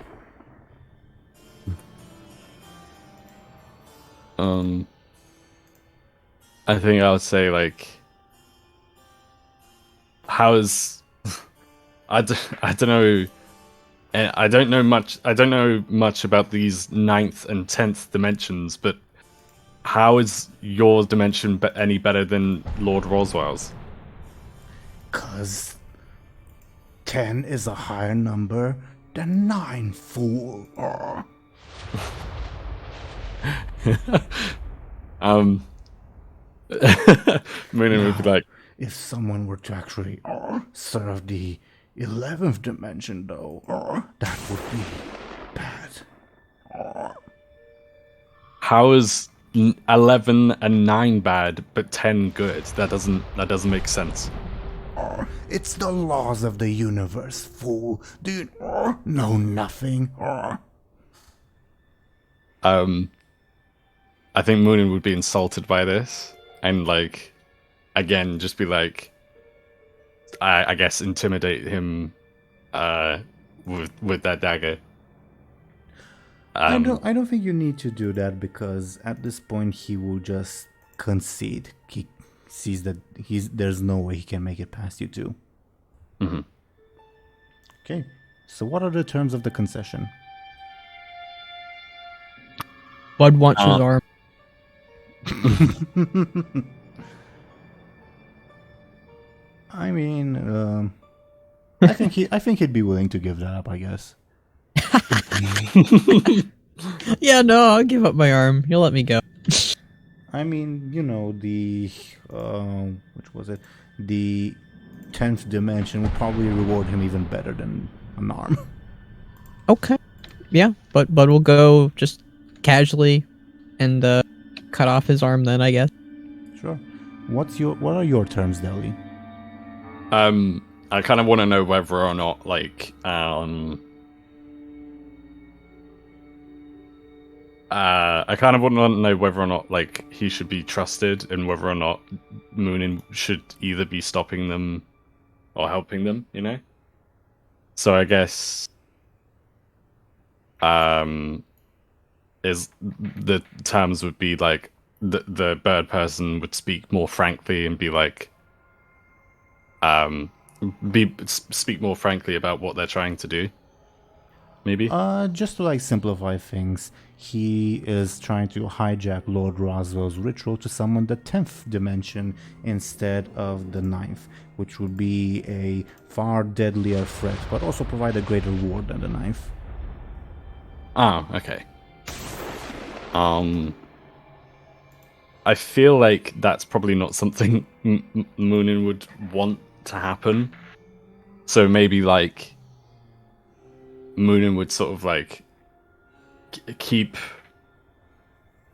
I think I would say like, how is I don't know. I don't know much about these 9th and 10th dimensions, but how is your dimension any better than Lord Roswell's?
'Cause 10 is a higher number than 9, fool.
Muninn would be like,
If someone were to actually serve the 11th dimension, though, that would be bad.
how is 11 and 9 bad, but 10 good? That doesn't make sense.
It's the laws of the universe, fool. Do you know nothing?
I think Muninn would be insulted by this, and like, again, just be like, I guess intimidate him, with that dagger.
I don't think you need to do that, because at this point he will just concede. He sees that there's no way he can make it past you two.
Mm-hmm.
Okay, so what are the terms of the concession?
Buhd wants his arm.
I mean, I think he'd be willing to give that up, I guess.
Yeah, no, I'll give up my arm. You'll let me go.
I mean, you know, the which was it? The 10th dimension will probably reward him even better than an arm.
Okay. Yeah, but we'll go just casually and cut off his arm then, I guess.
Sure. What are your terms, Deli?
I kind of want to know whether or not, like, I kind of want to know whether or not, like, he should be trusted, and whether or not Muninn should either be stopping them or helping them, you know? So I guess, is the terms would be like the bird person would speak more frankly and be like, speak more frankly about what they're trying to do. Maybe.
Just to like simplify things, he is trying to hijack Lord Roswell's ritual to summon the 10th dimension instead of the 9th, which would be a far deadlier threat, but also provide a greater reward than the 9th.
Oh, okay. I feel like that's probably not something Muninn would want to happen. So maybe like Muninn would sort of like keep,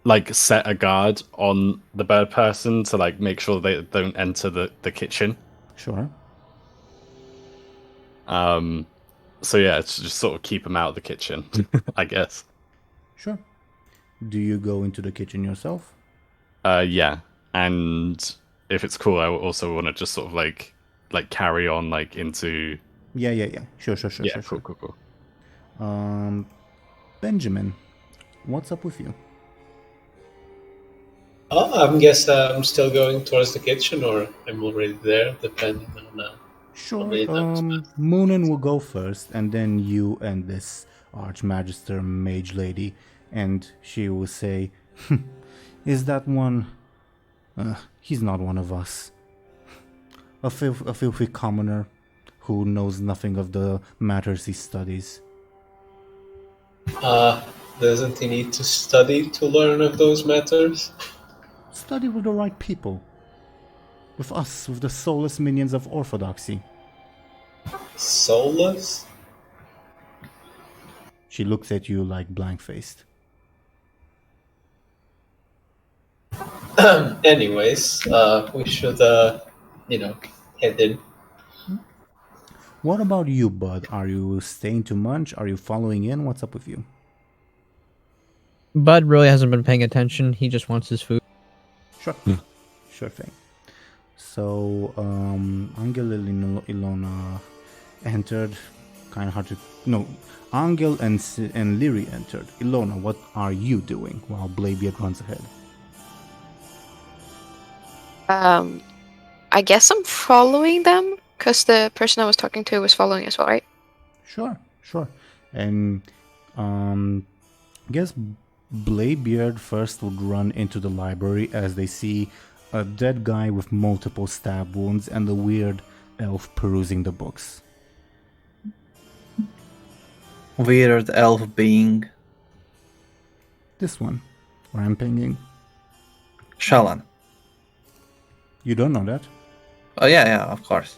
like, set a guard on the bird person to like make sure they don't enter the kitchen.
Sure.
So yeah, it's just sort of keep him out of the kitchen, I guess.
Sure. Do you go into the kitchen yourself?
Yeah, and if it's cool, I also want to just sort of like carry on like into.
Yeah. Sure.
Yeah, cool.
Benjamin, what's up with you?
I guess I'm still going towards the kitchen, or I'm already there, depending on.
Sure. Muninn will go first, and then you and this Archmagister Mage Lady, and she will say, "Is that one? He's not one of us. A filthy commoner who knows nothing of the matters he studies."
Doesn't he need to study to learn of those matters?
Study with the right people. With us, with the soulless minions of orthodoxy.
Soulless?
She looks at you like blank-faced.
Anyways, we should, head in.
What about you, Bud? Are you staying to munch? Are you following in? What's up with you?
Bud really hasn't been paying attention. He just wants his food.
Sure. Sure thing. So, Anghel and Illona entered. Kind of hard to... No, Anghel and Lyri entered. Illona, what are you doing while Bladebeard runs ahead?
I guess I'm following them, because the person I was talking to was following as well, right?
Sure. And, I guess Bladebeard first would run into the library as they see a dead guy with multiple stab wounds and the weird elf perusing the books.
Weird elf being
This one, where I'm pinging.
Shallan.
You don't know that?
Oh yeah, of course.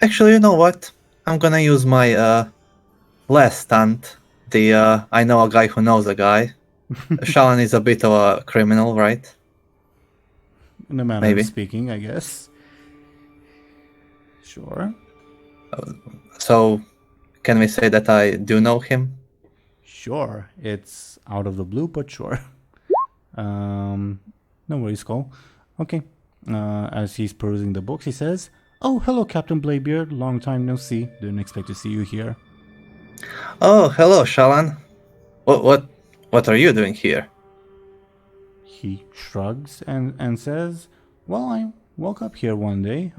Actually, you know what? I'm gonna use my last stunt. I know a guy who knows a guy. Shallan is a bit of a criminal, right?
In a manner
Maybe.
of speaking, I guess. Sure.
So, can we say that I do know him?
Sure. It's out of the blue, but sure. No worries, Skoll. Okay. As he's perusing the books, he says, "Oh, hello, Captain Bladebeard. Long time no see. Didn't expect to see you here."
Oh, hello, Shallan. What are you doing here?
He shrugs and says, "Well, I woke up here one day.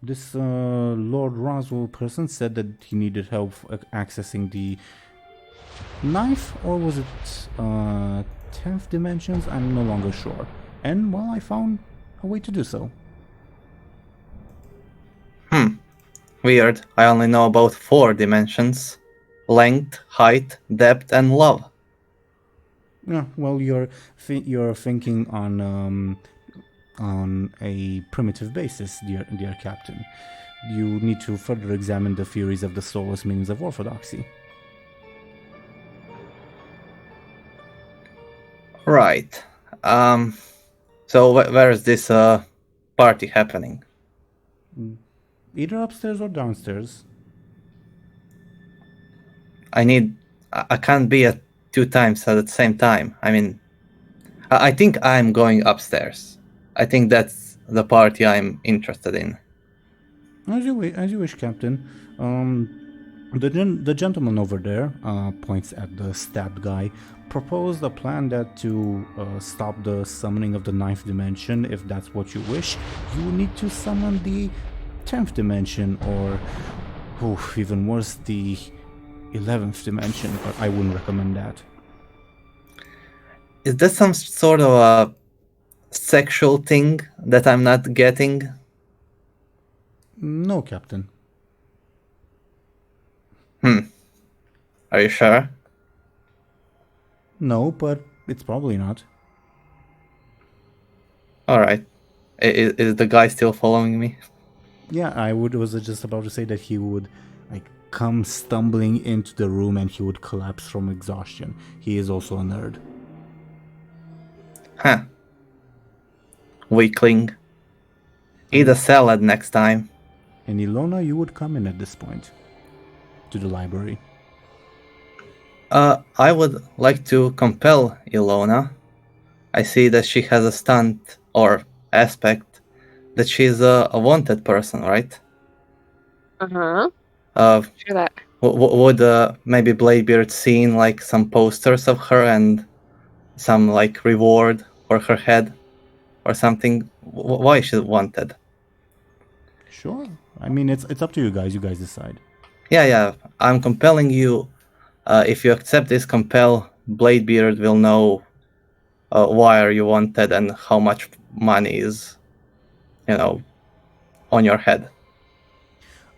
This Lord Roswell person said that he needed help accessing the knife, or was it 10th dimensions? I'm no longer sure. And, well, I found a way to do so.
Weird. I only know about 4 dimensions: length, height, depth, and love.
Yeah, well, you're thinking on a primitive basis, dear Captain. You need to further examine the theories of the soulless meanings of orthodoxy.
Right. So where is this party happening?
Either upstairs or downstairs.
I can't be at 2 times at the same time. I mean, I think I'm going upstairs. I think that's the party I'm interested in.
As you wish, Captain. The gentleman over there points at the stabbed guy. Proposed a plan that to stop the summoning of the 9th dimension. If that's what you wish, you need to summon the 10th dimension, or even worse, the 11th dimension. But I wouldn't recommend that.
Is that some sort of a sexual thing that I'm not getting?
No, Captain.
Are you sure?
No, but it's probably not.
Alright. Is the guy still following me?
Yeah, I was just about to say that he would come stumbling into the room and he would collapse from exhaustion. He is also a nerd.
Huh. Weakling. Eat a salad next time.
And Illona, you would come in at this point to the library.
I would like to compel Illona. I see that she has a stunt or aspect that she's a wanted person, right?
Uh-huh. Sure that.
Would maybe Bladebeard seen some posters of her and some reward for her head or something? Why is she wanted?
Sure. I mean, it's up to you guys. You guys decide.
Yeah. I'm compelling you. If you accept this compel, Bladebeard will know why are you wanted and how much money is, on your head.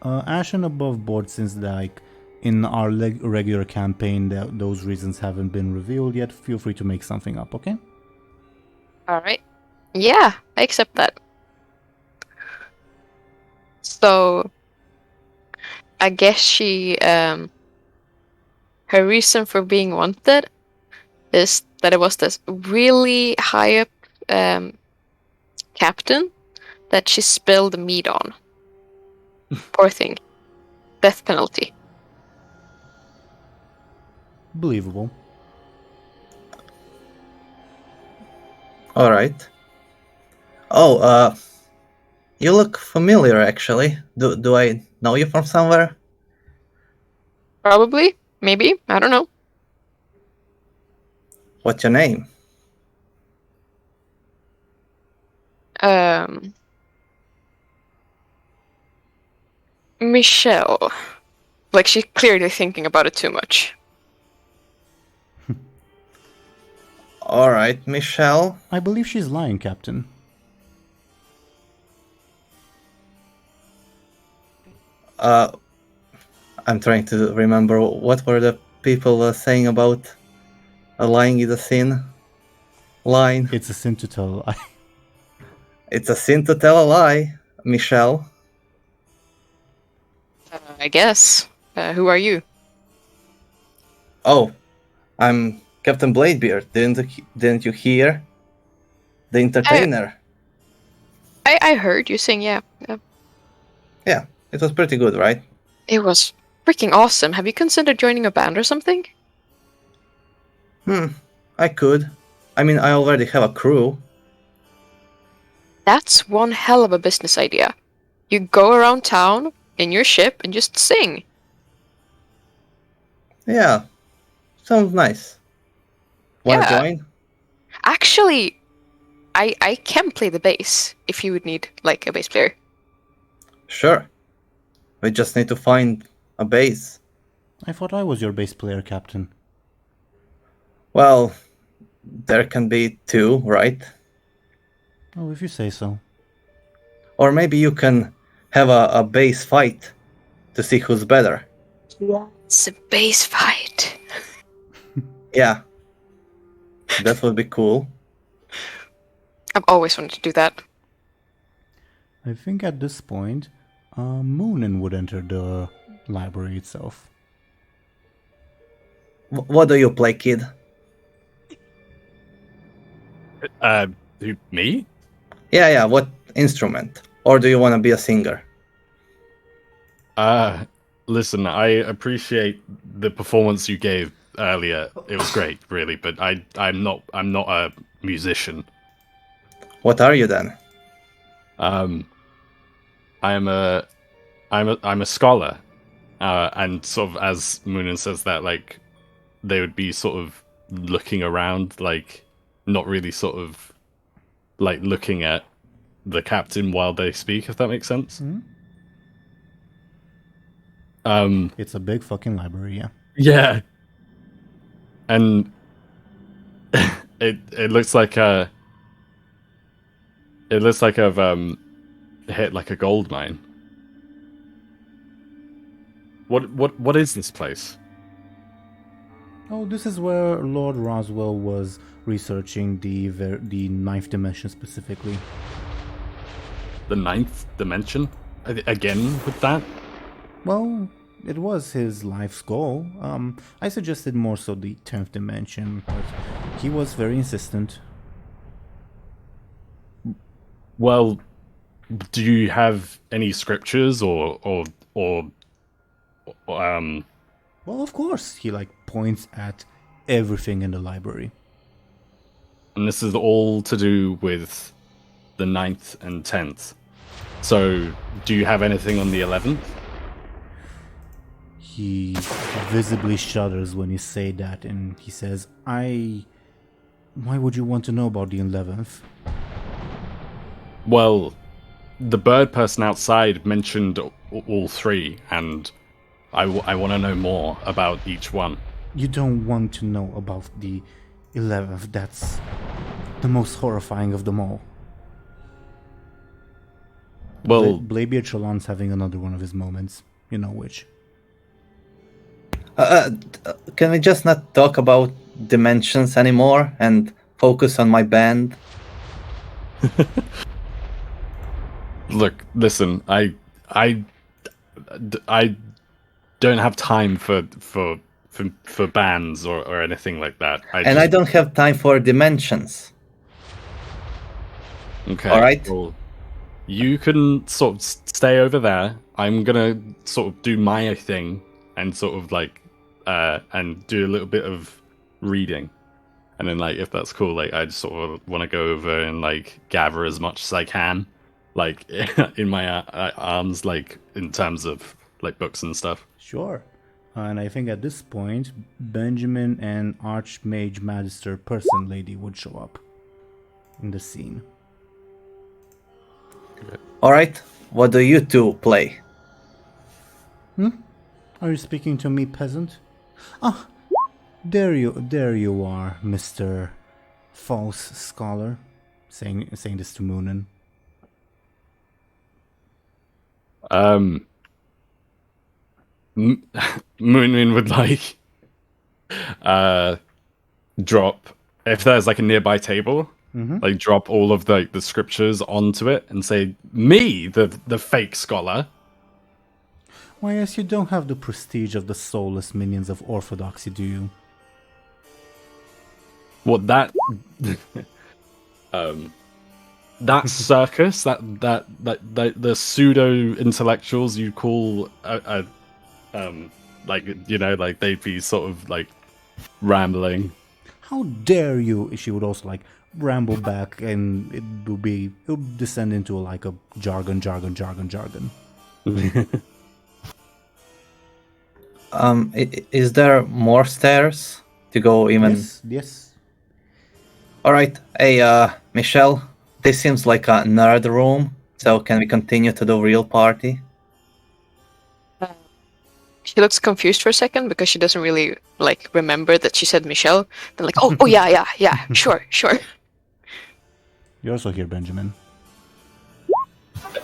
Ashen above board, since in our regular campaign those reasons haven't been revealed yet, feel free to make something up, okay?
Alright. Yeah, I accept that. So, I guess she, her reason for being wanted is that it was this really high up captain that she spilled the meat on. Poor thing. Death penalty.
Believable.
Alright. Oh, you look familiar actually. Do I know you from somewhere?
Probably. Maybe. I don't know.
What's your name?
Michelle. She's clearly thinking about it too much.
Alright, Michelle.
I believe she's lying, Captain.
I'm trying to remember what were the people saying about lying is a sin line.
It's a sin to tell a lie.
It's a sin to tell a lie, Michelle.
I guess. Who are you?
Oh, I'm Captain Bladebeard. Didn't you hear? The entertainer.
I heard you sing, yeah.
Yeah, it was pretty good, right?
It was freaking awesome. Have you considered joining a band or something?
I could. I mean, I already have a crew.
That's one hell of a business idea. You go around town in your ship and just sing.
Yeah, sounds nice. Wanna join?
Actually, I can play the bass if you would need a bass player.
Sure. We just need to find a bass.
I thought I was your bass player, Captain.
Well, there can be 2, right?
Oh, if you say so.
Or maybe you can have a base fight to see who's better.
It's a base fight.
Yeah. That would be cool.
I've always wanted to do that.
I think at this point, Muninn would enter the library itself.
What do you play, kid?
Me?
Yeah, what instrument? Or do you want to be a singer?
Listen, I appreciate the performance you gave earlier. It was great, really, but I'm not a musician.
What are you then?
I'm a scholar, and sort of as Muninn says that, like, they would be sort of looking around, like, not really sort of like looking at the captain while they speak, if that makes sense.
It's a big fucking library, yeah.
Yeah, and it looks like I've hit like a gold mine. What is this place?
Oh, this is where Lord Roswell was researching the ninth dimension specifically.
The ninth dimension? Again with that?
Well, it was his life's goal. I suggested more so the 10th dimension, but he was very insistent.
Well, do you have any scriptures or
Well, of course, he like points at everything in the library.
And this is all to do with the 9th and 10th. So, do you have anything on the 11th?
He visibly shudders when you say that, and he says, Why would you want to know about the 11th?
Well, the bird person outside mentioned all three, and I want to know more about each one.
You don't want to know about the 11th. That's the most horrifying of them all.
Well,
Bladebeard Shalon's having another one of his moments. You know which.
Can we just not talk about dimensions anymore and focus on my band?
look, listen, I don't have time for bands or anything like that.
I don't have time for dimensions.
Okay.
All right.
Well, you can sort of stay over there. I'm gonna sort of do my thing and sort of like and do a little bit of reading, and then like if that's cool, like I just sort of want to go over and like gather as much as I can, like in my arms, like in terms of like books and stuff.
Sure. And I think at this point, Benjamin and Archmage Magister Person Lady would show up in the scene.
Alright, what do you two play?
Are you speaking to me, peasant? Ah, there you are, Mr. False Scholar. Saying this to Muninn.
Muninn would like drop, if there's like a nearby table, like drop all of the scriptures onto it and say, me, the fake scholar.
Why, yes, you don't have the prestige of the soulless minions of orthodoxy, do you?
What that that circus, that the pseudo intellectuals you call like, you know, like they'd be sort of like rambling.
How dare you? She would also like ramble back, and it would descend into like a jargon.
Is there more stairs to go even?
Yes.
Alright, hey, Michelle, this seems like a nerd room, so can we continue to the real party?
She looks confused for a second because she doesn't really like remember that she said Michelle. Then like, oh yeah, sure.
You're also here, Benjamin.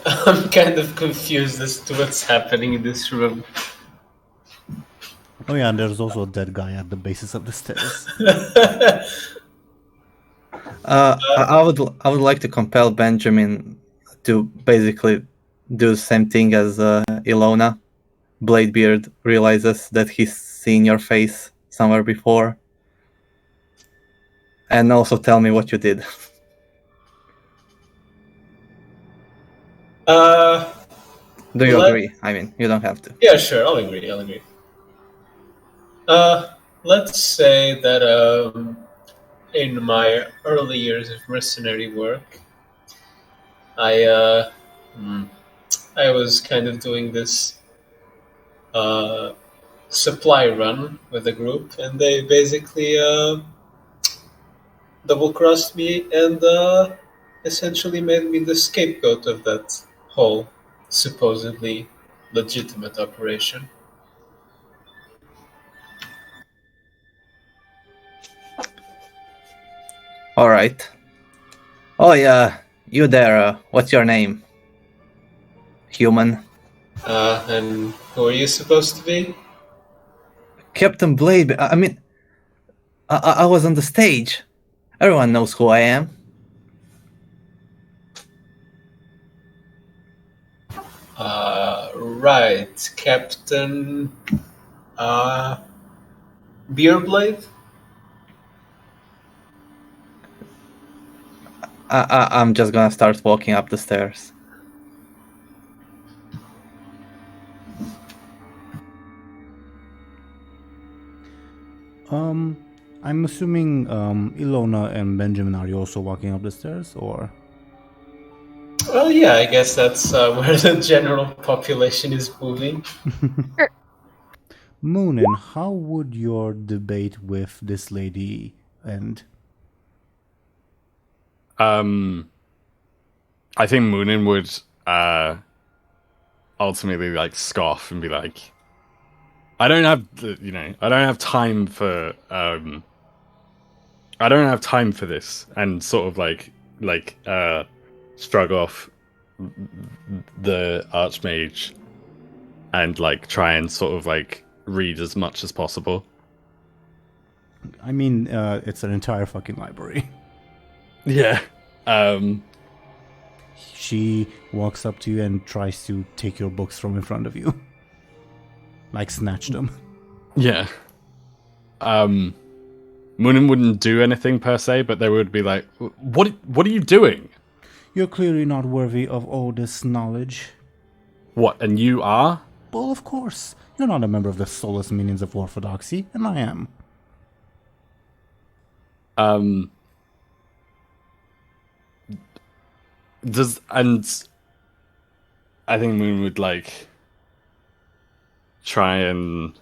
I'm kind of confused as to what's happening in this room.
Oh yeah, and there's also a dead guy at the basis of the stairs.
I would like to compel Benjamin to basically do the same thing as Illona. Bladebeard realizes that he's seen your face somewhere before. And also tell me what you did. Do you agree? I mean, you don't have to.
Yeah, sure, I'll agree. Let's say that in my early years of mercenary work, I was kind of doing this supply run with a group, and they basically double-crossed me and essentially made me the scapegoat of that whole supposedly legitimate operation.
All right. Oh yeah, you there? What's your name? Human.
And who are you supposed to be?
Captain Blade. I mean, I was on the stage. Everyone knows who I am.
Right, Captain Beerblade?
I'm just gonna start walking up the stairs.
I'm assuming Illona and Benjamin are you also walking up the stairs, or?
Well, yeah, I guess that's where the general population is moving.
Muninn, how would your debate with this lady end?
I think Muninn would ultimately like scoff and be like, I don't have time for this, and sort of like shrug off the Archmage and like try and sort of like read as much as possible.
I mean, it's an entire fucking library.
Yeah.
She walks up to you and tries to take your books from in front of you. Like snatch them.
Yeah. Muninn wouldn't do anything per se, but they would be like, what are you doing?
You're clearly not worthy of all this knowledge.
What, and you are?
Well, of course. You're not a member of the soulless minions of Orthodoxy, and I am.
I think Moon would like try and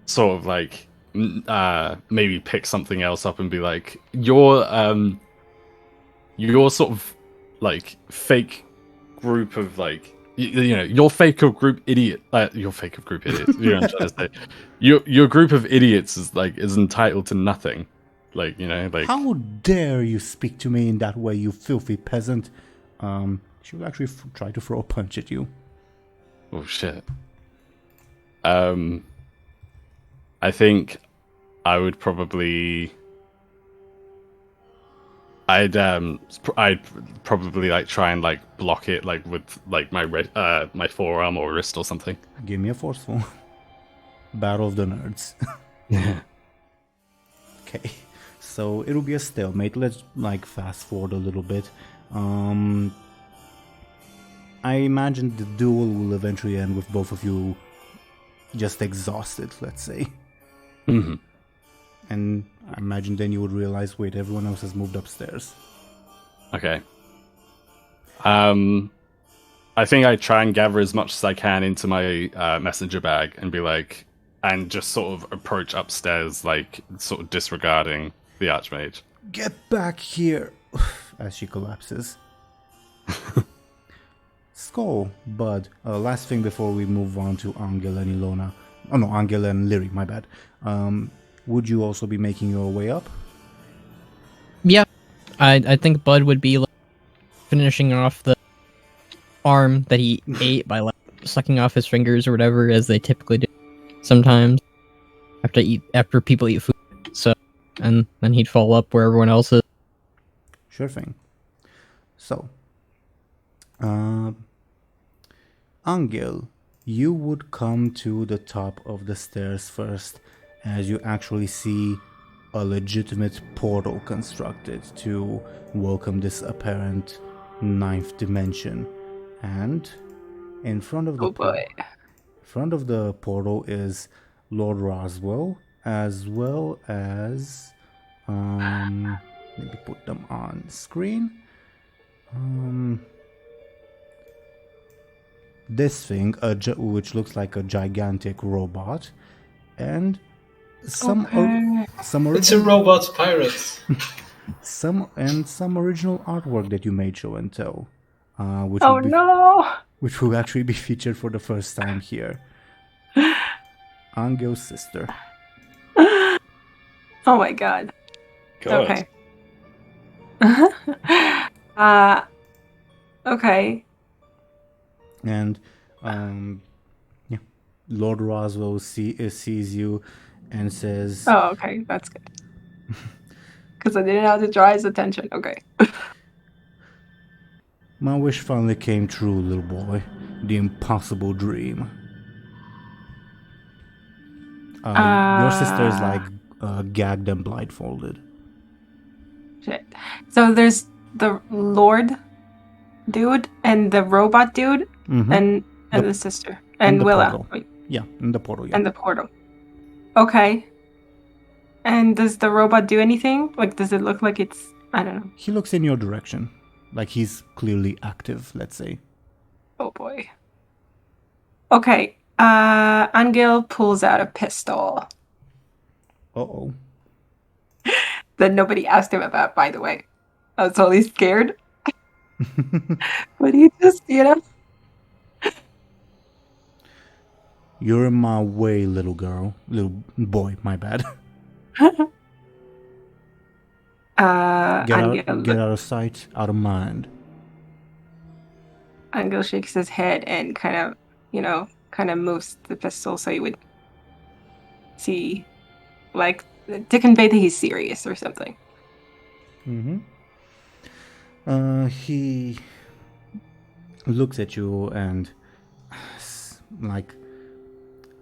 sort of like maybe pick something else up and be like, you're sort of like fake group of like your fake of group idiot. Your fake of group idiots. You know what I'm trying to say? Your group of idiots is entitled to nothing. Like, like,
how dare you speak to me in that way, you filthy peasant? She will actually try to throw a punch at you.
Oh shit. I think I would probably. I'd probably like try and like block it like with like my my forearm or wrist or something.
Give me a forceful. Battle of the Nerds.
Yeah.
Okay. So it'll be a stalemate. Let's like fast forward a little bit. I imagine the duel will eventually end with both of you just exhausted, let's say.
Mm-hmm.
And I imagine then you would realize, wait, everyone else has moved upstairs.
Okay. I think I try and gather as much as I can into my messenger bag and be like, and just sort of approach upstairs, like sort of disregarding the Archmage.
Get back here! As she collapses. Skoll, Buhd, last thing before we move on to Anghel and Illona. Oh no, Anghel and Lyri, my bad. Would you also be making your way up?
Yeah. I think Bud would be like, finishing off the arm that he ate by like sucking off his fingers or whatever, as they typically do sometimes after people eat food. So, and then he'd fall up where everyone else is.
Sure thing. So, Anghel, you would come to the top of the stairs first, as you actually see a legitimate portal constructed to welcome this apparent ninth dimension. And in front of the front of the portal is Lord Roswell, as well as maybe put them on screen. This thing, which looks like a gigantic robot, and some original,
It's a robot pirate.
some original artwork that you made show and tell, which
Oh
would be,
no!
which will actually be featured for the first time here. Angel's sister.
Oh my god.
God.
Okay. Okay.
And yeah, Lord Roswell sees you and says,
Oh, okay. That's good. Because I didn't have to draw his attention. Okay.
"My wish finally came true, little boy. The impossible dream." Your sister is like gagged and blindfolded.
Shit. So there's the Lord dude and the robot dude
Mhm.
and the sister and
the
Willa.
portal.
Wait,
Yeah, in the portal. Yeah.
and the portal. Okay. And does the robot do anything? Like, does it look like it's, I don't know.
He looks in your direction, like he's clearly active. Let's say.
Oh boy. Okay. Anghel pulls out a pistol
Uh-oh.
that nobody asked him about, by the way. I was totally scared. But he just,
You're in my way, little girl. Little boy, my bad. Get
Anghel
out of sight, out of mind.
Anghel shakes his head and kind of moves the pistol so you would see, like, to convey that he's serious or something.
Mm-hmm. He looks at you and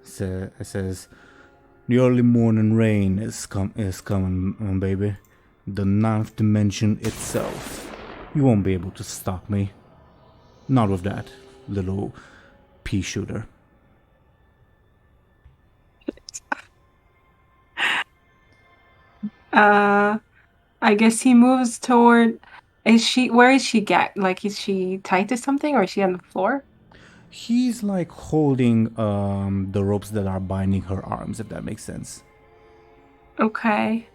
says, "The early morning rain is coming, baby. The ninth dimension itself. You won't be able to stop me. Not with that little pea shooter."
I guess he moves toward. Where is she like, is she tied to something or is she on the floor?
He's like holding the ropes that are binding her arms, if that makes sense.
Okay.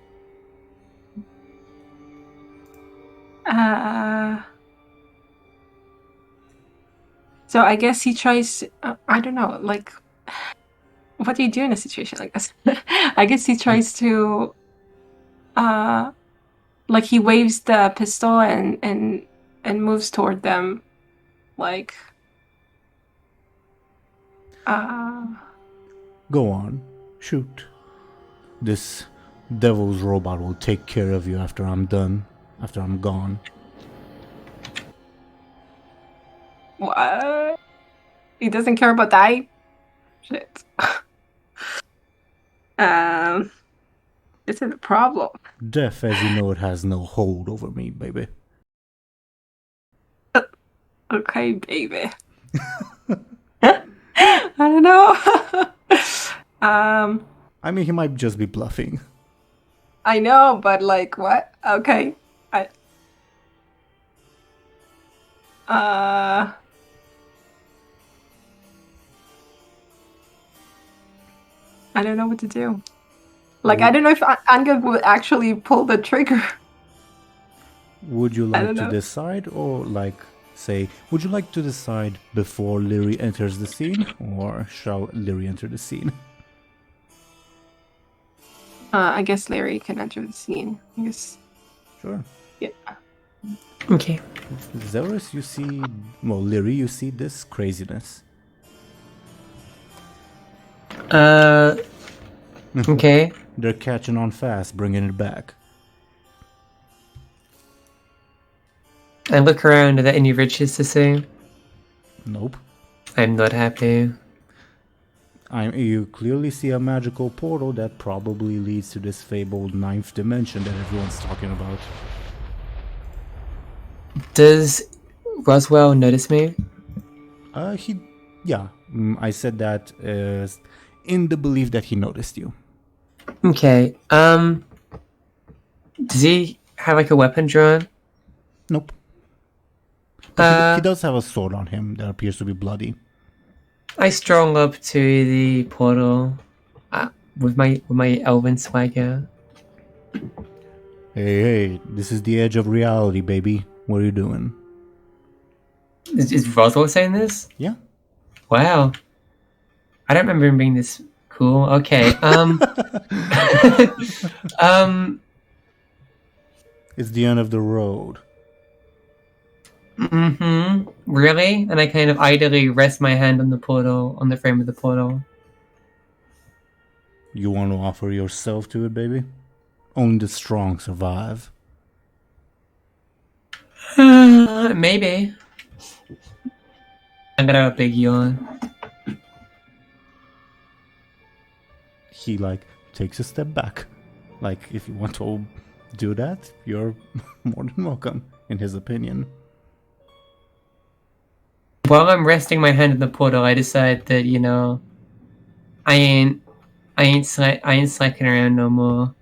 So I guess he tries. I don't know. Like, what do you do in a situation like this? I guess he tries to. Like, he waves the pistol and moves toward them, like.
Go on, shoot. This devil's robot will take care of you after I'm done, after I'm gone.
What? He doesn't care about that? Shit. This is a problem.
Death, as you know it, has no hold over me, baby.
Okay, baby. I don't know.
I mean, he might just be bluffing.
I know, but like, what? Okay. I don't know what to do. Like, I don't know if Anghel would actually pull the trigger.
Would you
I
like
don't
to
know.
decide, or like, say, would you like to decide before Lyri enters the scene, or shall Lyri enter the scene?
I guess Lyri can enter the scene. I guess.
Sure.
Yeah.
Okay.
Zelris, you see, well, Lyri, you see this craziness.
Okay.
They're catching on fast, bringing it back.
I look around. Are there any riches to see?
Nope.
I'm not happy.
You clearly see a magical portal that probably leads to this fabled 9th dimension that everyone's talking about.
Does Roswell notice me?
I said that in the belief that he noticed you.
Okay. Does he have like a weapon drawn?
Nope. But he does have a sword on him that appears to be bloody.
I stroll up to the portal with my elven swagger.
Hey, this is the edge of reality, baby. What are you doing?
Is Roswell saying this?
Yeah.
Wow. I don't remember him being this cool. Okay.
It's the end of the road.
Mm-hmm. Really? And I kind of idly rest my hand on the portal, on the frame of the portal.
You want to offer yourself to it, baby? Only the strong survive.
Maybe. I'm gonna have a big yawn.
He, takes a step back. If you want to do that, you're more than welcome, in his opinion.
While I'm resting my hand in the portal, I decide that, I ain't slacking around no more.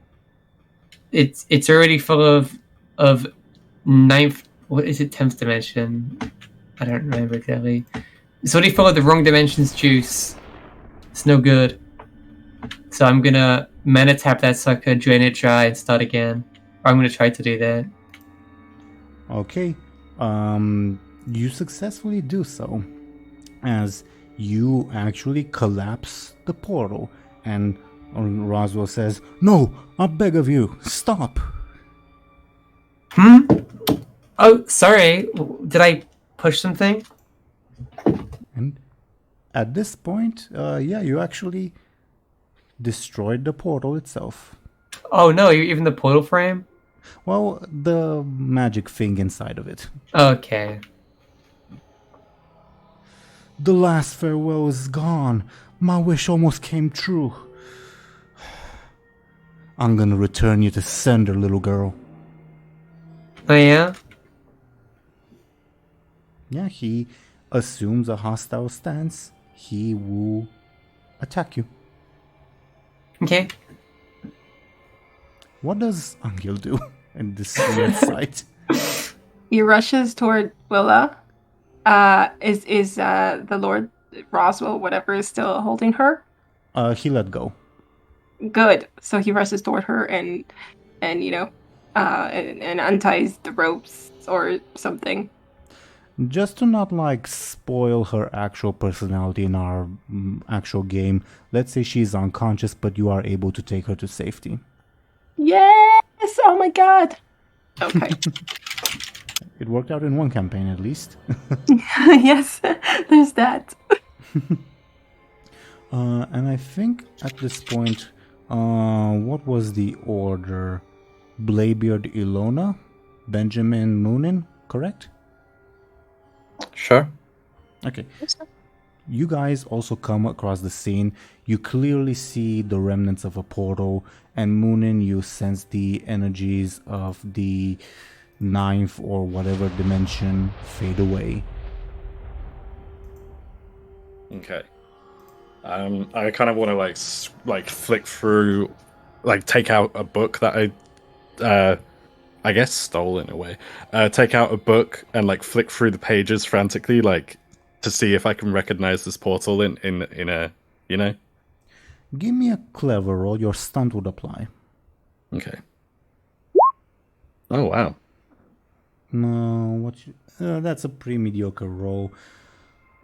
It's already full of 9th, what is it, 10th dimension? I don't remember exactly. It's already full of the wrong dimension's juice. It's no good. So I'm gonna mana tap that sucker, drain it dry, and start again. Or I'm gonna try to do that.
Okay. You successfully do so, as you actually collapse the portal, and Roswell says, "No, I beg of you, stop."
Oh, sorry. Did I push something?
And at this point, you actually destroyed the portal itself.
Oh no, even the portal frame?
Well, the magic thing inside of it.
Okay.
The last farewell is gone. My wish almost came true. I'm gonna return you to sender, little girl.
Oh yeah?
Yeah, he assumes a hostile stance. He will attack you.
Okay.
What does Anghel do in this weird sight?
He rushes toward Willa. Is the Lord Roswell, whatever, is still holding her?
He let go.
Good. So he rushes toward her and unties the ropes or something.
Just to not spoil her actual personality in our actual game, let's say she's unconscious, but you are able to take her to safety.
Yes! Oh my god! Okay.
It worked out in one campaign at least.
Yes, there's that.
And I think at this point, what was the order? Bladebeard, Illona, Benjamin, Muninn, correct?
Sure.
Okay. You guys also come across the scene. You clearly see the remnants of a portal, and Muninn, you sense the energies of the 9th or whatever dimension fade away.
Okay. I kind of want to flick through, take out a book that I guess stole in a way. Take out a book and flick through the pages frantically, to see if I can recognize this portal in a,
Give me a clever roll. Your stunt would apply.
Okay. Oh wow.
No, that's a pretty mediocre roll.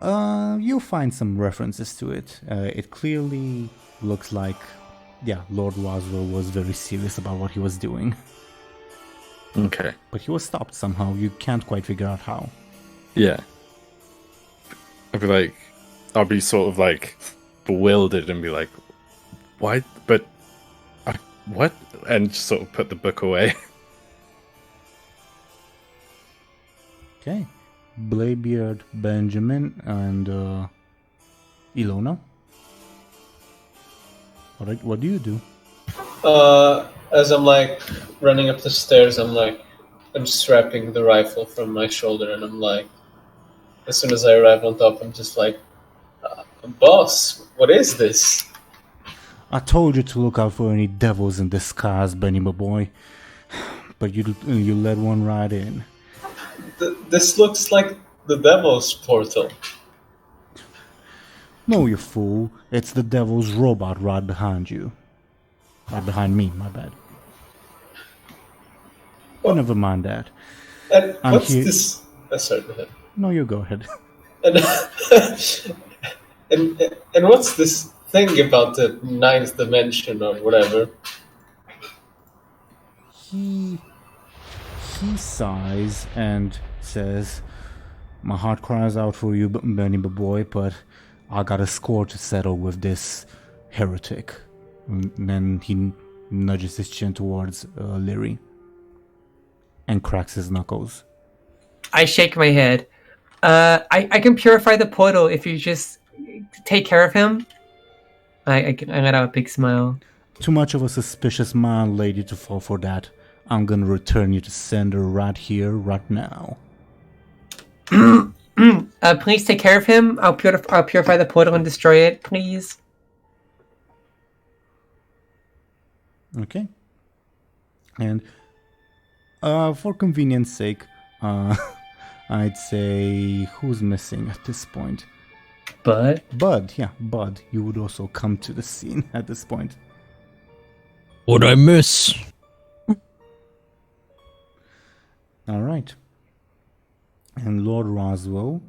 You'll find some references to it. It clearly looks like, Lord Roswell was very serious about what he was doing.
Okay.
But he was stopped somehow. You can't quite figure out how.
Yeah. I'll be sort of like bewildered and be like, why? But, what? And just sort of put the book away.
Okay. Bladebeard, Benjamin, and Illona. What do you do?
As I'm like running up the stairs, I'm strapping the rifle from my shoulder, and I'm like, as soon as I arrive on top, I'm just like, boss, what is this?
I told you to look out for any devils in disguise, Benny, my boy. But you let one right in.
This looks like the devil's portal.
No, you fool. It's the devil's robot right behind you. Right behind me, my bad. Oh, never mind that.
And
I'm
what's
here-
this? Sorry, go ahead.
No, you go ahead.
And, and what's this thing about the ninth dimension or whatever?
He sighs and says, "My heart cries out for you, Benny boy, but I got a score to settle with this heretic." And then he nudges his chin towards Lyri and cracks his knuckles.
I shake my head. I can purify the portal if you just take care of him. I let out a big smile.
Too much of a suspicious man, lady, to fall for that. I'm gonna return you to sender right here, right now.
Please take care of him. I'll purify the portal and destroy it, please.
Okay. And for convenience sake, I'd say who's missing at this point?
But
Buhd, you would also come to the scene at this point.
What'd I miss?
Alright. And Lord Roswell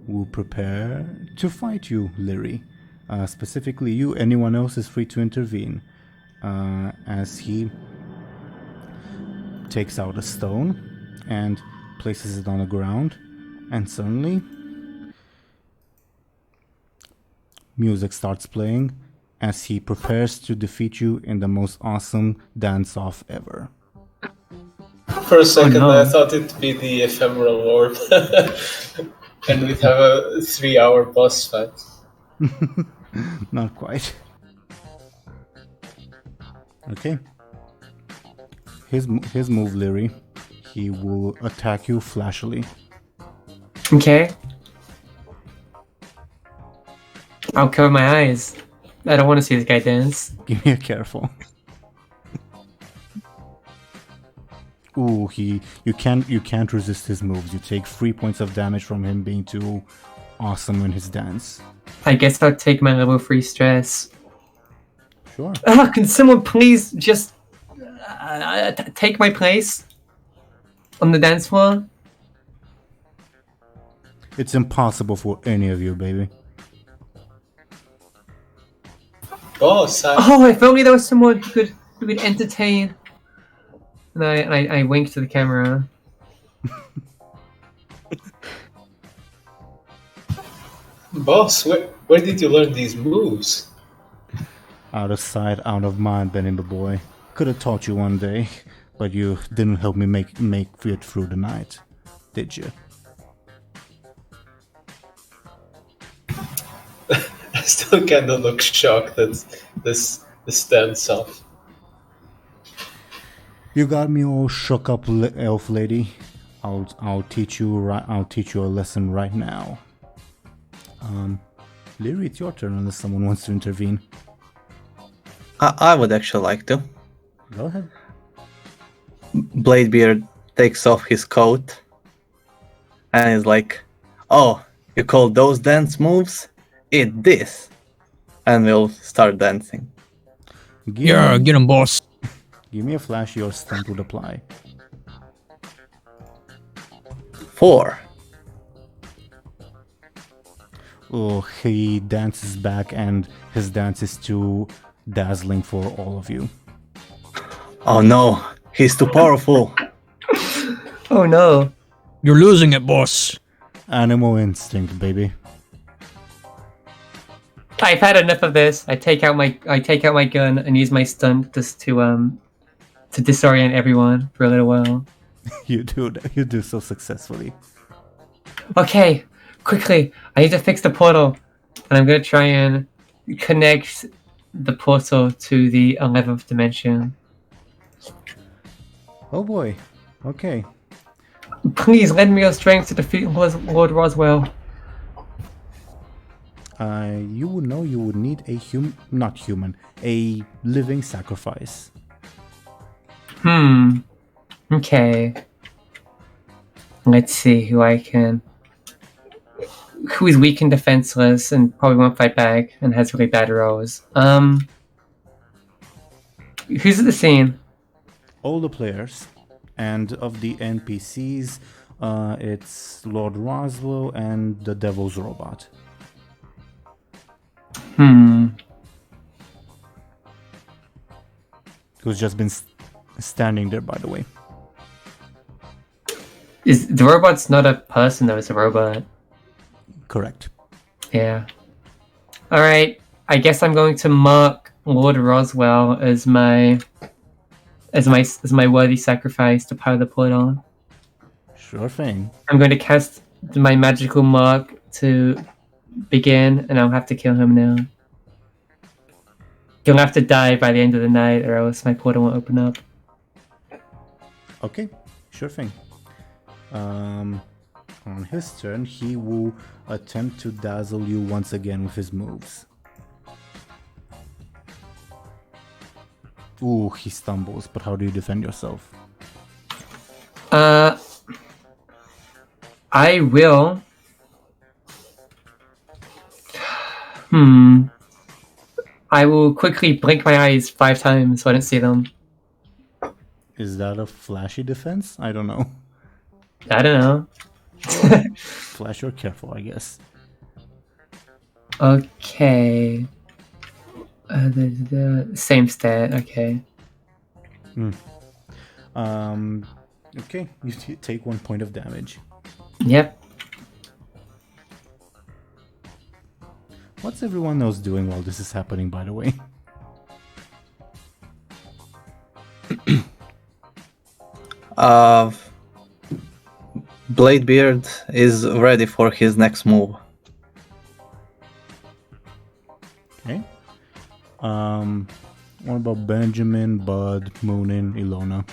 will prepare to fight you, Lyri. Specifically you, anyone else is free to intervene. As he takes out a stone and places it on the ground, and suddenly music starts playing as he prepares to defeat you in the most awesome dance-off ever.
For a second,
no.
I thought it'd be the ephemeral orb, and we'd have a 3-hour boss fight.
Not quite. Okay. His move, Lyri. He will attack you flashily.
okay. I'll cover my eyes. I don't want to see this guy dance.
Give me a careful. Ooh, you can't resist his moves. You take 3 points of damage from him being too awesome in his dance.
I guess I'll take my level 3 stress.
Sure.
Can someone please just take my place on the dance floor?
It's impossible for any of you, baby.
Boss,
Oh, if only there was someone who could entertain. And I wink to the camera.
boss, where did you learn these moves?
Out of sight, out of mind, Benny boy. Could have taught you one day, but you didn't help me make it through the night, did you?
I still kind of look shocked at this dance off.
You got me all shook up, elf lady. I'll teach you a lesson right now. Lyri, it's your turn unless someone wants to intervene.
I would actually like to.
Go ahead.
Bladebeard takes off his coat and is like, "Oh, you call those dance moves? Eat this!" And we'll start dancing.
Yeah, get him, boss.
Give me a flash, your stunt would apply.
4.
Oh, he dances back and his dance is too dazzling for all of you.
Oh no, he's too powerful.
Oh no.
You're losing it, boss.
Animal instinct, baby.
I've had enough of this. I take out my gun and use my stunt just to disorient everyone for a little while.
You do so successfully.
Okay, quickly. I need to fix the portal. And I'm gonna try and connect the portal to the 11th dimension.
Oh boy. Okay.
Please lend me your strength to defeat Lord Roswell.
You would know you would need a living sacrifice.
Okay. Let's see who is weak and defenseless and probably won't fight back and has really bad rolls. Who's at the scene?
All the players, and of the NPCs, it's Lord Roswell and the Devil's Robot. Who's just been standing there, by the way.
Is the robot's not a person though? It's a robot.
Correct.
Yeah. All right. I guess I'm going to mark Lord Roswell as my worthy sacrifice to power the portal.
Sure thing.
I'm going to cast my magical mark to begin, and I'll have to kill him now. He'll have to die by the end of the night, or else my portal won't open up.
Okay, sure thing. On his turn, he will attempt to dazzle you once again with his moves. Ooh, he stumbles, but how do you defend yourself?
I will... I will quickly blink my eyes 5 times so I don't see them.
Is that a flashy defense? I don't know.
I don't know.
Flash or careful, I guess.
Okay. The same stat, okay.
Okay, you take 1 point of damage.
Yep.
What's everyone else doing while this is happening, by the way?
Bladebeard is ready for his next move.
Okay. What about Benjamin, Buhd, Muninn, Illona?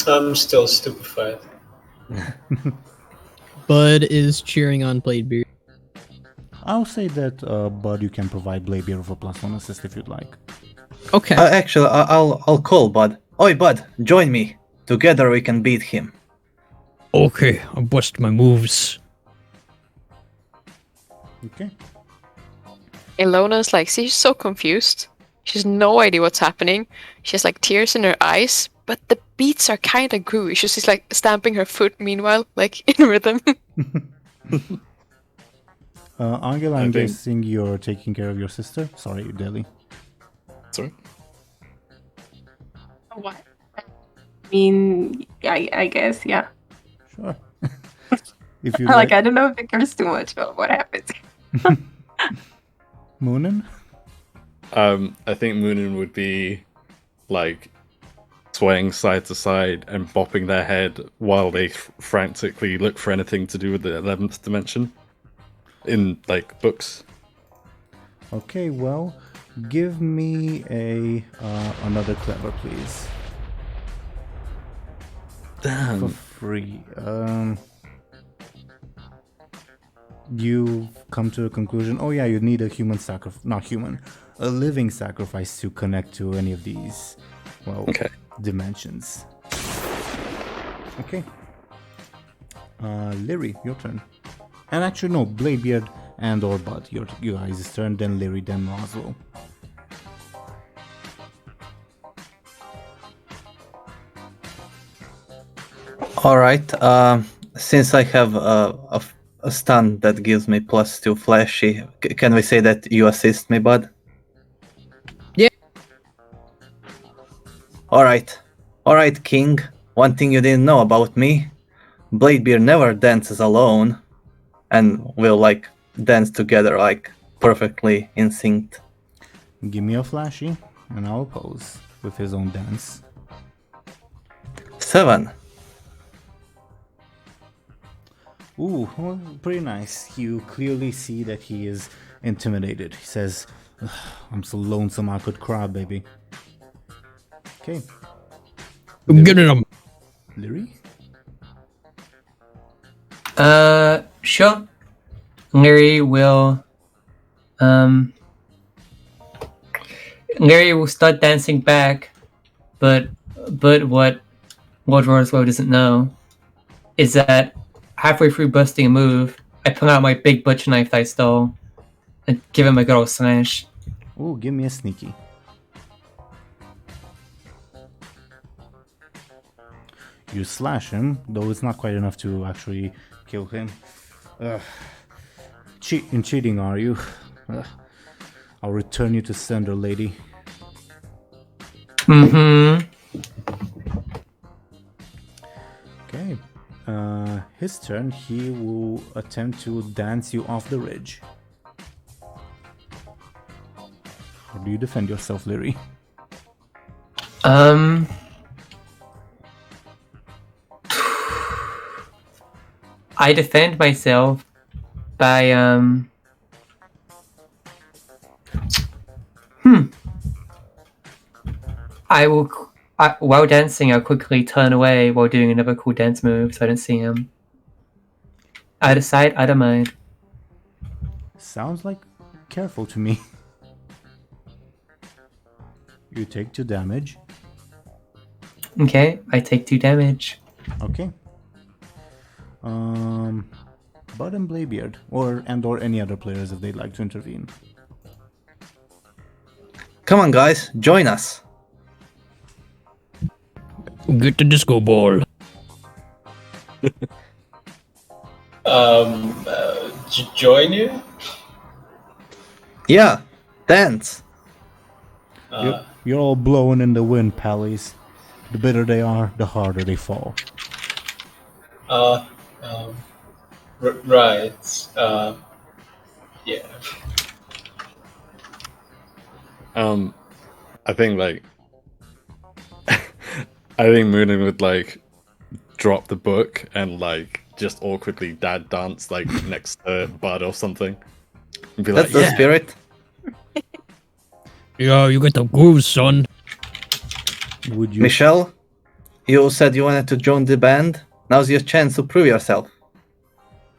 I'm still stupefied.
Buhd is cheering on Bladebeard.
I'll say that, Buhd, you can provide Bladebeard with a +1 assist if you'd like.
Okay.
Actually, I'll call Buhd. Oi, Buhd, join me. Together we can beat him.
Okay, I bust my moves.
Okay.
Ilona's like, she's so confused. She has no idea what's happening. She has like tears in her eyes, but the beats are kind of groovy. She's like stamping her foot meanwhile, like in rhythm.
Anghel, I'm guessing you're taking care of your sister? Sorry, Deli.
Sorry?
What? I mean, I guess, yeah.
Sure. If you
Like, I don't know if it cares too much about what happens.
Muninn?
I think Muninn would be like swaying side to side and bopping their head while they frantically look for anything to do with the 11th dimension in like books.
Okay, well, give me another clever, please.
Damn.
For free. You come to a conclusion. Oh yeah, you need a human a living sacrifice to connect to any of these, well, dimensions. Okay. Lyri, your turn. And actually, no, Bladebeard and or Buhd, you guys' turn. Then Lyri, then Roswell.
All right. Since I have a stun that gives me +2 flashy, can we say that you assist me, Buhd?
Yeah.
All right, King. One thing you didn't know about me: Bladebeard never dances alone, and will like dance together like perfectly in sync.
Give me a flashy, and I'll pose with his own dance.
7.
Ooh, well, pretty nice. You clearly see that he is intimidated. He says, "Ugh, I'm so lonesome I could cry, baby." Okay.
Get him.
Lyri?
Sure. Lyri will start dancing back, but what Lord Roswell doesn't know is that halfway through busting a move, I pull out my big butcher knife that I stole and give him a good old slash.
Ooh, give me a sneaky. You slash him, though it's not quite enough to actually kill him. Cheating, are you? I'll return you to sender, lady.
Mm-hmm.
Okay. His turn. He will attempt to dance you off the ridge. How do you defend yourself, Lyri?
I defend myself by while dancing, I'll quickly turn away while doing another cool dance move so I don't see him. Out of sight, out of mind.
Sounds like careful to me. You take 2 damage.
Okay, I take 2 damage.
Okay. Buhd and Bladebeard, or any other players if they'd like to intervene.
Come on, guys, join us.
Get the disco ball.
Join you?
Yeah, dance.
You're all blowing in the wind, pallies. The bitter they are, the harder they fall.
Right. Yeah.
I think like I think Muninn would like drop the book and like just awkwardly dad dance like next to Buhd or something. And be
That's
like,
the spirit.
Yeah, you got the groove, son.
Would you?
Michelle, you said you wanted to join the band. Now's your chance to prove yourself.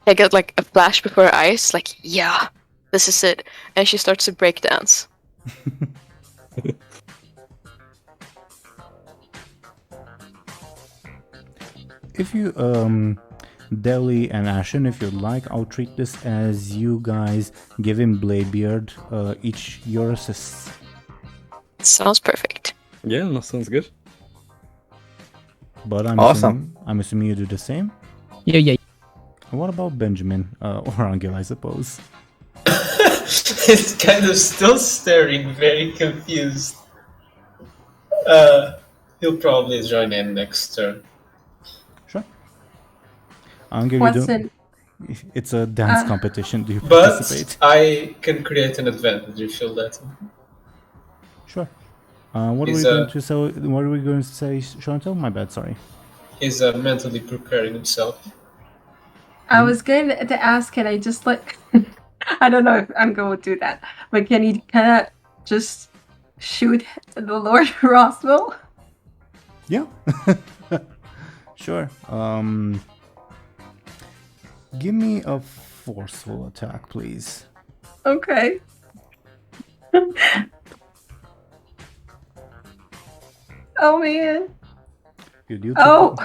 I get like a flash before her eyes, like, yeah, this is it. And she starts to break dance.
If you, Deli and Ashen, if you'd like, I'll treat this as you guys giving Bladebeard each your assists.
Sounds perfect.
yeah, that sounds good.
But I'm
Awesome.
assuming you do the same.
Yeah.
And what about Benjamin or Anghel, I suppose?
He's kind of still staring, very confused. He'll probably join in next turn.
Sure. Anghel,
What's
you do.
in?
It's a dance competition. Do you
But
participate?
I can create an advantage if you'll let me.
Sure. What are we
He's,
going to say? What are we going to say, Chantal? My bad. Sorry.
He's mentally preparing himself.
I was going to ask, can I just like, I don't know if I'm going to do that, but can you kind of just shoot the Lord Roswell?
Yeah. Sure. Give me a forceful attack, please.
Okay. Oh man.
You do.
Oh.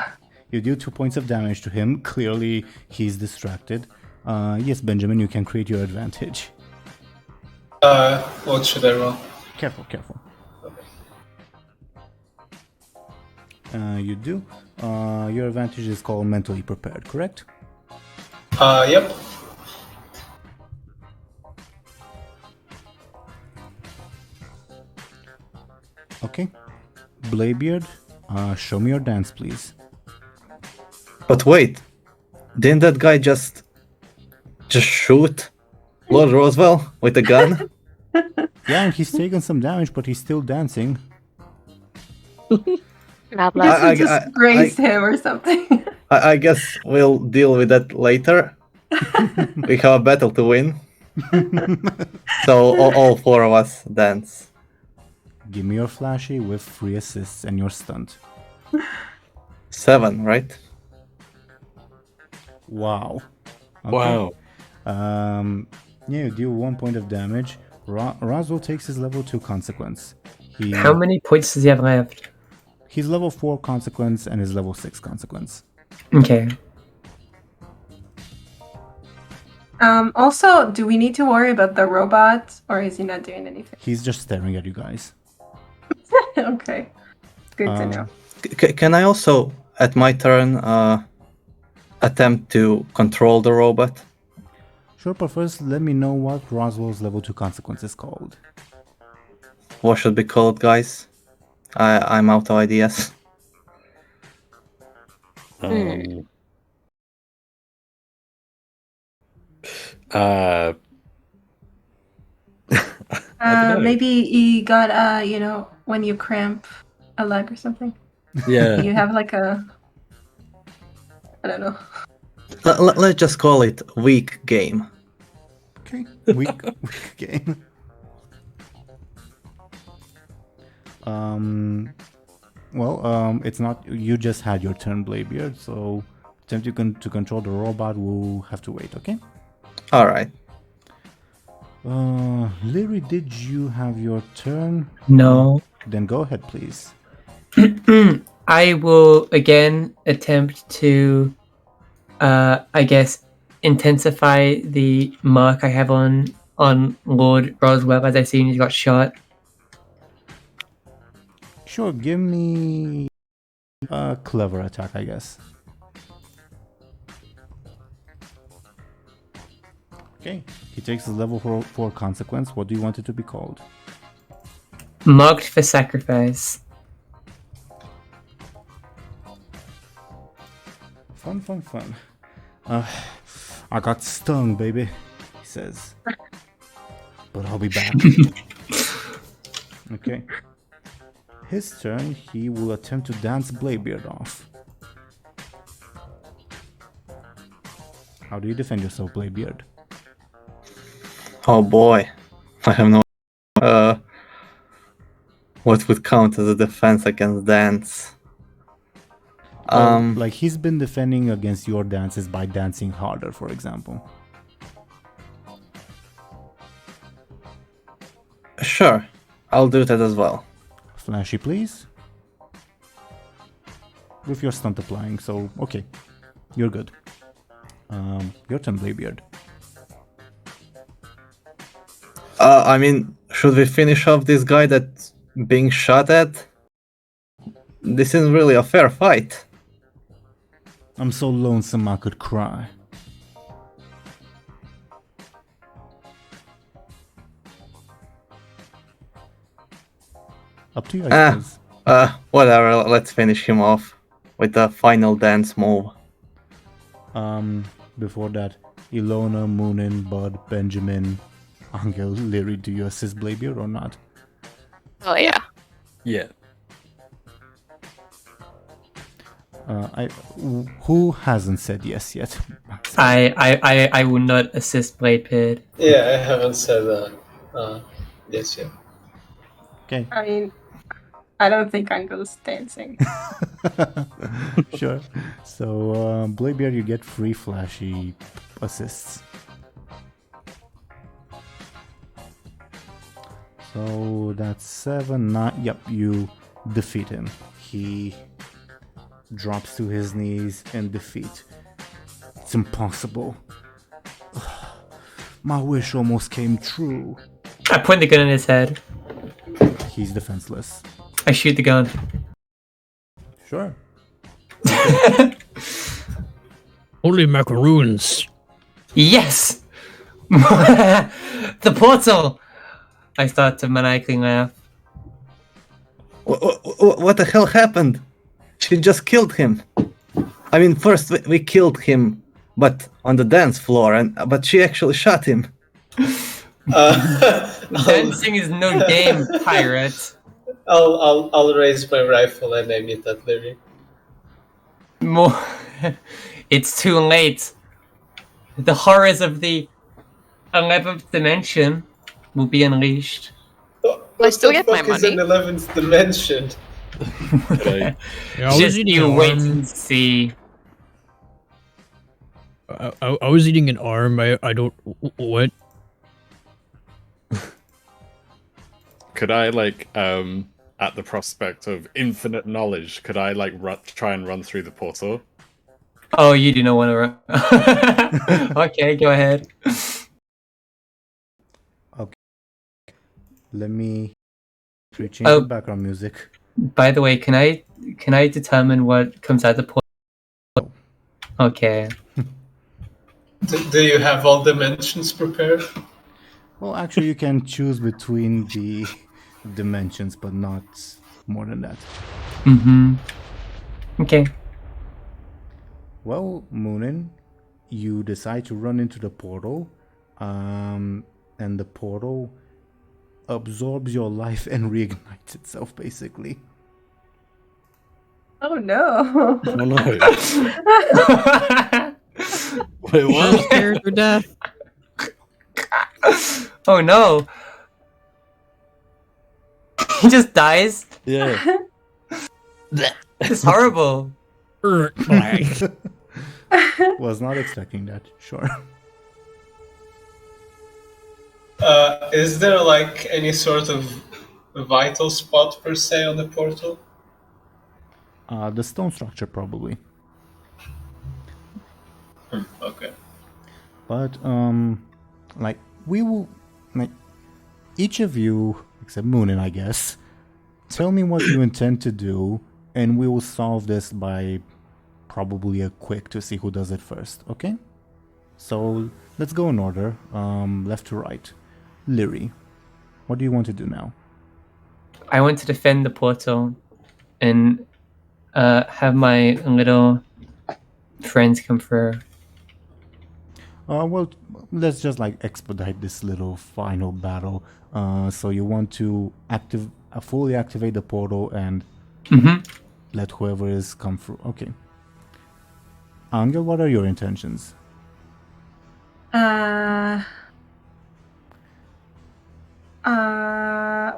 You deal 2 points of damage to him. Clearly, he's distracted. Yes, Benjamin, you can create your advantage.
What should I roll?
Careful. You do. Your advantage is called mentally prepared, correct?
Yep.
Okay. Bladebeard, show me your dance, please.
But wait, Didn't that guy just shoot Lord Roswell with a gun?
Yeah, and he's taken some damage, but he's still dancing.
Not
I-
like
I-
Just grazed him or something.
I guess we'll deal with that later. We have a battle to win. So all four of us dance.
Give me your flashy with 3 assists and your stunt.
7, right?
Wow.
Wow.
Yeah, you deal 1 point of damage. Roswell takes his level 2 consequence.
How many points does he have left?
He's level 4 consequence and his level 6 consequence.
Okay.
Also, do we need to worry about the robot, or is he not doing anything?
He's just staring at you guys.
Okay. Good to know.
Can I also, at my turn, attempt to control the robot?
Sure, but first let me know what Roswell's level 2 consequence is called.
What should be called, guys? I'm out of ideas.
Maybe he got when you cramp a leg or something.
Yeah.
You have like a, I don't know.
Let's just call it weak game.
Okay, weak game. It's not. You just had your turn, Bladebeard. So, attempt to control the robot will have to wait. Okay.
All right.
Lyri, did you have your turn?
No.
Then go ahead, please.
I will again attempt to, I guess, intensify the mark I have on Lord Roswell as I seen he got shot.
Sure, give me a clever attack, I guess. Okay, he takes his level 4 consequence. What do you want it to be called?
Marked for sacrifice.
Fun. I got stung, baby, he says. But I'll be back. Okay. His turn, he will attempt to dance Bladebeard off. How do you defend yourself, Bladebeard?
Oh boy, I have no. What would count as a defense against dance?
Like he's been defending against your dances by dancing harder, for example.
Sure, I'll do that as well.
Flashy, please. With your stunt applying, so okay, you're good. Your turn, Bladebeard.
I mean, should we finish off this guy that's being shot at? This isn't really a fair fight.
I'm so lonesome I could cry. Up to you, I suppose.
Whatever, let's finish him off with the final dance move.
Before that, Illona, Muninn, Buhd, Benjamin, Anghel, Lyri, do you assist Bladebeard or not?
Oh yeah.
Yeah.
Who hasn't said yes yet?
I will not assist Bladebeard.
Yeah, I haven't said this yet.
Okay.
I mean, I don't think Angel's dancing.
Sure. So, Bladebeard, you get 3 flashy assists. So that's 7, 9. Yep, you defeat him. He drops to his knees in defeat. It's impossible. My wish almost came true.
I point the gun in his head.
He's defenseless.
I shoot the gun.
Sure.
Holy macaroons.
Yes! The portal! I start to maniacally laugh.
What the hell happened? She just killed him. I mean, first we killed him but on the dance floor, but she actually shot him.
Dancing is no game, pirate.
I'll raise my rifle and aim it at Lyri.
More. It's too late. The horrors of the 11th dimension will be unleashed.
I still get my
What the fuck is
money.
an 11th dimension?
Okay.
Yeah, I was
Just
eating
you
an
wait
arm.
and see.
I was eating an arm. I don't. What?
Could I like at the prospect of infinite knowledge, could I like try and run through the portal?
Oh, you do not want to run. Okay, go ahead.
Let me change
Oh.
the background music.
By the way, can I determine what comes out the portal? Okay.
Do you have all dimensions prepared?
Well, actually, you can choose between the dimensions, but not more than that.
Mm-hmm. Okay.
Well, Muninn, you decide to run into the portal, and the portal absorbs your life and reignites itself, basically.
Oh no.
Oh no. Wait, what?
Scared to death.
Oh no. He just dies.
Yeah.
It's horrible.
Was not expecting that, sure.
Is there like any sort of vital spot per se on the portal?
The stone structure, probably.
Okay.
But, like, we will, like, each of you, except Muninn, I guess, tell me what you intend to do, and we will solve this by probably a quick to see who does it first, okay? So, let's go in order, left to right. Lyri, what do you want to do now?
I want to defend the portal and have my little friends come through.
Well, let's just like expedite this little final battle. So you want to fully activate the portal and
Mm-hmm.
let whoever is come through. Okay. Anghel, what are your intentions?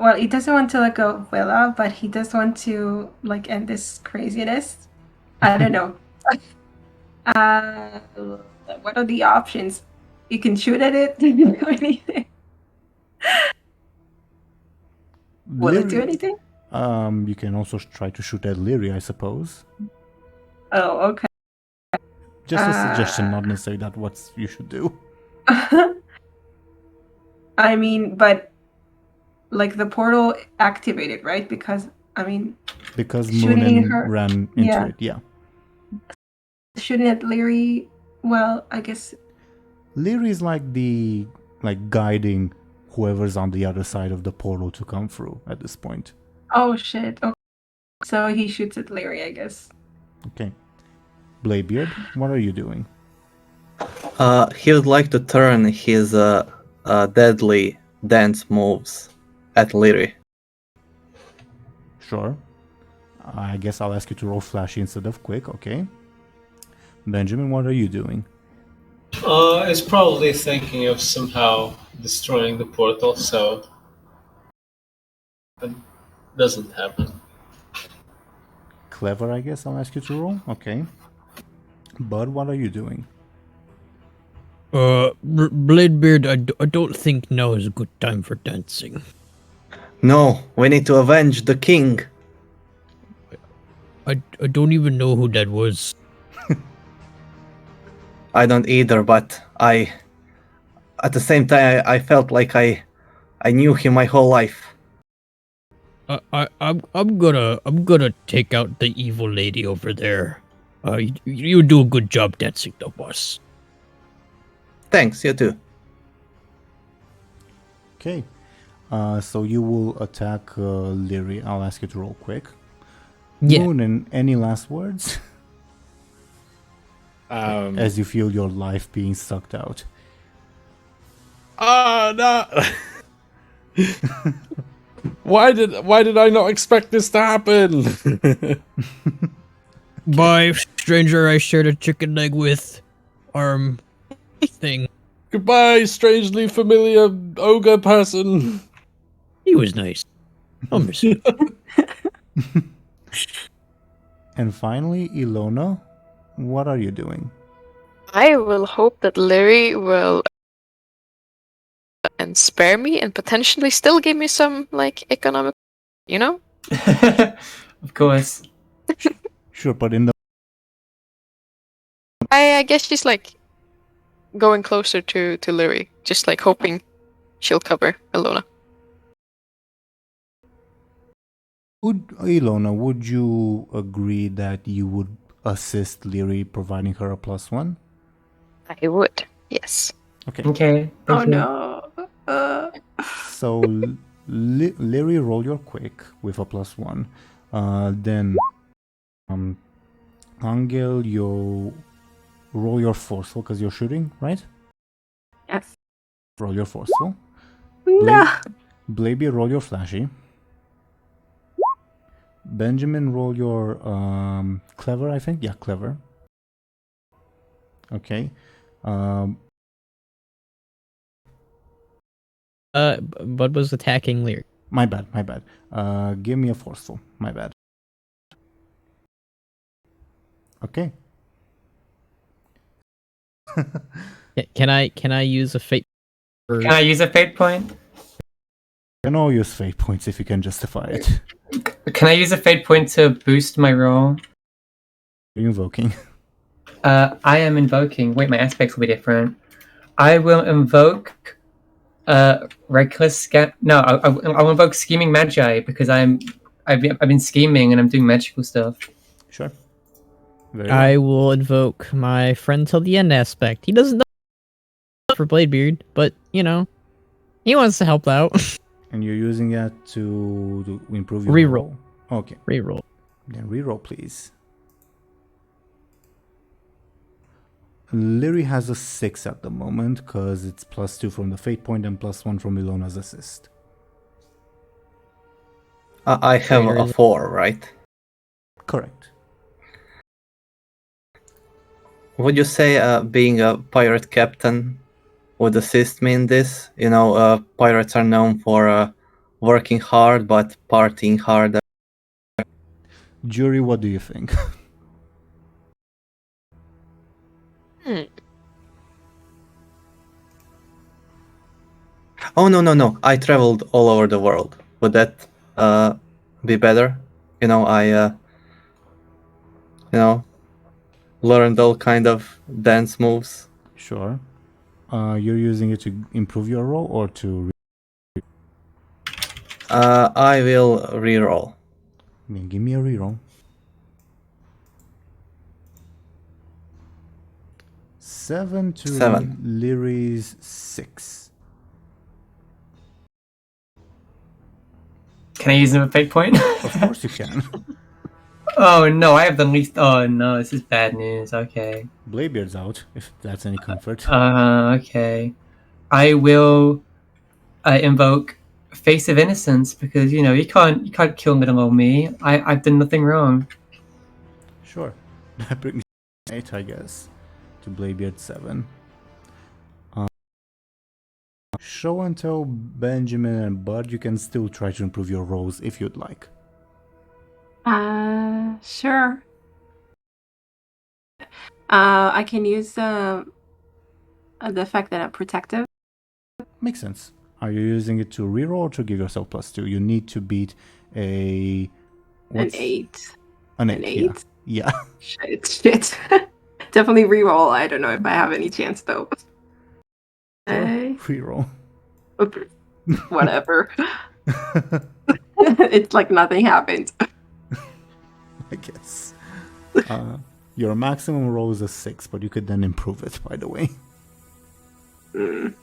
Well, he doesn't want to let go of Willa, but he does want to like end this craziness. I don't know. What are the options? You can shoot at it. You can do anything. Will it do anything?
You can also try to shoot at Lyri, I suppose.
Oh, okay.
Just a suggestion, not necessarily that what you should do.
I mean, but like the portal activated, right? Because I mean,
Because
shooting
Muninn
her-
ran into
yeah.
it, yeah.
shooting at Lyri. Well, I guess.
Lyri is like guiding whoever's on the other side of the portal to come through at this point.
Oh shit. Okay. So he shoots at Lyri, I guess.
Okay. Bladebeard, what are you doing?
He would like to turn his deadly dance moves at Lyri.
Sure. I guess I'll ask you to roll flashy instead of quick, okay? Benjamin, what are you doing?
It's probably thinking of somehow destroying the portal, so it doesn't happen.
Clever, I guess I'll ask you to roll, okay? Buhd, what are you doing?
Bladebeard, I don't think now is a good time for dancing.
No, we need to avenge the king.
I don't even know who that was.
I don't either, but at the same time, I felt like I knew him my whole life.
I'm gonna take out the evil lady over there. You do a good job dancing, though, boss.
Thanks, you too.
Okay. So you will attack Lyri. I'll ask you to roll quick.
Yeah.
Muninn, any last words? as you feel your life being sucked out.
Oh no! Why did I not expect this to happen?
Bye, stranger I shared a chicken leg with. Arm thing.
Goodbye, strangely familiar ogre person.
He was nice. I'll miss him.
And finally, Illona, what are you doing?
I will hope that Lyri will and spare me and potentially still give me some like economic, you know?
Of course.
Sure, but in the
I guess she's like going closer to Lyri, just like hoping she'll cover Illona.
Illona, would you agree that you would assist Lyri providing her a +1?
I would, yes.
Okay.
Okay.
Oh
thank you.
no.
So Lyri, roll your quick with a +1. Then Anghel, you roll your forceful because you're shooting, right?
Yes.
Roll your forceful.
No.
Bladebeard, roll your flashy. Benjamin, roll your clever, I think. Yeah, clever. Okay.
Bud was attacking Lyri.
My bad. Give me a forceful. My bad. Okay.
Can I use a fate?
Can I use a fate point?
You can all use fate points if you can justify it.
Can I use a fate point to boost my roll?
Are you invoking?
I am invoking. Wait, my aspects will be different. I will invoke reckless No, I'll invoke scheming magi because I've been scheming and I'm doing magical stuff.
Sure. Very
I
well.
will invoke my friend till the end aspect. He doesn't know for Bladebeard, but you know, he wants to help out.
And you're using that to improve your
Reroll.
roll? Okay.
Reroll.
Then reroll, please. Lyri has a 6 at the moment because it's +2 from the fate point and +1 from Illona's assist.
I have a 4, right?
Correct.
Would you say being a pirate captain would assist me in this? You know, pirates are known for working hard but partying hard.
Jury, what do you think?
Oh no! I traveled all over the world. Would that be better? You know, I learned all kind of dance moves.
Sure. You're using it to improve your roll or to...
I will reroll.
Give me a reroll. 7 to
7.
Lyri's 6.
Can I use a fate point?
Of course you can.
Oh no, I have the least. Oh no, this is bad news. Okay.
Bladebeard's out, if that's any comfort.
Okay. I will invoke Face of Innocence because you know you can't kill little old me. I've done nothing wrong.
Sure. That brings 8, I guess, to Bladebeard 7. Show and tell Benjamin and Bud, you can still try to improve your rolls if you'd like.
Sure. I can use the fact that I'm protective.
Makes sense. Are you using it to reroll or to give yourself +2? You need to beat a...
An 8.
An
An
8,
8?
yeah.
Shit. Definitely reroll. I don't know if I have any chance though.
Reroll.
Whatever. It's like nothing happened.
I guess. Your maximum roll is a 6, but you could then improve it, by the way.
Mm.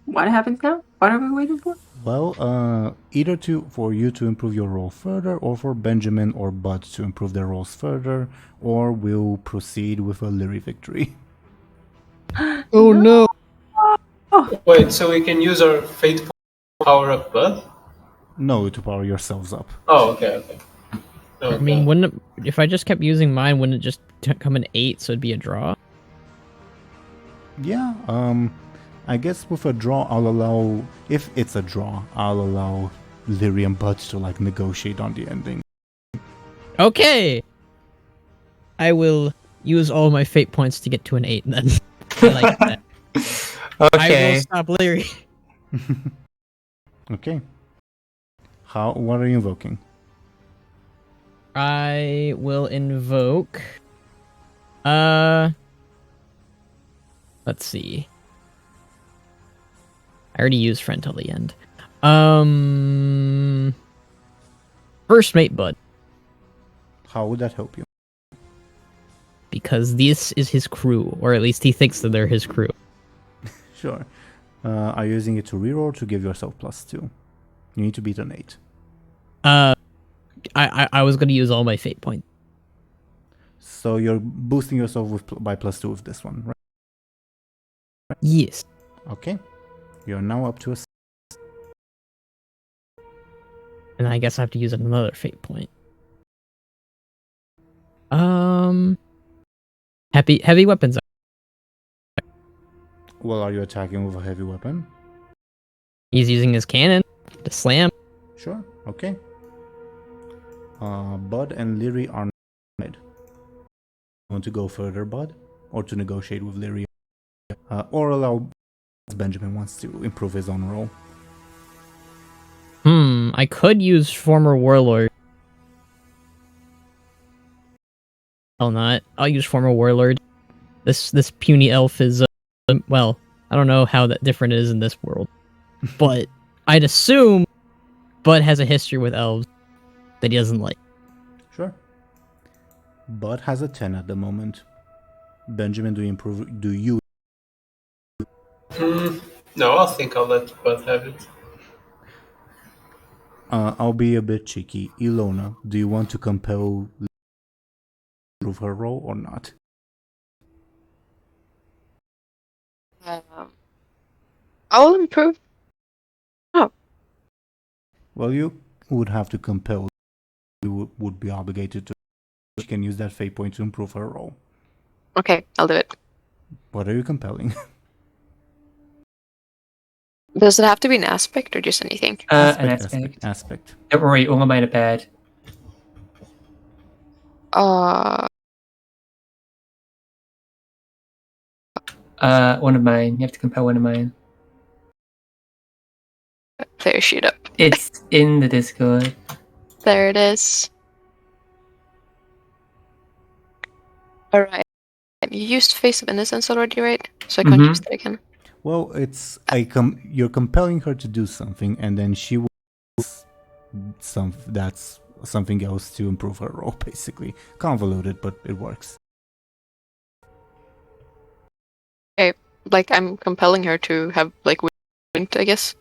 What happens now? What are we waiting for?
Well, either for you to improve your roll further, or for Benjamin or Bud to improve their rolls further, or we'll proceed with a Lyri victory.
Oh no!
Wait, so we can use our fate power up Bud?
No, to power yourselves up.
Oh, okay.
I mean, wouldn't it, if I just kept using mine, wouldn't it just come an 8, so it'd be a draw?
Yeah, I guess with a draw, I'll allow, if it's a draw, I'll allow Lyri and Bud to, like, negotiate on the ending.
Okay! I will use all my fate points to get to an 8 then. I like that. I
Okay.
will stop Lyri.
Okay. What are you invoking?
I will invoke... Let's see. I already used friend till the end. First mate Bud.
How would that help you?
Because this is his crew, or at least he thinks that they're his crew.
Sure. Are you using it to reroll to give yourself +2? You need to beat an 8.
I was gonna use all my fate points.
So you're boosting yourself by +2 with this one, right?
Yes.
Okay. You're now up to a...
And I guess I have to use another fate point. Heavy weapons.
Well, are you attacking with a heavy weapon?
He's using his cannon to slam.
Sure. Okay. Bud and Lyri are mid. Want to go further, Bud? Or to negotiate with Lyri? Or allow Benjamin wants to improve his own roll.
I could use former warlord. I'll not. I'll use former warlord. This puny elf is, well, I don't know how that different is in this world, but I'd assume Bud has a history with elves that he doesn't like.
Sure. Bud has a 10 at the moment. Benjamin, do you
No, I think I'll let Bud have it.
I'll be a bit cheeky. Illona, do you want to compel Lyri to improve her roll or not?
I'll improve. Oh,
Well, you would have to compel. You would be obligated to. She can use that fate point to improve her roll.
okay, I'll do it.
What are you compelling?
Does it have to be an aspect or just anything?
An aspect.
Aspect.
Don't worry, all of mine are bad. One of mine. You have to compare one of mine.
Clear sheet up.
It's in the Discord.
There it is. Alright. You used Face of Innocence already, right? So I can't use that again.
Well, it's you're compelling her to do something, and then she will that's something else to improve her roll. Basically, convoluted, but it works.
Okay, like I'm compelling her to have like wind, I guess.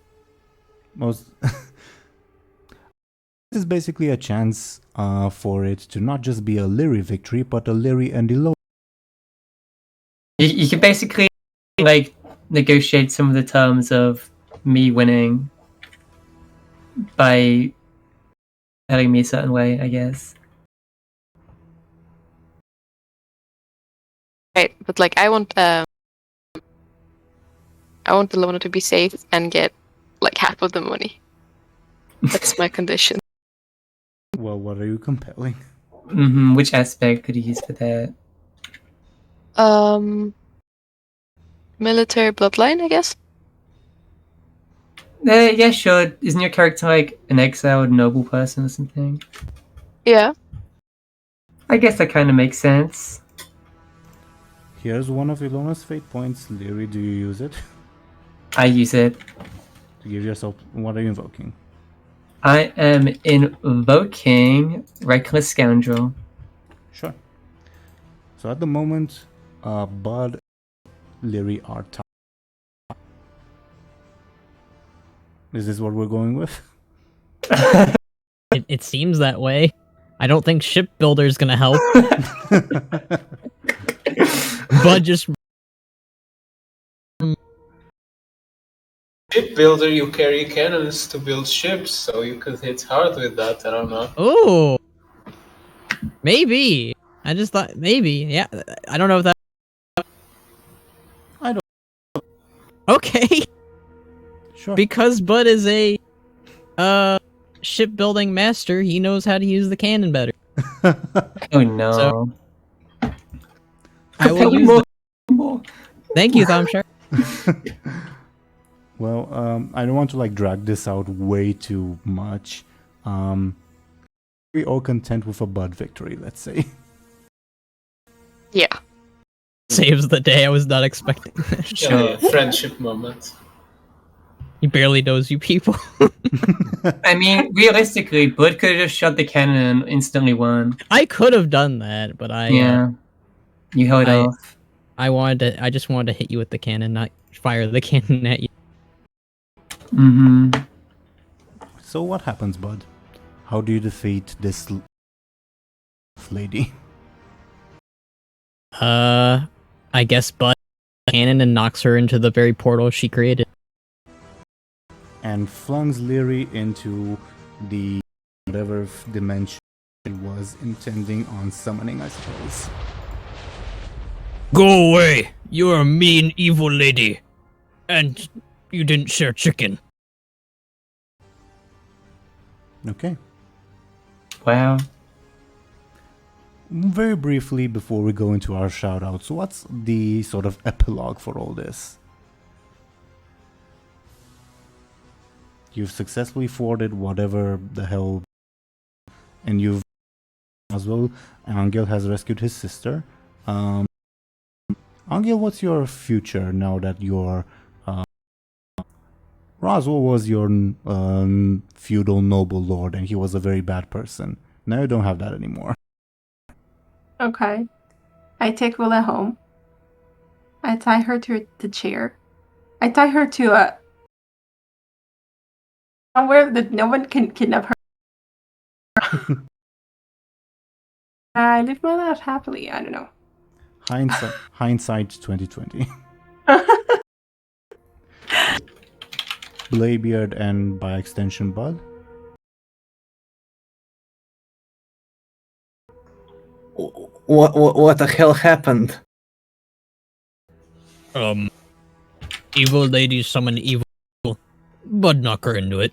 Most this is basically a chance for it to not just be a Lyri victory, but a Lyri and Illona.
You can basically like negotiate some of the terms of me winning by telling me a certain way, I guess.
Right, but like I want Illona to be safe and get like half of the money. That's my condition.
Well, what are you compelling?
Which aspect could you use for that?
Military bloodline, I guess.
Yeah, sure. Isn't your character like an exiled noble person or something?
Yeah.
I guess that kind of makes sense.
Here's one of Illona's fate points. Lyri, do you use it?
I use it.
To give yourself... What are you invoking?
I am invoking Reckless Scoundrel.
Sure. So at the moment, Bud, Lyri are top. Is this what we're going with?
It seems that way. I don't think shipbuilder's gonna help. But just
Shipbuilder, you carry cannons to build ships, so you could hit hard with that. I don't know.
oh, maybe. I just thought maybe. Yeah, I don't know if that.
I don't.
Okay,
Sure.
because Bud is a shipbuilding master. He knows how to use the cannon better.
Oh no.
So- I will use. Thank you, Thompshire.
Well, I don't want to like drag this out way too much. We all content with a Bud victory, let's say.
Yeah.
Saves the day. I was not expecting that.
Yeah, friendship moment.
He barely knows you people.
I mean, realistically, Buhd could have just shot the cannon and instantly won.
I could have done that, but
Yeah. You held
I-
off.
I just wanted to hit you with the cannon, not fire the cannon at you.
Mm-hmm.
So what happens, Bud? How do you defeat this lady?
I guess Bud cannon and knocks her into the very portal she created.
And flungs Lyri into the whatever dimension it was intending on summoning, I suppose.
Go away! You're a mean, evil lady. And you didn't share chicken.
Okay.
Wow.
Very briefly, before we go into our shoutouts, what's the sort of epilogue for all this? You've successfully forded whatever the hell, and you've as well. Anghel has rescued his sister. Anghel, what's your future now that you're? Roswell was your feudal noble lord, and he was a very bad person. Now you don't have that anymore.
Okay. I take Willa home. I tie her to the chair. I tie her to a somewhere that no one can kidnap her. I live my life happily. I don't know.
Hindsight 2020. Bladebeard and by extension Buhd.
What the hell happened?
Evil ladies summon evil. Bud knock her into it.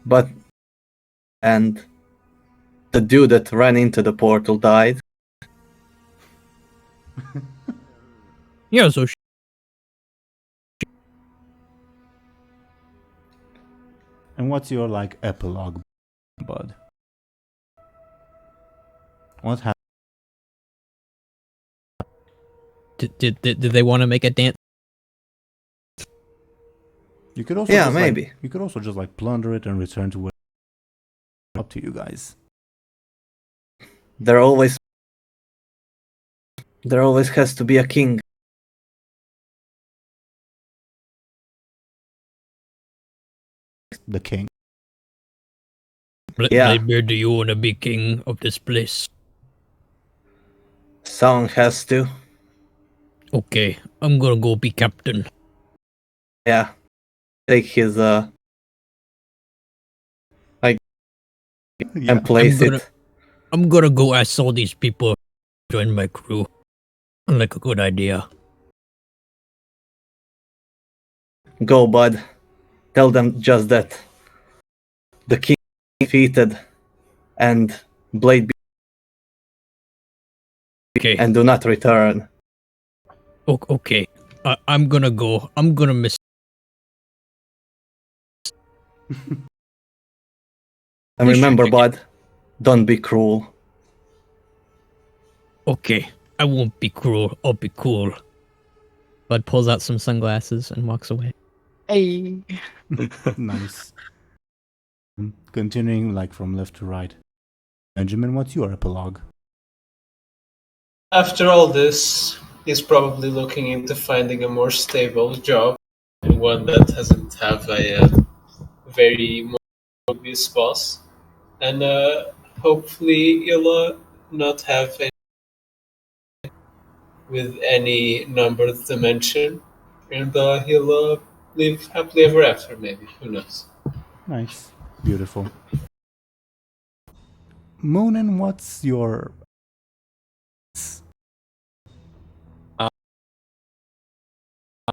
But and the dude that ran into the portal died.
Yeah, so
And what's your like epilogue, Bud? What happened?
Did they want to make a dance?
You could also
Yeah,
just,
maybe.
Like, you could also just like plunder it and return to where. Up to you guys.
There always has to be a king.
The king.
Yeah.
Bladebeard, do you want to be king of this place?
Someone has to.
Okay, I'm gonna go be captain.
Yeah. Take his
Yeah.
and place
I'm gonna-
it.
I'm gonna go ask all these people to join my crew. Like a good idea.
Go, Bud. Tell them just that. The king defeated and Blade
Okay,
and do not return.
okay. I'm gonna go. I'm gonna miss.
And
Wish I
remember,
could get-
Bud, don't be cruel.
Okay, I won't be cruel. I'll be cool. Bud pulls out some sunglasses and walks away.
Hey.
Nice. Continuing like from left to right. Benjamin, what's your epilogue?
After all this, he's probably looking into finding a more stable job. one that doesn't have a very obvious boss, and hopefully you'll not have any with any numbered dimension, and he'll live happily ever after. Maybe, who knows?
Nice. Beautiful. Muninn, what's your...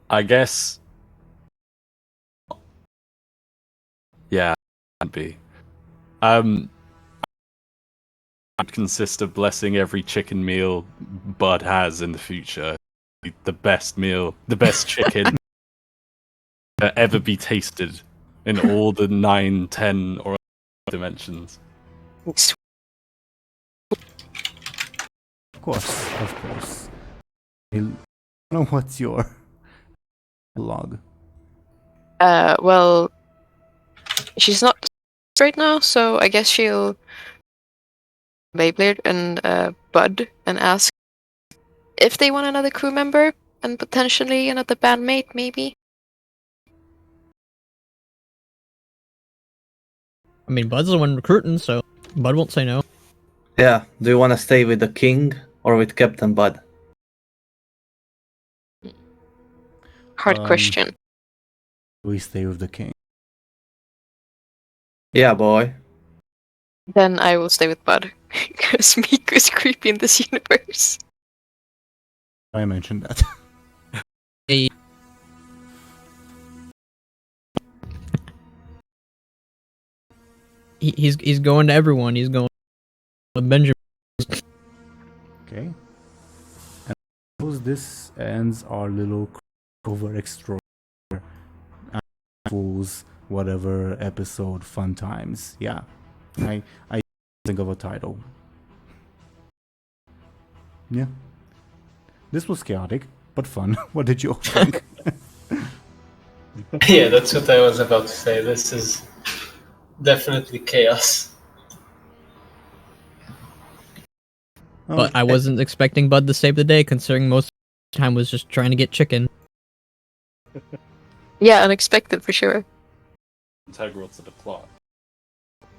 I guess. Yeah, I'd be. I'd consist of blessing every chicken meal Bud has in the future. The best meal, the best chicken to ever be tasted in all the 9, 10, or dimensions.
Of course, of course. What's your log?
Well, she's not right now, so I guess she'll Bladebeard and Buhd and ask if they want another crew member and potentially another bandmate, maybe.
I mean, Bud's the one recruiting, so Bud won't say no.
Yeah, do you want to stay with the king or with Captain Buhd?
Hard question.
We stay with the king.
Yeah, boy.
Then I will stay with Buhd because Miko's creepy in this universe.
I mentioned that.
Hey. He's going to everyone. He's going to Benjamin.
Okay. And suppose this ends our little cover extra fools whatever episode fun times. Yeah. I think of a title. Yeah. This was chaotic, but fun. What did you all think?
Yeah, that's what I was about to say. This is definitely chaos.
But I wasn't expecting Bud to save the day, considering most of the time was just trying to get chicken.
Yeah, unexpected for sure.
Integral to the plot.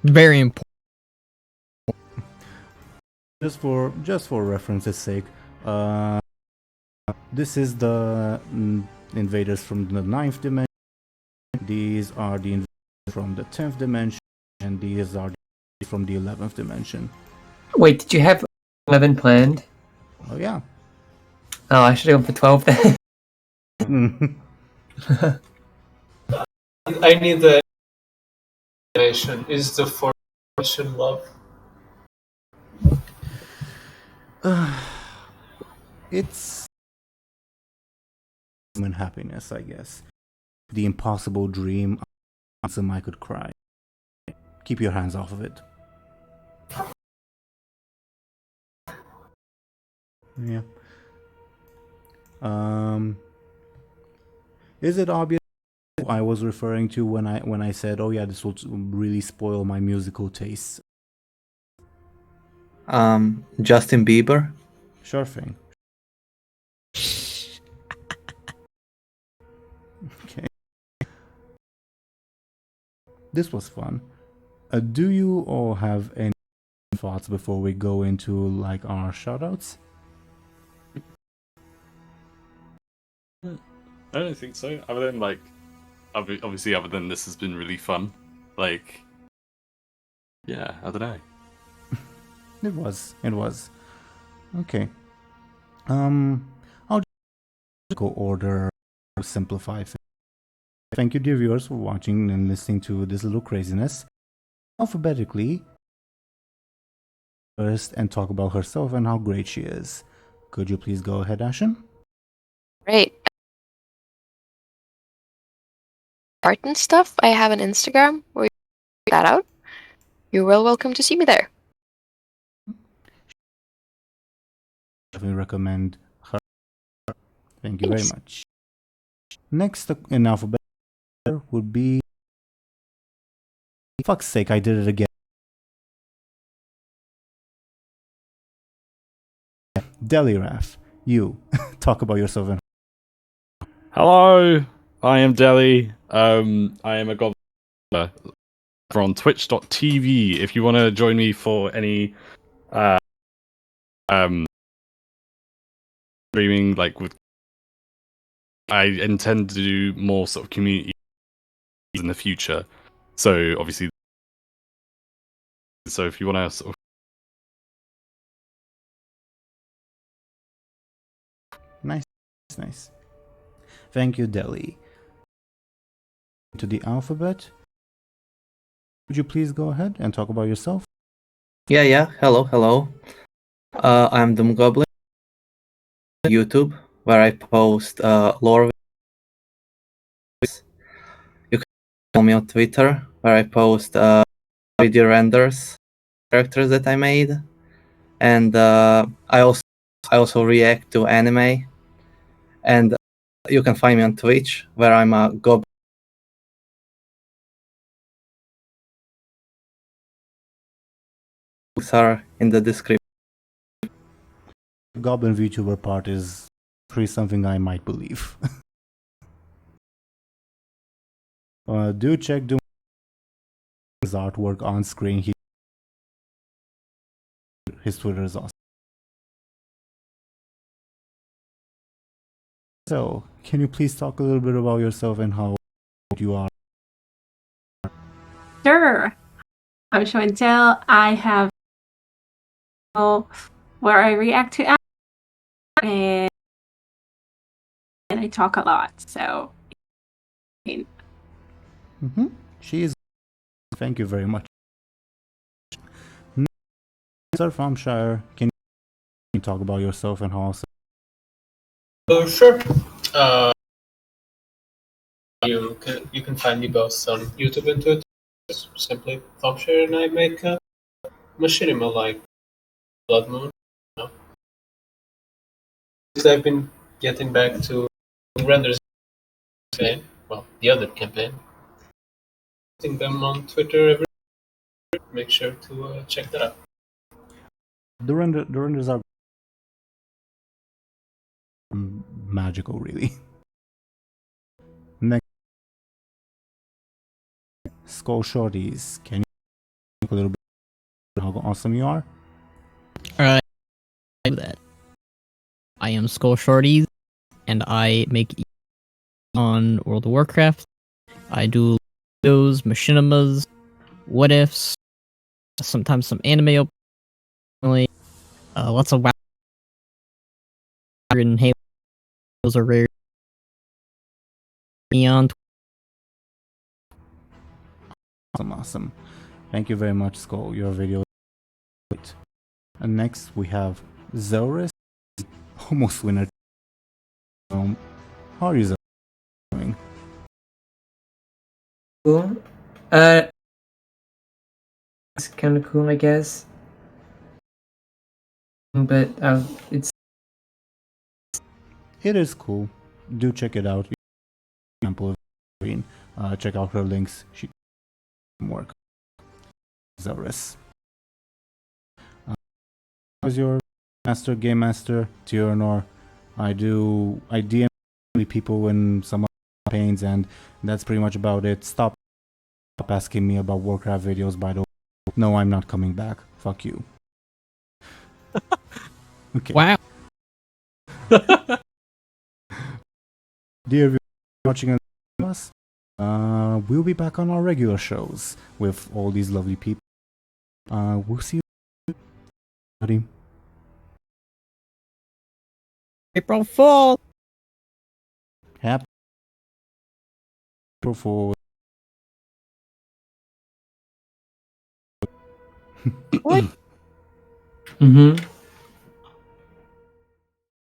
Very important.
Just for reference's sake, this is the invaders from the 9th dimension. These are the invaders from the 10th dimension, and these are from the 11th dimension.
Wait, did you have 11 planned?
Oh yeah.
Oh, I should have gone for 12 then.
I need the explanation. Is the formation love?
It's human happiness, I guess. The impossible dream. I could cry. Keep your hands off of it. Yeah. Is it obvious who I was referring to when I said, "Oh yeah, this will really spoil my musical tastes"?
Justin Bieber?
Sure thing. Okay. This was fun. Do you all have any thoughts before we go into like our shoutouts?
I don't think so. Other than like, obviously, other than this has been really fun. Like, yeah, I don't know.
It was. Okay. I'll just go order, simplify things. Thank you, dear viewers, for watching and listening to this little craziness. Alphabetically, first, and talk about herself and how great she is. Could you please go ahead, Ashen?
Right. Art and stuff. I have an Instagram where you can check that out. You're well welcome to see me there.
Definitely recommend her. Thank you
Thanks.
very much. Next in alphabet would be... Fuck's sake, I did it again. Delyarath, you. Talk about yourself and...
Hello, I am Deli. I am a goblin on twitch.tv if you want to join me for any streaming like with I intend to do more sort of community in the future. So obviously if you want to sort of
Nice. Thank you, Deli. To the alphabet. Would you please go ahead and talk about yourself?
Yeah. Hello. I'm DoomGoblin. YouTube, where I post lore. You can follow me on Twitter, where I post video renders, characters that I made, and I also react to anime. And you can find me on Twitch, where I'm a goblin. Are in the description.
Goblin VTuber part is pretty something I might believe. Do check Doom's artwork on screen. His Twitter is awesome. So, can you please talk a little bit about yourself and how you are?
Sure. I'm show and tell. I have where I react to and I talk a lot. So,
She is. Thank you very much. Sir Thompshire, can you talk about yourself and how?
Sure. You can find me both on YouTube and Twitter. Simply Thompshire, and I make machinima like Blood Moon. I've been getting back to renders campaign. Well, the other campaign. Posting them on Twitter every. Make sure to check that out.
The renders are magical, really. Next, Skoll Shorties. Can you talk a little bit about how awesome you are?
Alright, I do that. I am Skoll Shorties, and I make on World of Warcraft. I do those machinimas, what ifs, sometimes some anime openly, lots of WoW and Halo. Those are rare. Beyond.
Awesome. Thank you very much, Skoll. Your video is great. And next we have Zelris, almost winner. How are you, Zelris, doing?
Cool. It's kind of cool, I guess. But it's
It is cool. Do check it out. Example of check out her links. She can work. Zelris. How's your game master Teeironor? I DM people when someone campaigns, and that's pretty much about it. Stop asking me about Warcraft videos, by the way. No, I'm not coming back. Fuck you. Okay.
Wow.
Dear viewers watching us, we'll be back on our regular shows with all these lovely people. We'll see you, buddy.
April Fool!
Happy April Fool.
What?
mm-hmm.